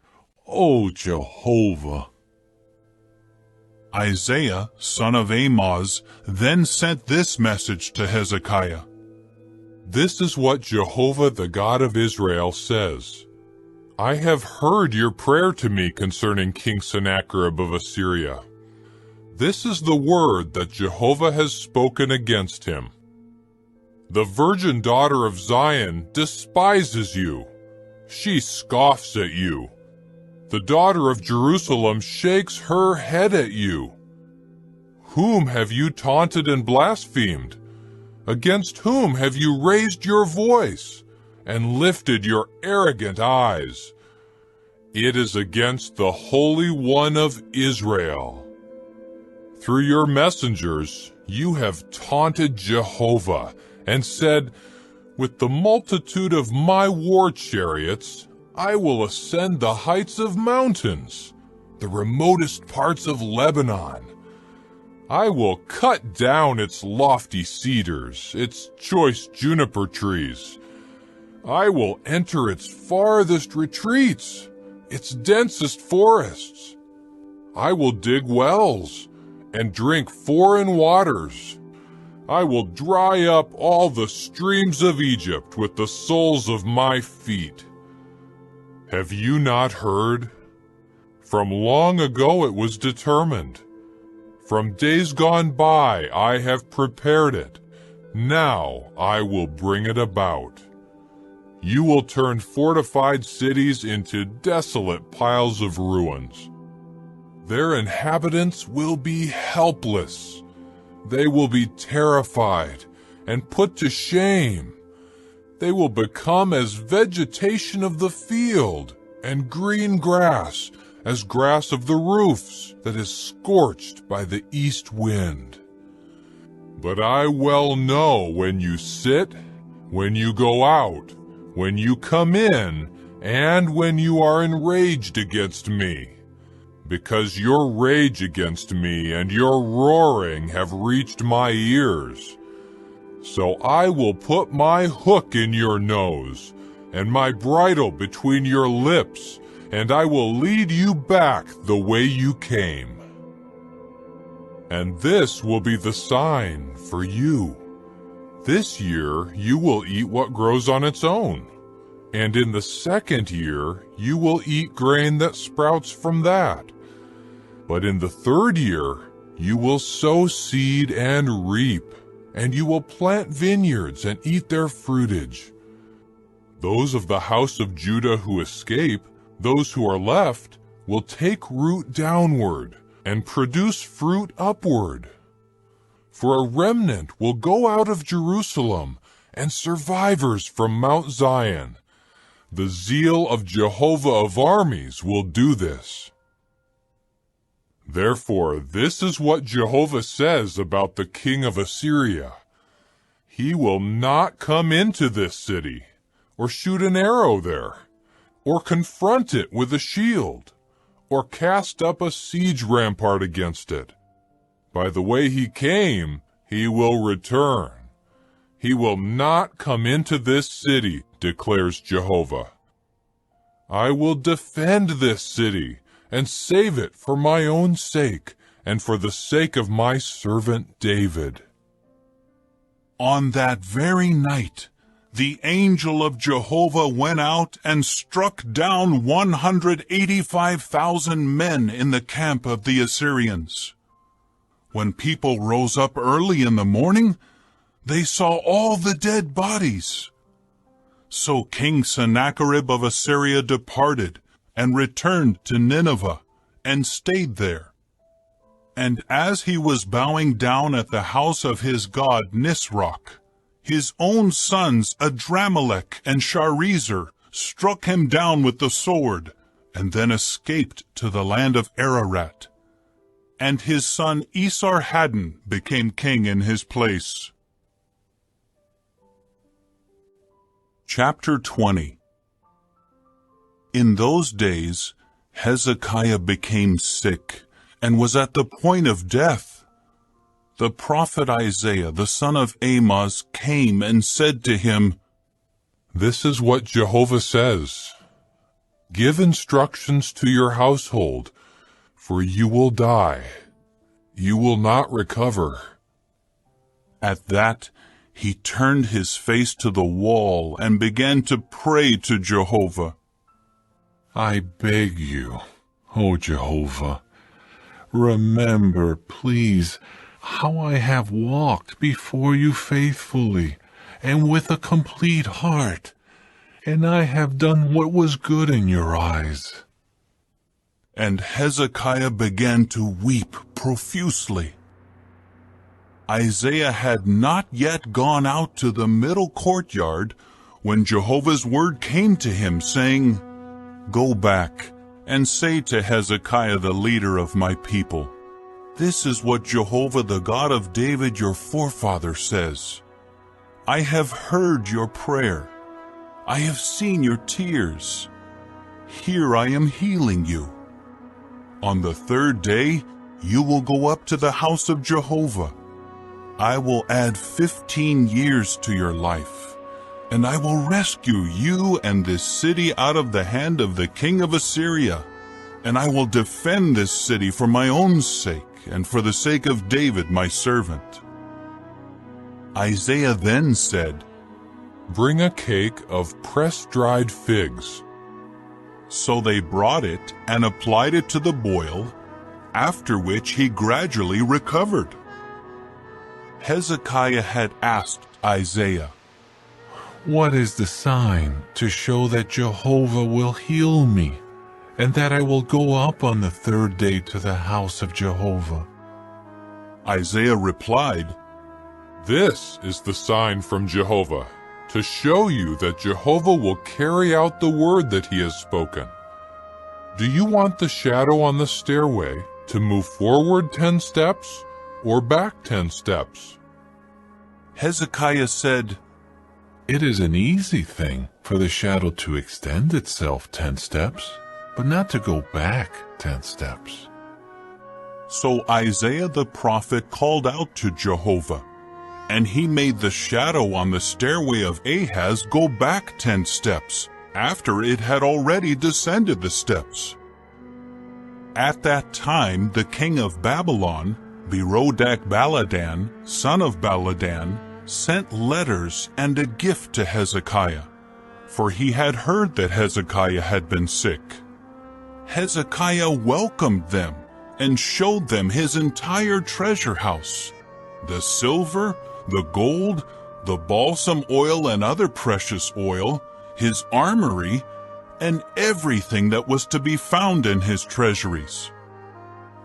O Jehovah. Isaiah, son of Amoz, then sent this message to Hezekiah. This is what Jehovah, the God of Israel, says. I have heard your prayer to me concerning King Sennacherib of Assyria. This is the word that Jehovah has spoken against him. The virgin daughter of Zion despises you. She scoffs at you. The daughter of Jerusalem shakes her head at you. Whom have you taunted and blasphemed? Against whom have you raised your voice and lifted your arrogant eyes? It is against the Holy One of Israel. Through your messengers you have taunted Jehovah and said, with the multitude of my war chariots I will ascend the heights of mountains. the remotest parts of Lebanon. I will cut down its lofty cedars, its choice juniper trees. I will enter its farthest retreats, its densest forests. I will dig wells and drink foreign waters. I will dry up all the streams of Egypt with the soles of my feet. Have you not heard? From long ago it was determined. From days gone by I have prepared it. Now I will bring it about. You will turn fortified cities into desolate piles of ruins. Their inhabitants will be helpless. They will be terrified and put to shame. They will become as vegetation of the field and green grass, as grass of the roofs that is scorched by the east wind. But I well know when you sit, when you go out, when you come in, and when you are enraged against me, because your rage against me and your roaring have reached my ears. So I will put my hook in your nose, and my bridle between your lips, and I will lead you back the way you came. And this will be the sign for you. This year you will eat what grows on its own, and in the second year you will eat grain that sprouts from that. But in the third year you will sow seed and reap, and you will plant vineyards and eat their fruitage. Those of the house of Judah who escape, those who are left, will take root downward and produce fruit upward. For a remnant will go out of Jerusalem, and survivors from Mount Zion. The zeal of Jehovah of armies will do this. Therefore, this is what Jehovah says about the king of Assyria. He will not come into this city, or shoot an arrow there, or confront it with a shield, or cast up a siege rampart against it. By the way he came, he will return. He will not come into this city, declares Jehovah. I will defend this city and save it for my own sake and for the sake of my servant David. On that very night, the angel of Jehovah went out and struck down 185,000 men in the camp of the Assyrians. When people rose up early in the morning, they saw all the dead bodies. So King Sennacherib of Assyria departed and returned to Nineveh and stayed there. And as he was bowing down at the house of his god Nisroch, his own sons Adramelech and Sharezer struck him down with the sword, and then escaped to the land of Ararat. And his son Esarhaddon became king in his place. Chapter 20. In those days, Hezekiah became sick and was at the point of death. The prophet Isaiah, the son of Amoz, came and said to him, This is what Jehovah says. Give instructions to your household, for you will die. You will not recover. At that, he turned his face to the wall and began to pray to Jehovah. I beg you, O Jehovah, remember, please, how I have walked before you faithfully and with a complete heart, and I have done what was good in your eyes. And Hezekiah began to weep profusely. Isaiah had not yet gone out to the middle courtyard when Jehovah's word came to him, saying, Go back and say to Hezekiah, the leader of my people, This is what Jehovah, the God of David, your forefather, says. I have heard your prayer. I have seen your tears. Here I am healing you. On the third day, you will go up to the house of Jehovah. I will add 15 years to your life, and I will rescue you and this city out of the hand of the king of Assyria. And I will defend this city for my own sake and for the sake of David my servant. Isaiah then said, Bring a cake of pressed dried figs. So they brought it and applied it to the boil, after which he gradually recovered. Hezekiah had asked Isaiah, What is the sign to show that Jehovah will heal me, and that I will go up on the third day to the house of Jehovah? Isaiah replied, This is the sign from Jehovah, to show you that Jehovah will carry out the word that he has spoken. Do you want the shadow on the stairway to move forward 10 steps or back 10 steps? Hezekiah said, It is an easy thing for the shadow to extend itself 10 steps, but not to go back 10 steps. So Isaiah the prophet called out to Jehovah, and he made the shadow on the stairway of Ahaz go back 10 steps, after it had already descended the steps. At that time the king of Babylon, Berodach-Baladan, son of Baladan, sent letters and a gift to Hezekiah, for he had heard that Hezekiah had been sick. Hezekiah welcomed them and showed them his entire treasure house, the silver, the gold, the balsam oil and other precious oil, his armory, and everything that was to be found in his treasuries.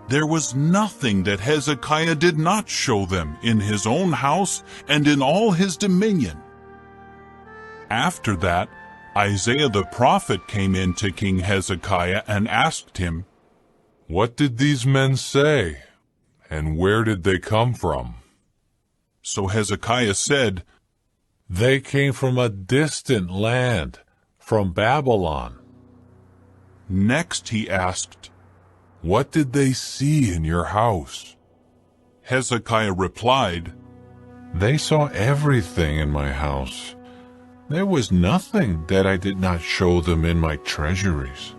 There was nothing that Hezekiah did not show them in his own house and in all his dominion. After that, Isaiah the prophet came in to King Hezekiah and asked him, What did these men say, and where did they come from? So Hezekiah said, They came from a distant land, from Babylon. Next he asked, What did they see in your house? Hezekiah replied, They saw everything in my house. There was nothing that I did not show them in my treasuries.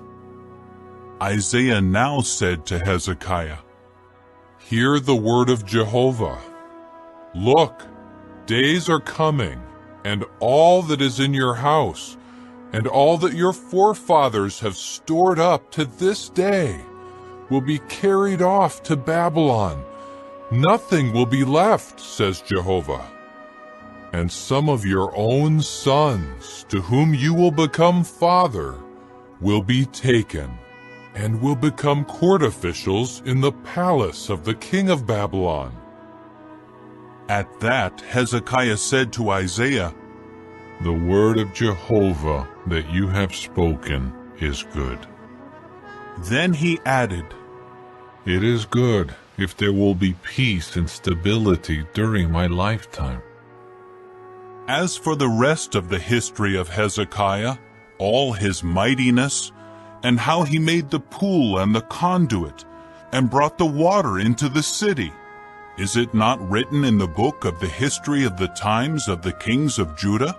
Isaiah now said to Hezekiah, Hear the word of Jehovah. Look, days are coming, and all that is in your house, and all that your forefathers have stored up to this day, will be carried off to Babylon. Nothing will be left, says Jehovah. And some of your own sons, to whom you will become father, will be taken, and will become court officials in the palace of the king of Babylon. At that Hezekiah said to Isaiah, The word of Jehovah that you have spoken is good. Then he added, It is good if there will be peace and stability during my lifetime. As for the rest of the history of Hezekiah, all his mightiness, and how he made the pool and the conduit, and brought the water into the city, is it not written in the book of the history of the times of the kings of Judah?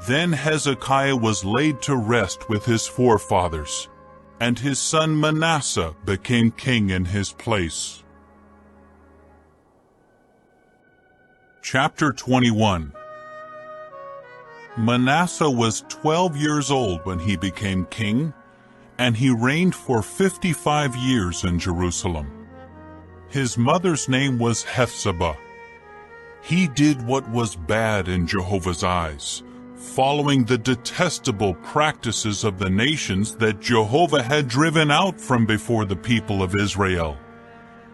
Then Hezekiah was laid to rest with his forefathers, and his son Manasseh became king in his place. Chapter 21. Manasseh was 12 years old when he became king, and he reigned for 55 years in Jerusalem. His mother's name was Hephzibah. He did what was bad in Jehovah's eyes, following the detestable practices of the nations that Jehovah had driven out from before the people of Israel.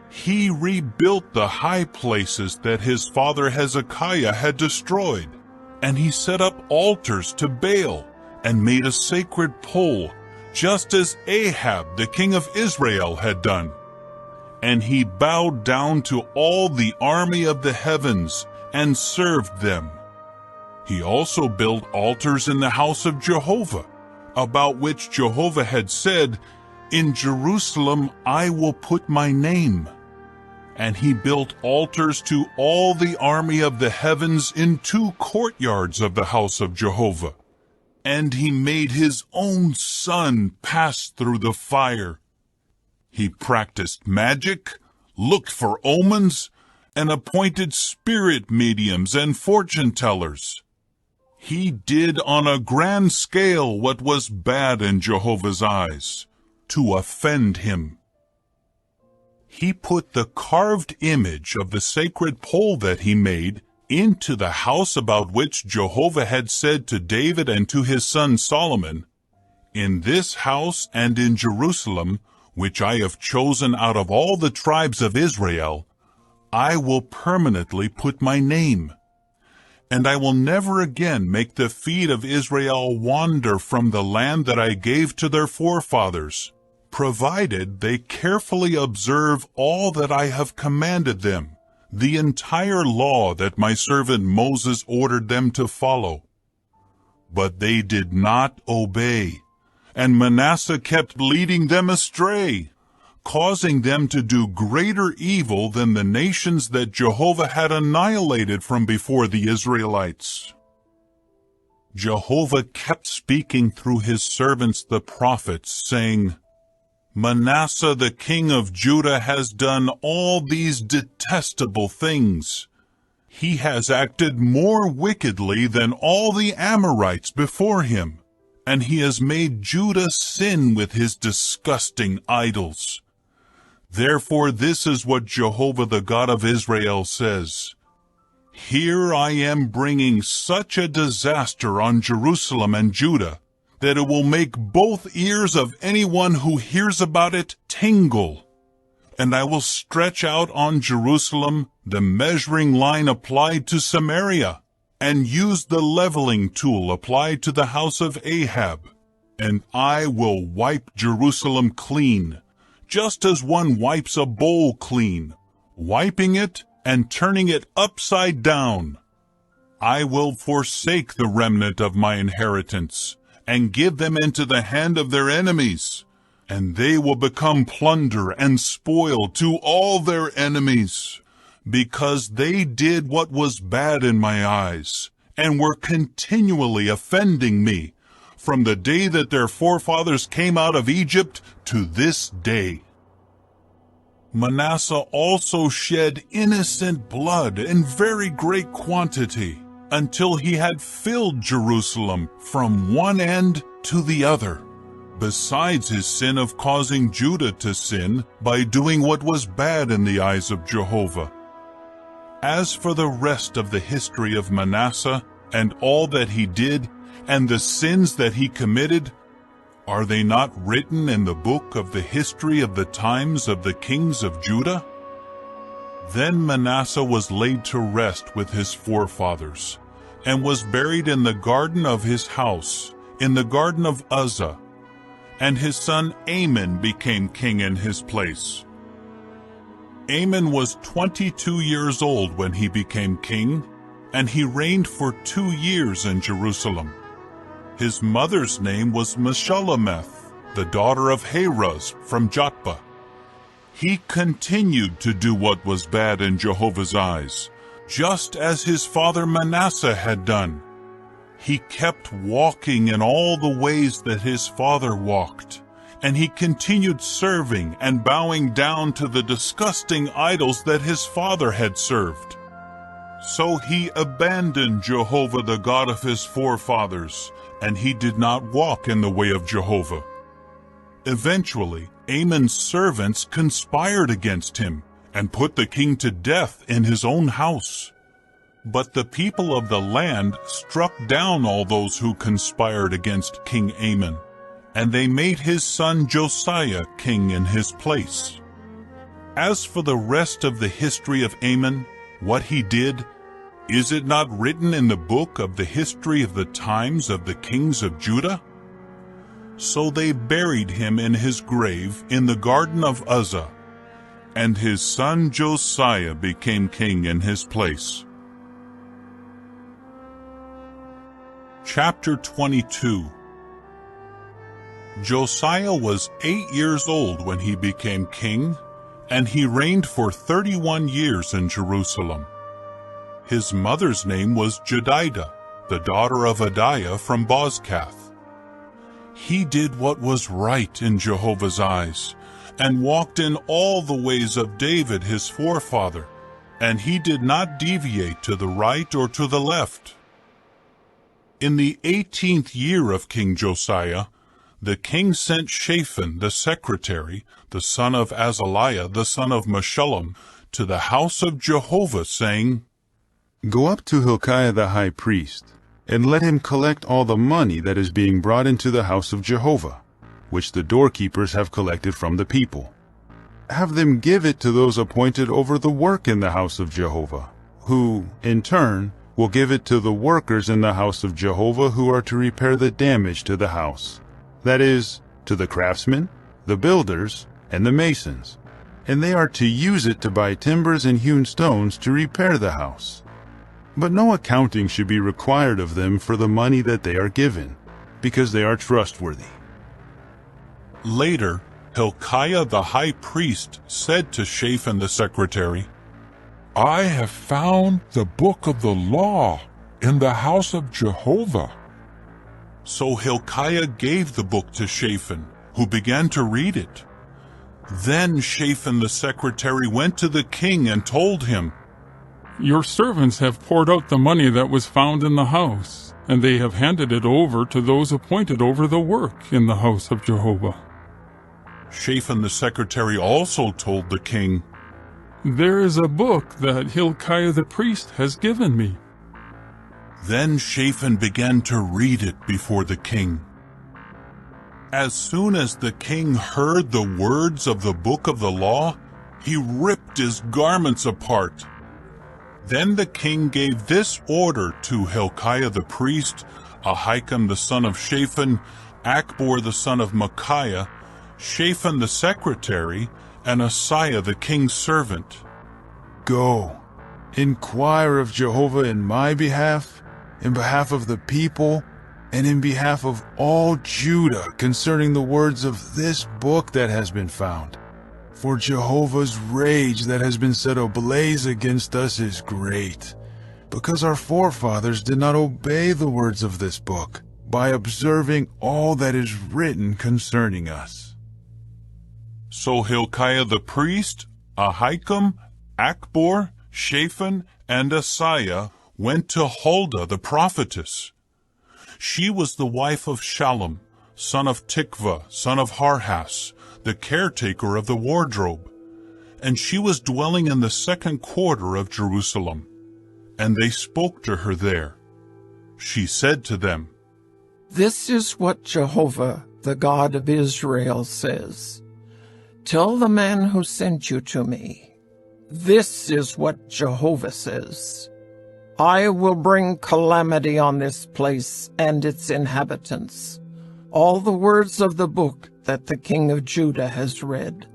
He rebuilt the high places that his father Hezekiah had destroyed, and he set up altars to Baal and made a sacred pole, just as Ahab the king of Israel had done. And he bowed down to all the army of the heavens and served them. He also built altars in the house of Jehovah, about which Jehovah had said, In Jerusalem I will put my name. And he built altars to all the army of the heavens in 2 courtyards of the house of Jehovah. And he made his own son pass through the fire. He practiced magic, looked for omens, and appointed spirit mediums and fortune-tellers. He did on a grand scale what was bad in Jehovah's eyes, to offend him. He put the carved image of the sacred pole that he made into the house about which Jehovah had said to David and to his son Solomon, "In this house and in Jerusalem, which I have chosen out of all the tribes of Israel, I will permanently put my name. And I will never again make the feet of Israel wander from the land that I gave to their forefathers, provided they carefully observe all that I have commanded them, the entire law that my servant Moses ordered them to follow." But they did not obey, and Manasseh kept leading them astray, causing them to do greater evil than the nations that Jehovah had annihilated from before the Israelites. Jehovah kept speaking through his servants the prophets, saying, "Manasseh the king of Judah has done all these detestable things. He has acted more wickedly than all the Amorites before him, and he has made Judah sin with his disgusting idols. Therefore this is what Jehovah the God of Israel says, Here I am bringing such a disaster on Jerusalem and Judah, that it will make both ears of anyone who hears about it tingle. And I will stretch out on Jerusalem the measuring line applied to Samaria, and use the leveling tool applied to the house of Ahab. And I will wipe Jerusalem clean, just as one wipes a bowl clean, wiping it and turning it upside down. I will forsake the remnant of my inheritance, and give them into the hand of their enemies, and they will become plunder and spoil to all their enemies, because they did what was bad in my eyes, and were continually offending me, from the day that their forefathers came out of Egypt to this day." Manasseh also shed innocent blood in very great quantity, until he had filled Jerusalem from one end to the other, besides his sin of causing Judah to sin by doing what was bad in the eyes of Jehovah. As for the rest of the history of Manasseh, and all that he did, and the sins that he committed, are they not written in the book of the history of the times of the kings of Judah? Then Manasseh was laid to rest with his forefathers, and was buried in the garden of his house, in the garden of Uzzah, and his son Amon became king in his place. Amon was 22 years old when he became king, and he reigned for 2 years in Jerusalem. His mother's name was Meshullemeth, the daughter of Haruz from Jotbah. He continued to do what was bad in Jehovah's eyes, just as his father Manasseh had done. He kept walking in all the ways that his father walked, and he continued serving and bowing down to the disgusting idols that his father had served. So he abandoned Jehovah the God of his forefathers, and he did not walk in the way of Jehovah. Eventually, Amon's servants conspired against him, and put the king to death in his own house. But the people of the land struck down all those who conspired against King Amon, and they made his son Josiah king in his place. As for the rest of the history of Amon, what he did, is it not written in the book of the history of the times of the kings of Judah? So they buried him in his grave in the garden of Uzzah, and his son Josiah became king in his place. Chapter 22. Josiah was 8 years old when he became king, and he reigned for 31 years in Jerusalem. His mother's name was Jedidah, the daughter of Adiah from Bozkath. He did what was right in Jehovah's eyes, and walked in all the ways of David his forefather, and he did not deviate to the right or to the left. In the 18th year of King Josiah, the king sent Shaphan the secretary, the son of Azaliah, the son of Meshullam, to the house of Jehovah, saying, Go up to Hilkiah the high priest, and let him collect all the money that is being brought into the house of Jehovah, which the doorkeepers have collected from the people. Have them give it to those appointed over the work in the house of Jehovah, who, in turn, will give it to the workers in the house of Jehovah who are to repair the damage to the house. That is, to the craftsmen, the builders, and the masons. And they are to use it to buy timbers and hewn stones to repair the house. But no accounting should be required of them for the money that they are given, because they are trustworthy. Later, Hilkiah the high priest said to Shaphan the secretary, I have found the book of the law in the house of Jehovah. So Hilkiah gave the book to Shaphan, who began to read it. Then Shaphan the secretary went to the king and told him, Your servants have poured out the money that was found in the house, and they have handed it over to those appointed over the work in the house of Jehovah. Shaphan the secretary also told the king, There is a book that Hilkiah the priest has given me. Then Shaphan began to read it before the king. As soon as the king heard the words of the book of the law, he ripped his garments apart. Then the king gave this order to Hilkiah the priest, Ahikam the son of Shaphan, Akbor the son of Micaiah, Shaphan the secretary, and Asaiah the king's servant. Go, inquire of Jehovah in my behalf, in behalf of the people, and in behalf of all Judah concerning the words of this book that has been found. For Jehovah's rage that has been set ablaze against us is great, because our forefathers did not obey the words of this book by observing all that is written concerning us. So Hilkiah the priest, Ahikam, Akbor, Shaphan, and Asaiah went to Huldah the prophetess. She was the wife of Shallum, son of Tikvah, son of Harhas, the caretaker of the wardrobe, and she was dwelling in the second quarter of Jerusalem. And they spoke to her there. She said to them, This is what Jehovah, the God of Israel, says. Tell the man who sent you to me, this is what Jehovah says. I will bring calamity on this place and its inhabitants. All the words of the book that the king of Judah has read.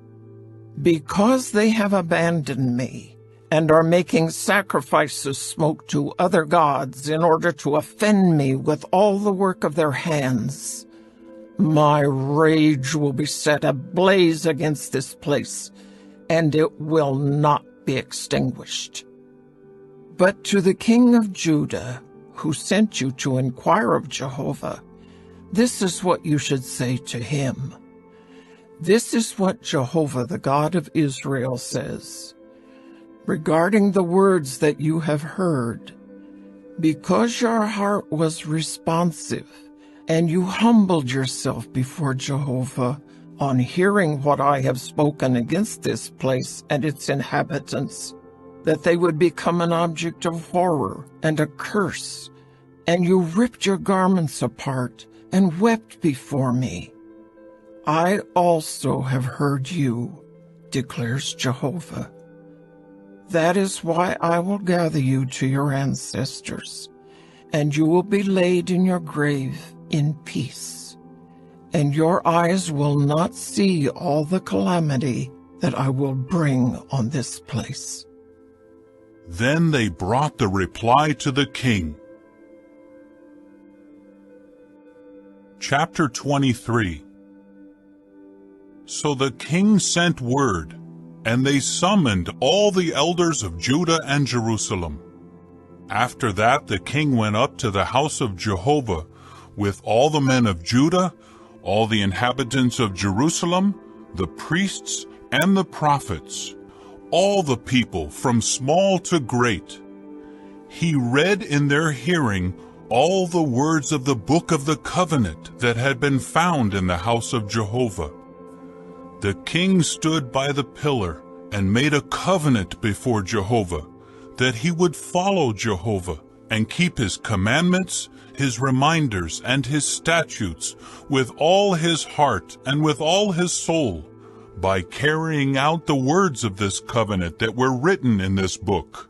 Because they have abandoned me and are making sacrifices smoked to other gods in order to offend me with all the work of their hands, my rage will be set ablaze against this place, and it will not be extinguished. But to the king of Judah, who sent you to inquire of Jehovah, this is what you should say to him. This is what Jehovah, the God of Israel, says. Regarding the words that you have heard, because your heart was responsive, and you humbled yourself before Jehovah on hearing what I have spoken against this place and its inhabitants, that they would become an object of horror and a curse, and you ripped your garments apart and wept before me. I also have heard you, declares Jehovah. That is why I will gather you to your ancestors, and you will be laid in your grave in peace, and your eyes will not see all the calamity that I will bring on this place. Then they brought the reply to the king. Chapter 23. So the king sent word, and they summoned all the elders of Judah and Jerusalem. After that the king went up to the house of Jehovah with all the men of Judah, all the inhabitants of Jerusalem, the priests and the prophets, all the people from small to great. He read in their hearing all the words of the book of the covenant that had been found in the house of Jehovah. The king stood by the pillar and made a covenant before Jehovah, that he would follow Jehovah and keep his commandments, his reminders, and his statutes with all his heart and with all his soul, by carrying out the words of this covenant that were written in this book.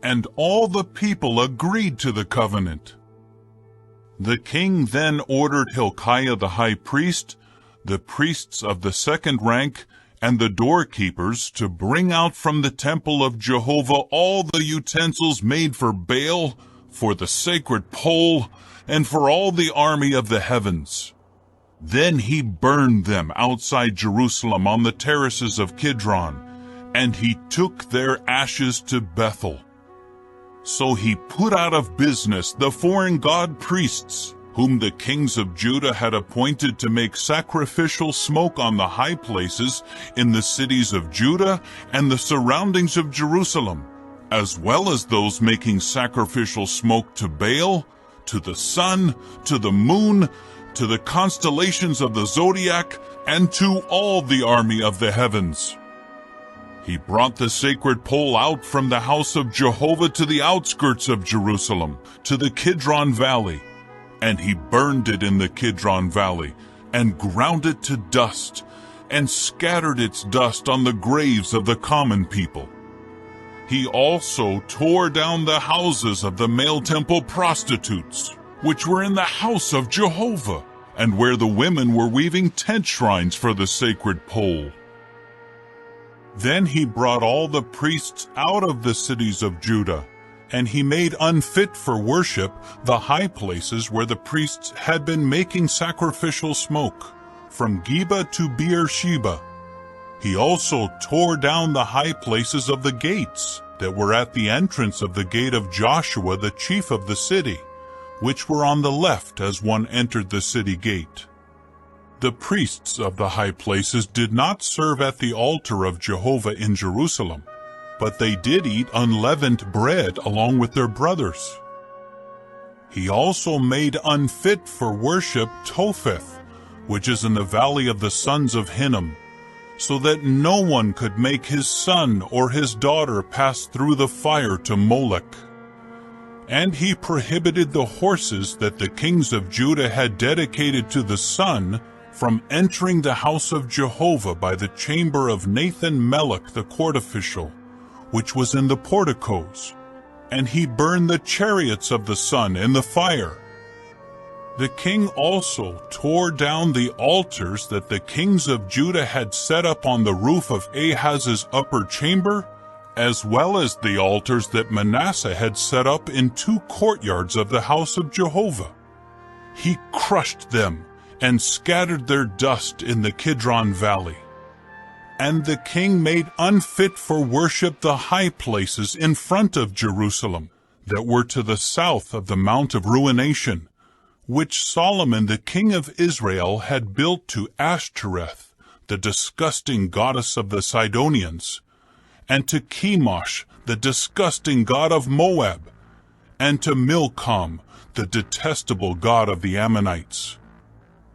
And all the people agreed to the covenant. The king then ordered Hilkiah the high priest, the priests of the second rank, and the doorkeepers to bring out from the temple of Jehovah all the utensils made for Baal, for the sacred pole, and for all the army of the heavens. Then he burned them outside Jerusalem on the terraces of Kidron, and he took their ashes to Bethel. So he put out of business the foreign god priests, whom the kings of Judah had appointed to make sacrificial smoke on the high places in the cities of Judah and the surroundings of Jerusalem, as well as those making sacrificial smoke to Baal, to the sun, to the moon, to the constellations of the zodiac, and to all the army of the heavens. He brought the sacred pole out from the house of Jehovah to the outskirts of Jerusalem, to the Kidron Valley, and he burned it in the Kidron Valley, and ground it to dust, and scattered its dust on the graves of the common people. He also tore down the houses of the male temple prostitutes, which were in the house of Jehovah, and where the women were weaving tent shrines for the sacred pole. Then he brought all the priests out of the cities of Judah, and he made unfit for worship the high places where the priests had been making sacrificial smoke, from Geba to Beersheba. He also tore down the high places of the gates that were at the entrance of the gate of Joshua, the chief of the city, which were on the left as one entered the city gate. The priests of the high places did not serve at the altar of Jehovah in Jerusalem, but they did eat unleavened bread along with their brothers. He also made unfit for worship Topheth, which is in the valley of the sons of Hinnom, so that no one could make his son or his daughter pass through the fire to Molech. And he prohibited the horses that the kings of Judah had dedicated to the sun from entering the house of Jehovah by the chamber of Nathan-Melech the court official, which was in the porticos, and he burned the chariots of the sun in the fire. The king also tore down the altars that the kings of Judah had set up on the roof of Ahaz's upper chamber, as well as the altars that Manasseh had set up in 2 courtyards of the house of Jehovah. He crushed them and scattered their dust in the Kidron Valley. And the king made unfit for worship the high places in front of Jerusalem that were to the south of the Mount of Ruination, which Solomon the king of Israel had built to Ashtoreth, the disgusting goddess of the Sidonians, and to Chemosh, the disgusting god of Moab, and to Milcom, the detestable god of the Ammonites.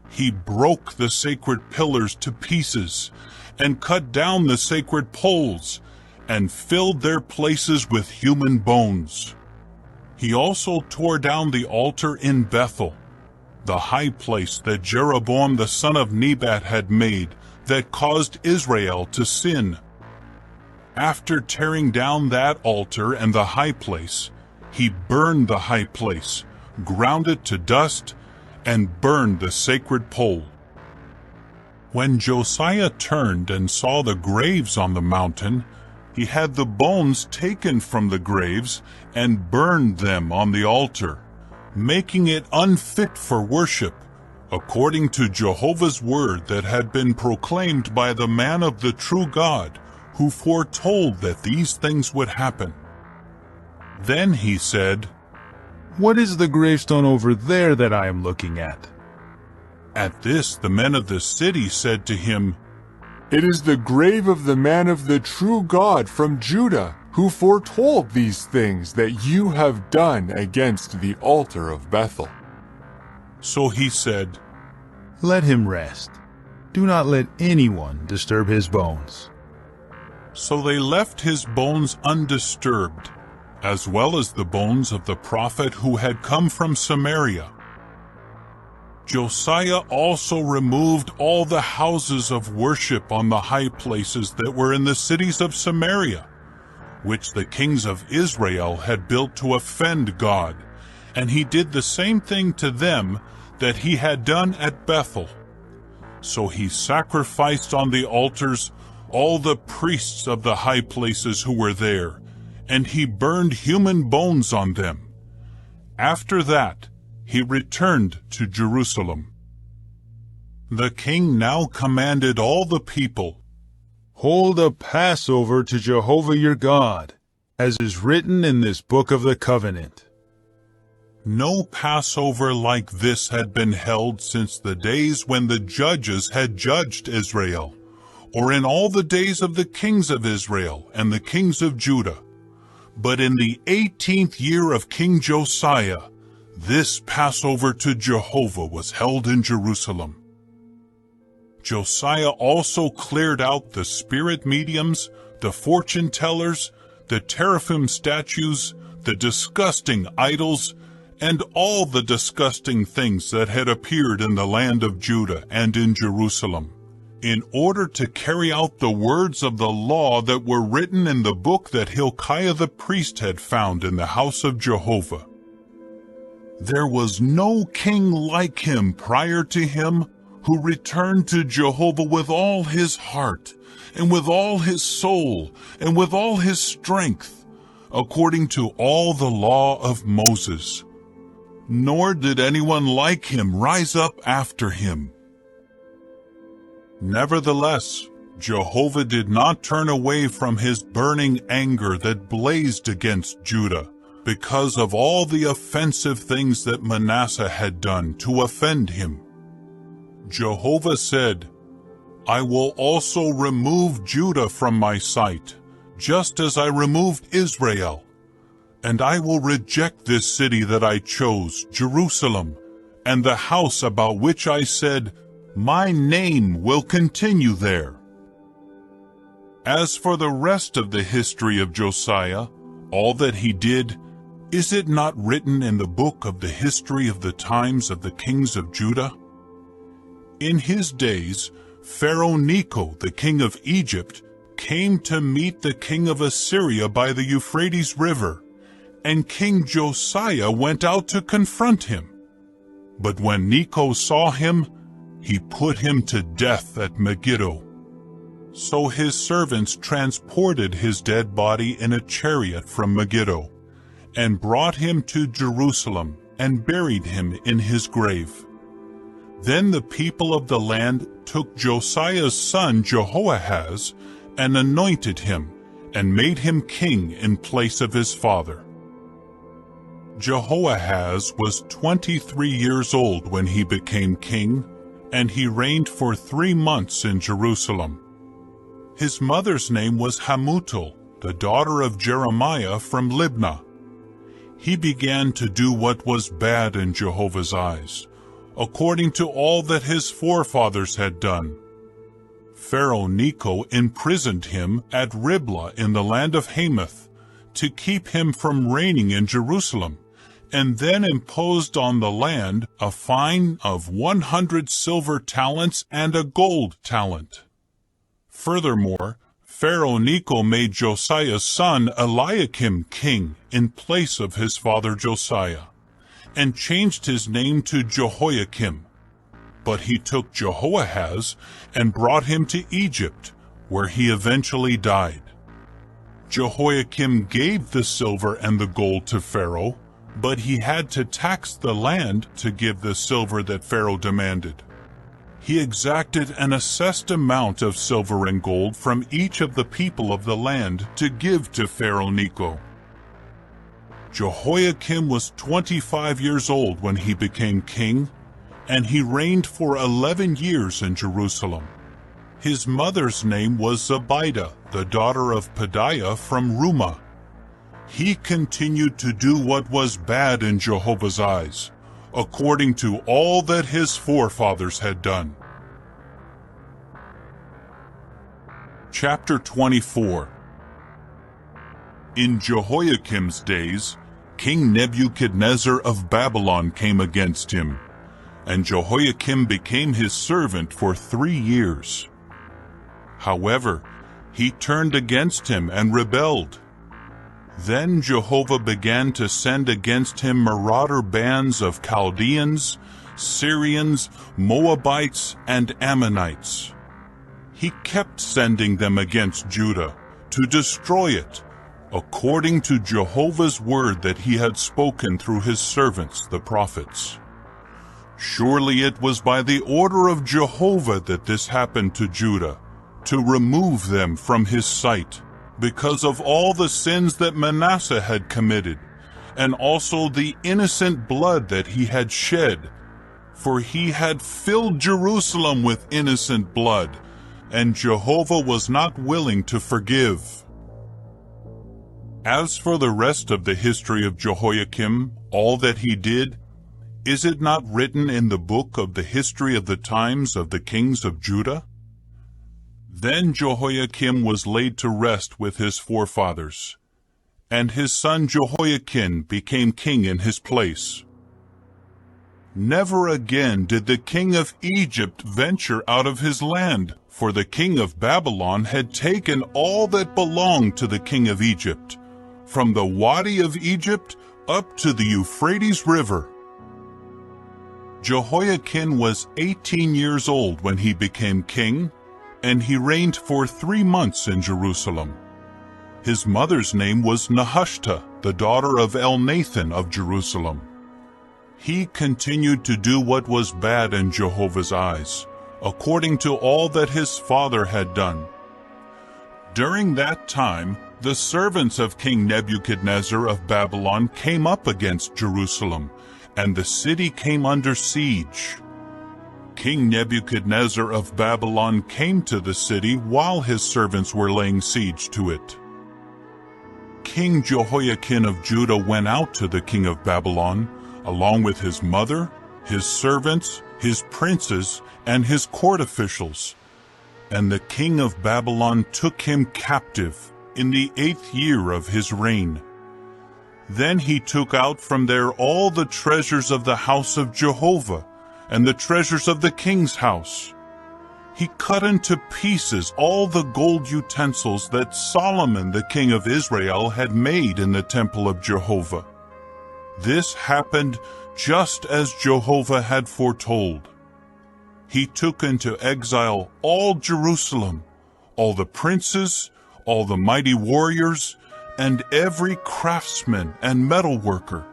He broke the sacred pillars to pieces, and cut down the sacred poles, and filled their places with human bones. He also tore down the altar in Bethel, the high place that Jeroboam the son of Nebat had made, that caused Israel to sin. After tearing down that altar and the high place, he burned the high place, ground it to dust, and burned the sacred pole. When Josiah turned and saw the graves on the mountain, he had the bones taken from the graves and burned them on the altar, making it unfit for worship, according to Jehovah's word that had been proclaimed by the man of the true God, who foretold that these things would happen. Then he said, "What is the gravestone over there that I am looking at?" At this the men of the city said to him, "It is the grave of the man of the true God from Judah, who foretold these things that you have done against the altar of Bethel." So he said, "Let him rest. Do not let anyone disturb his bones." So they left his bones undisturbed, as well as the bones of the prophet who had come from Samaria. Josiah also removed all the houses of worship on the high places that were in the cities of Samaria, which the kings of Israel had built to offend God, and he did the same thing to them that he had done at Bethel. So he sacrificed on the altars all the priests of the high places who were there, and he burned human bones on them. After that, he returned to Jerusalem. The king now commanded all the people, "Hold a Passover to Jehovah your God, as is written in this book of the covenant." No Passover like this had been held since the days when the judges had judged Israel, or in all the days of the kings of Israel and the kings of Judah. But in the 18th year of King Josiah, this Passover to Jehovah was held in Jerusalem. Josiah also cleared out the spirit mediums, the fortune tellers, the teraphim statues, the disgusting idols, and all the disgusting things that had appeared in the land of Judah and in Jerusalem, in order to carry out the words of the law that were written in the book that Hilkiah the priest had found in the house of Jehovah. There was no king like him prior to him, who returned to Jehovah with all his heart, and with all his soul, and with all his strength, according to all the law of Moses. Nor did anyone like him rise up after him. Nevertheless, Jehovah did not turn away from his burning anger that blazed against Judah, because of all the offensive things that Manasseh had done to offend him. Jehovah said, "I will also remove Judah from my sight, just as I removed Israel. And I will reject this city that I chose, Jerusalem, and the house about which I said, 'My name will continue there.'" As for the rest of the history of Josiah, all that he did, is it not written in the book of the history of the times of the kings of Judah? In his days, Pharaoh Necho, the king of Egypt, came to meet the king of Assyria by the Euphrates River, and King Josiah went out to confront him. But when Necho saw him, he put him to death at Megiddo. So his servants transported his dead body in a chariot from Megiddo, and brought him to Jerusalem, and buried him in his grave. Then the people of the land took Josiah's son Jehoahaz, and anointed him, and made him king in place of his father. Jehoahaz was 23 years old when he became king, and he reigned for 3 months in Jerusalem. His mother's name was Hamutal, the daughter of Jeremiah from Libnah. He began to do what was bad in Jehovah's eyes, according to all that his forefathers had done. Pharaoh Necho imprisoned him at Riblah in the land of Hamath, to keep him from reigning in Jerusalem, and then imposed on the land a fine of 100 silver talents and a gold talent. Furthermore, Pharaoh Necho made Josiah's son Eliakim king in place of his father Josiah, and changed his name to Jehoiakim. But he took Jehoahaz and brought him to Egypt, where he eventually died. Jehoiakim gave the silver and the gold to Pharaoh, but he had to tax the land to give the silver that Pharaoh demanded. He exacted an assessed amount of silver and gold from each of the people of the land to give to Pharaoh Necho. Jehoiakim was 25 years old when he became king, and he reigned for 11 years in Jerusalem. His mother's name was Zebidah, the daughter of Pedaiah from Rumah. He continued to do what was bad in Jehovah's eyes, according to all that his forefathers had done. Chapter 24. In Jehoiakim's days, King Nebuchadnezzar of Babylon came against him, and Jehoiakim became his servant for 3 years. However, he turned against him and rebelled. Then Jehovah began to send against him marauder bands of Chaldeans, Syrians, Moabites, and Ammonites. He kept sending them against Judah to destroy it, according to Jehovah's word that he had spoken through his servants, the prophets. Surely it was by the order of Jehovah that this happened to Judah, to remove them from his sight, because of all the sins that Manasseh had committed, and also the innocent blood that he had shed. For he had filled Jerusalem with innocent blood, and Jehovah was not willing to forgive. As for the rest of the history of Jehoiakim, all that he did, is it not written in the book of the history of the times of the kings of Judah? Then Jehoiakim was laid to rest with his forefathers, and his son Jehoiakim became king in his place. Never again did the king of Egypt venture out of his land, for the king of Babylon had taken all that belonged to the king of Egypt, from the Wadi of Egypt up to the Euphrates River. Jehoiakim was 18 years old when he became king, and he reigned for 3 months in Jerusalem. His mother's name was Nehushta, the daughter of Elnathan of Jerusalem. He continued to do what was bad in Jehovah's eyes, according to all that his father had done. During that time, the servants of King Nebuchadnezzar of Babylon came up against Jerusalem, and the city came under siege. King Nebuchadnezzar of Babylon came to the city while his servants were laying siege to it. King Jehoiakim of Judah went out to the king of Babylon, along with his mother, his servants, his princes, and his court officials. And the king of Babylon took him captive in the 8th year of his reign. Then he took out from there all the treasures of the house of Jehovah, and the treasures of the king's house. He cut into pieces all the gold utensils that Solomon the king of Israel had made in the temple of Jehovah. This happened just as Jehovah had foretold. He took into exile all Jerusalem, all the princes, all the mighty warriors, and every craftsman and metalworker.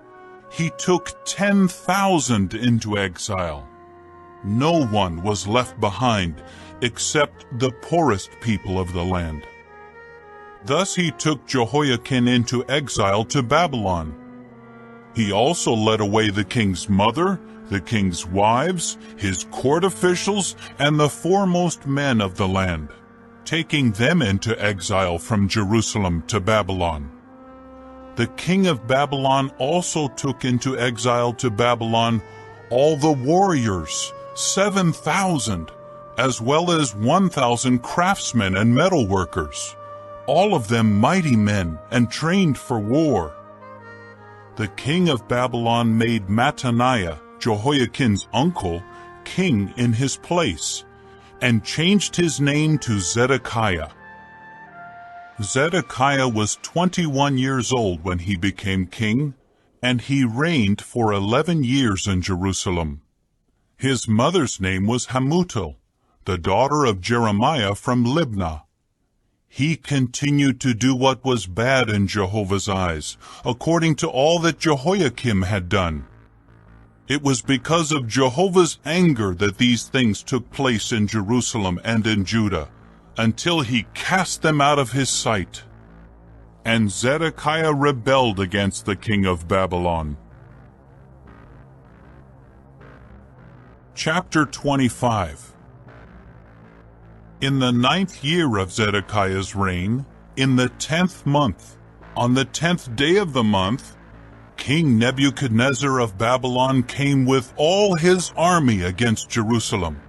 He took 10,000 into exile. No one was left behind except the poorest people of the land. Thus he took Jehoiakim into exile to Babylon. He also led away the king's mother, the king's wives, his court officials, and the foremost men of the land, taking them into exile from Jerusalem to Babylon. The king of Babylon also took into exile to Babylon all the warriors, 7,000, as well as 1,000 craftsmen and metalworkers, all of them mighty men and trained for war. The king of Babylon made Mattaniah, Jehoiakim's uncle, king in his place, and changed his name to Zedekiah. Zedekiah was 21 years old when he became king, and he reigned for 11 years in Jerusalem. His mother's name was Hamutal, the daughter of Jeremiah from Libnah. He continued to do what was bad in Jehovah's eyes, according to all that Jehoiakim had done. It was because of Jehovah's anger that these things took place in Jerusalem and in Judah, until he cast them out of his sight. And Zedekiah rebelled against the king of Babylon. Chapter 25. In the 9th year of Zedekiah's reign, in the 10th month, on the 10th day of the month, King Nebuchadnezzar of Babylon came with all his army against Jerusalem.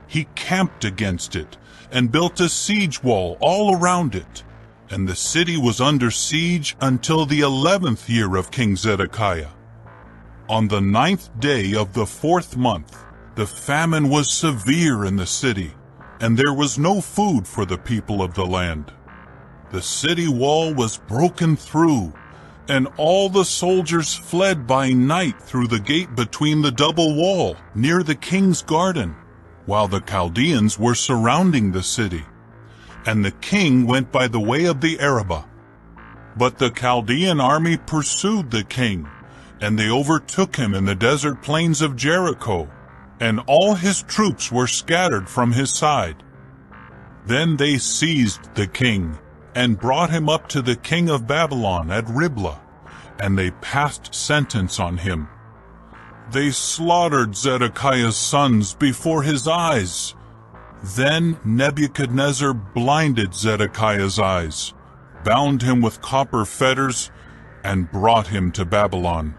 He camped against it and built a siege wall all around it, and the city was under siege until the 11th year of King Zedekiah. On the 9th day of the 4th month, the famine was severe in the city, and there was no food for the people of the land. The city wall was broken through, and all the soldiers fled by night through the gate between the double wall near the king's garden, while the Chaldeans were surrounding the city. And the king went by the way of the Arabah. But the Chaldean army pursued the king, and they overtook him in the desert plains of Jericho, and all his troops were scattered from his side. Then they seized the king, and brought him up to the king of Babylon at Riblah, and they passed sentence on him. They slaughtered Zedekiah's sons before his eyes. Then Nebuchadnezzar blinded Zedekiah's eyes, bound him with copper fetters, and brought him to Babylon.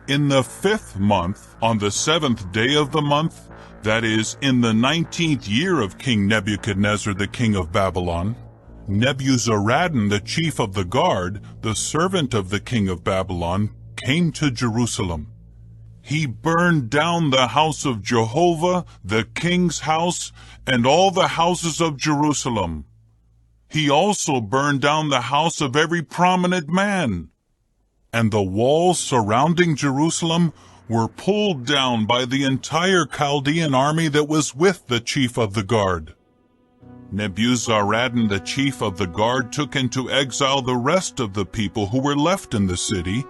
In the 5th month, on the 7th day of the month, that is, in the 19th year of King Nebuchadnezzar the king of Babylon, Nebuzaradan the chief of the guard, the servant of the king of Babylon, came to Jerusalem. He burned down the house of Jehovah, the king's house, and all the houses of Jerusalem. He also burned down the house of every prominent man. And the walls surrounding Jerusalem were pulled down by the entire Chaldean army that was with the chief of the guard. Nebuzaradan the chief of the guard took into exile the rest of the people who were left in the city,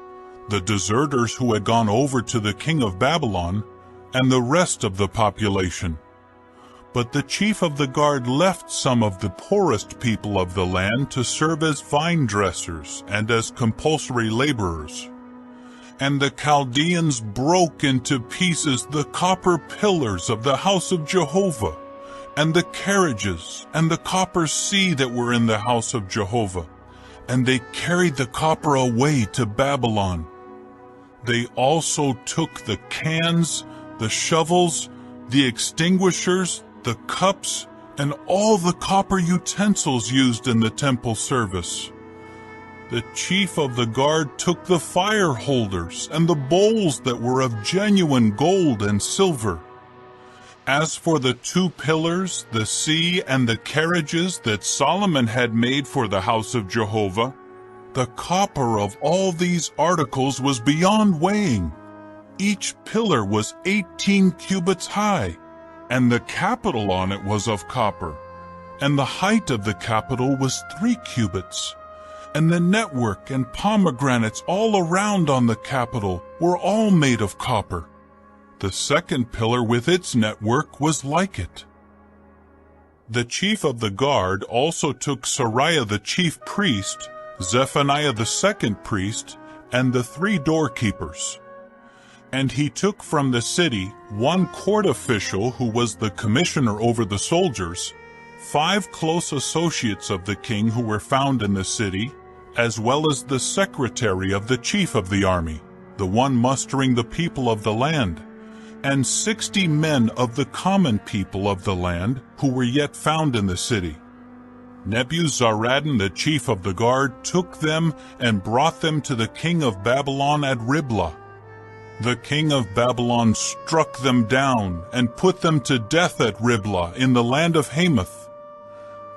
the deserters who had gone over to the king of Babylon, and the rest of the population. But the chief of the guard left some of the poorest people of the land to serve as vine dressers and as compulsory laborers. And the Chaldeans broke into pieces the copper pillars of the house of Jehovah, and the carriages and the copper sea that were in the house of Jehovah, and they carried the copper away to Babylon. They also took the cans, the shovels, the extinguishers, the cups, and all the copper utensils used in the temple service. The chief of the guard took the fire holders and the bowls that were of genuine gold and silver. As for the 2 pillars, the sea, and the carriages that Solomon had made for the house of Jehovah, the copper of all these articles was beyond weighing. Each pillar was 18 cubits high, and the capital on it was of copper, and the height of the capital was 3 cubits, and the network and pomegranates all around on the capital were all made of copper. The 2nd pillar with its network was like it. The chief of the guard also took Seraiah the chief priest, Zephaniah the 2nd priest, and the 3 doorkeepers. And he took from the city 1 court official who was the commissioner over the soldiers, 5 close associates of the king who were found in the city, as well as the secretary of the chief of the army, the one mustering the people of the land, and 60 men of the common people of the land who were yet found in the city. Nebuzaradan the chief of the guard took them and brought them to the king of Babylon at Riblah. The king of Babylon struck them down and put them to death at Riblah in the land of Hamath.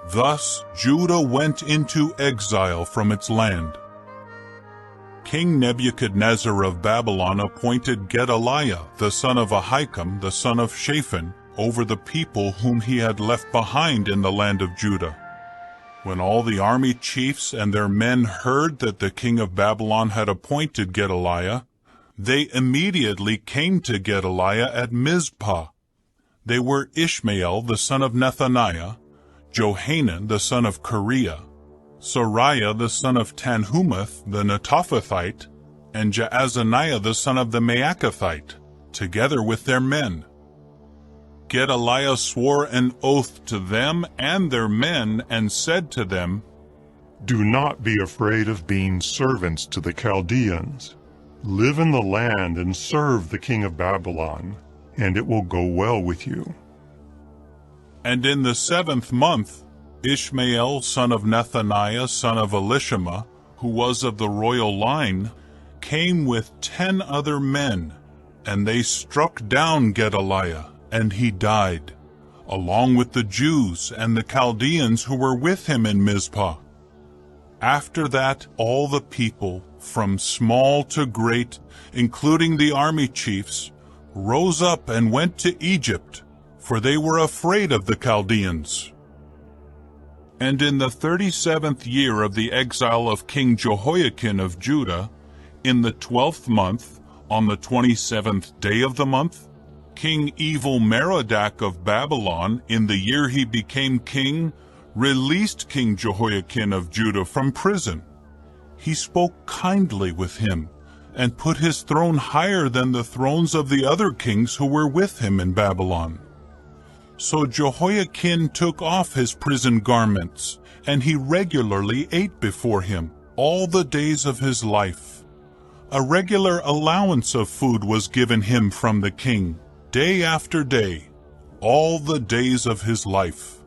Thus Judah went into exile from its land. King Nebuchadnezzar of Babylon appointed Gedaliah, the son of Ahikam, the son of Shaphan, over the people whom he had left behind in the land of Judah. When all the army chiefs and their men heard that the king of Babylon had appointed Gedaliah, they immediately came to Gedaliah at Mizpah. They were Ishmael the son of Nethaniah, Johanan the son of Kareah, Sariah the son of Tanhumeth the Netophathite, and Jaazaniah the son of the Maacathite, together with their men. Gedaliah swore an oath to them and their men and said to them, "Do not be afraid of being servants to the Chaldeans. Live in the land and serve the king of Babylon, and it will go well with you." And in the 7th month, Ishmael son of Nethaniah son of Elishama, who was of the royal line, came with 10 other men, and they struck down Gedaliah, and he died, along with the Jews and the Chaldeans who were with him in Mizpah. After that, all the people, from small to great, including the army chiefs, rose up and went to Egypt, for they were afraid of the Chaldeans. And in the 37th year of the exile of King Jehoiakim of Judah, in the 12th month, on the 27th day of the month, King Evil-Merodach of Babylon, in the year he became king, released King Jehoiakim of Judah from prison. He spoke kindly with him, and put his throne higher than the thrones of the other kings who were with him in Babylon. So Jehoiakim took off his prison garments, and he regularly ate before him all the days of his life. A regular allowance of food was given him from the king, day after day, all the days of his life.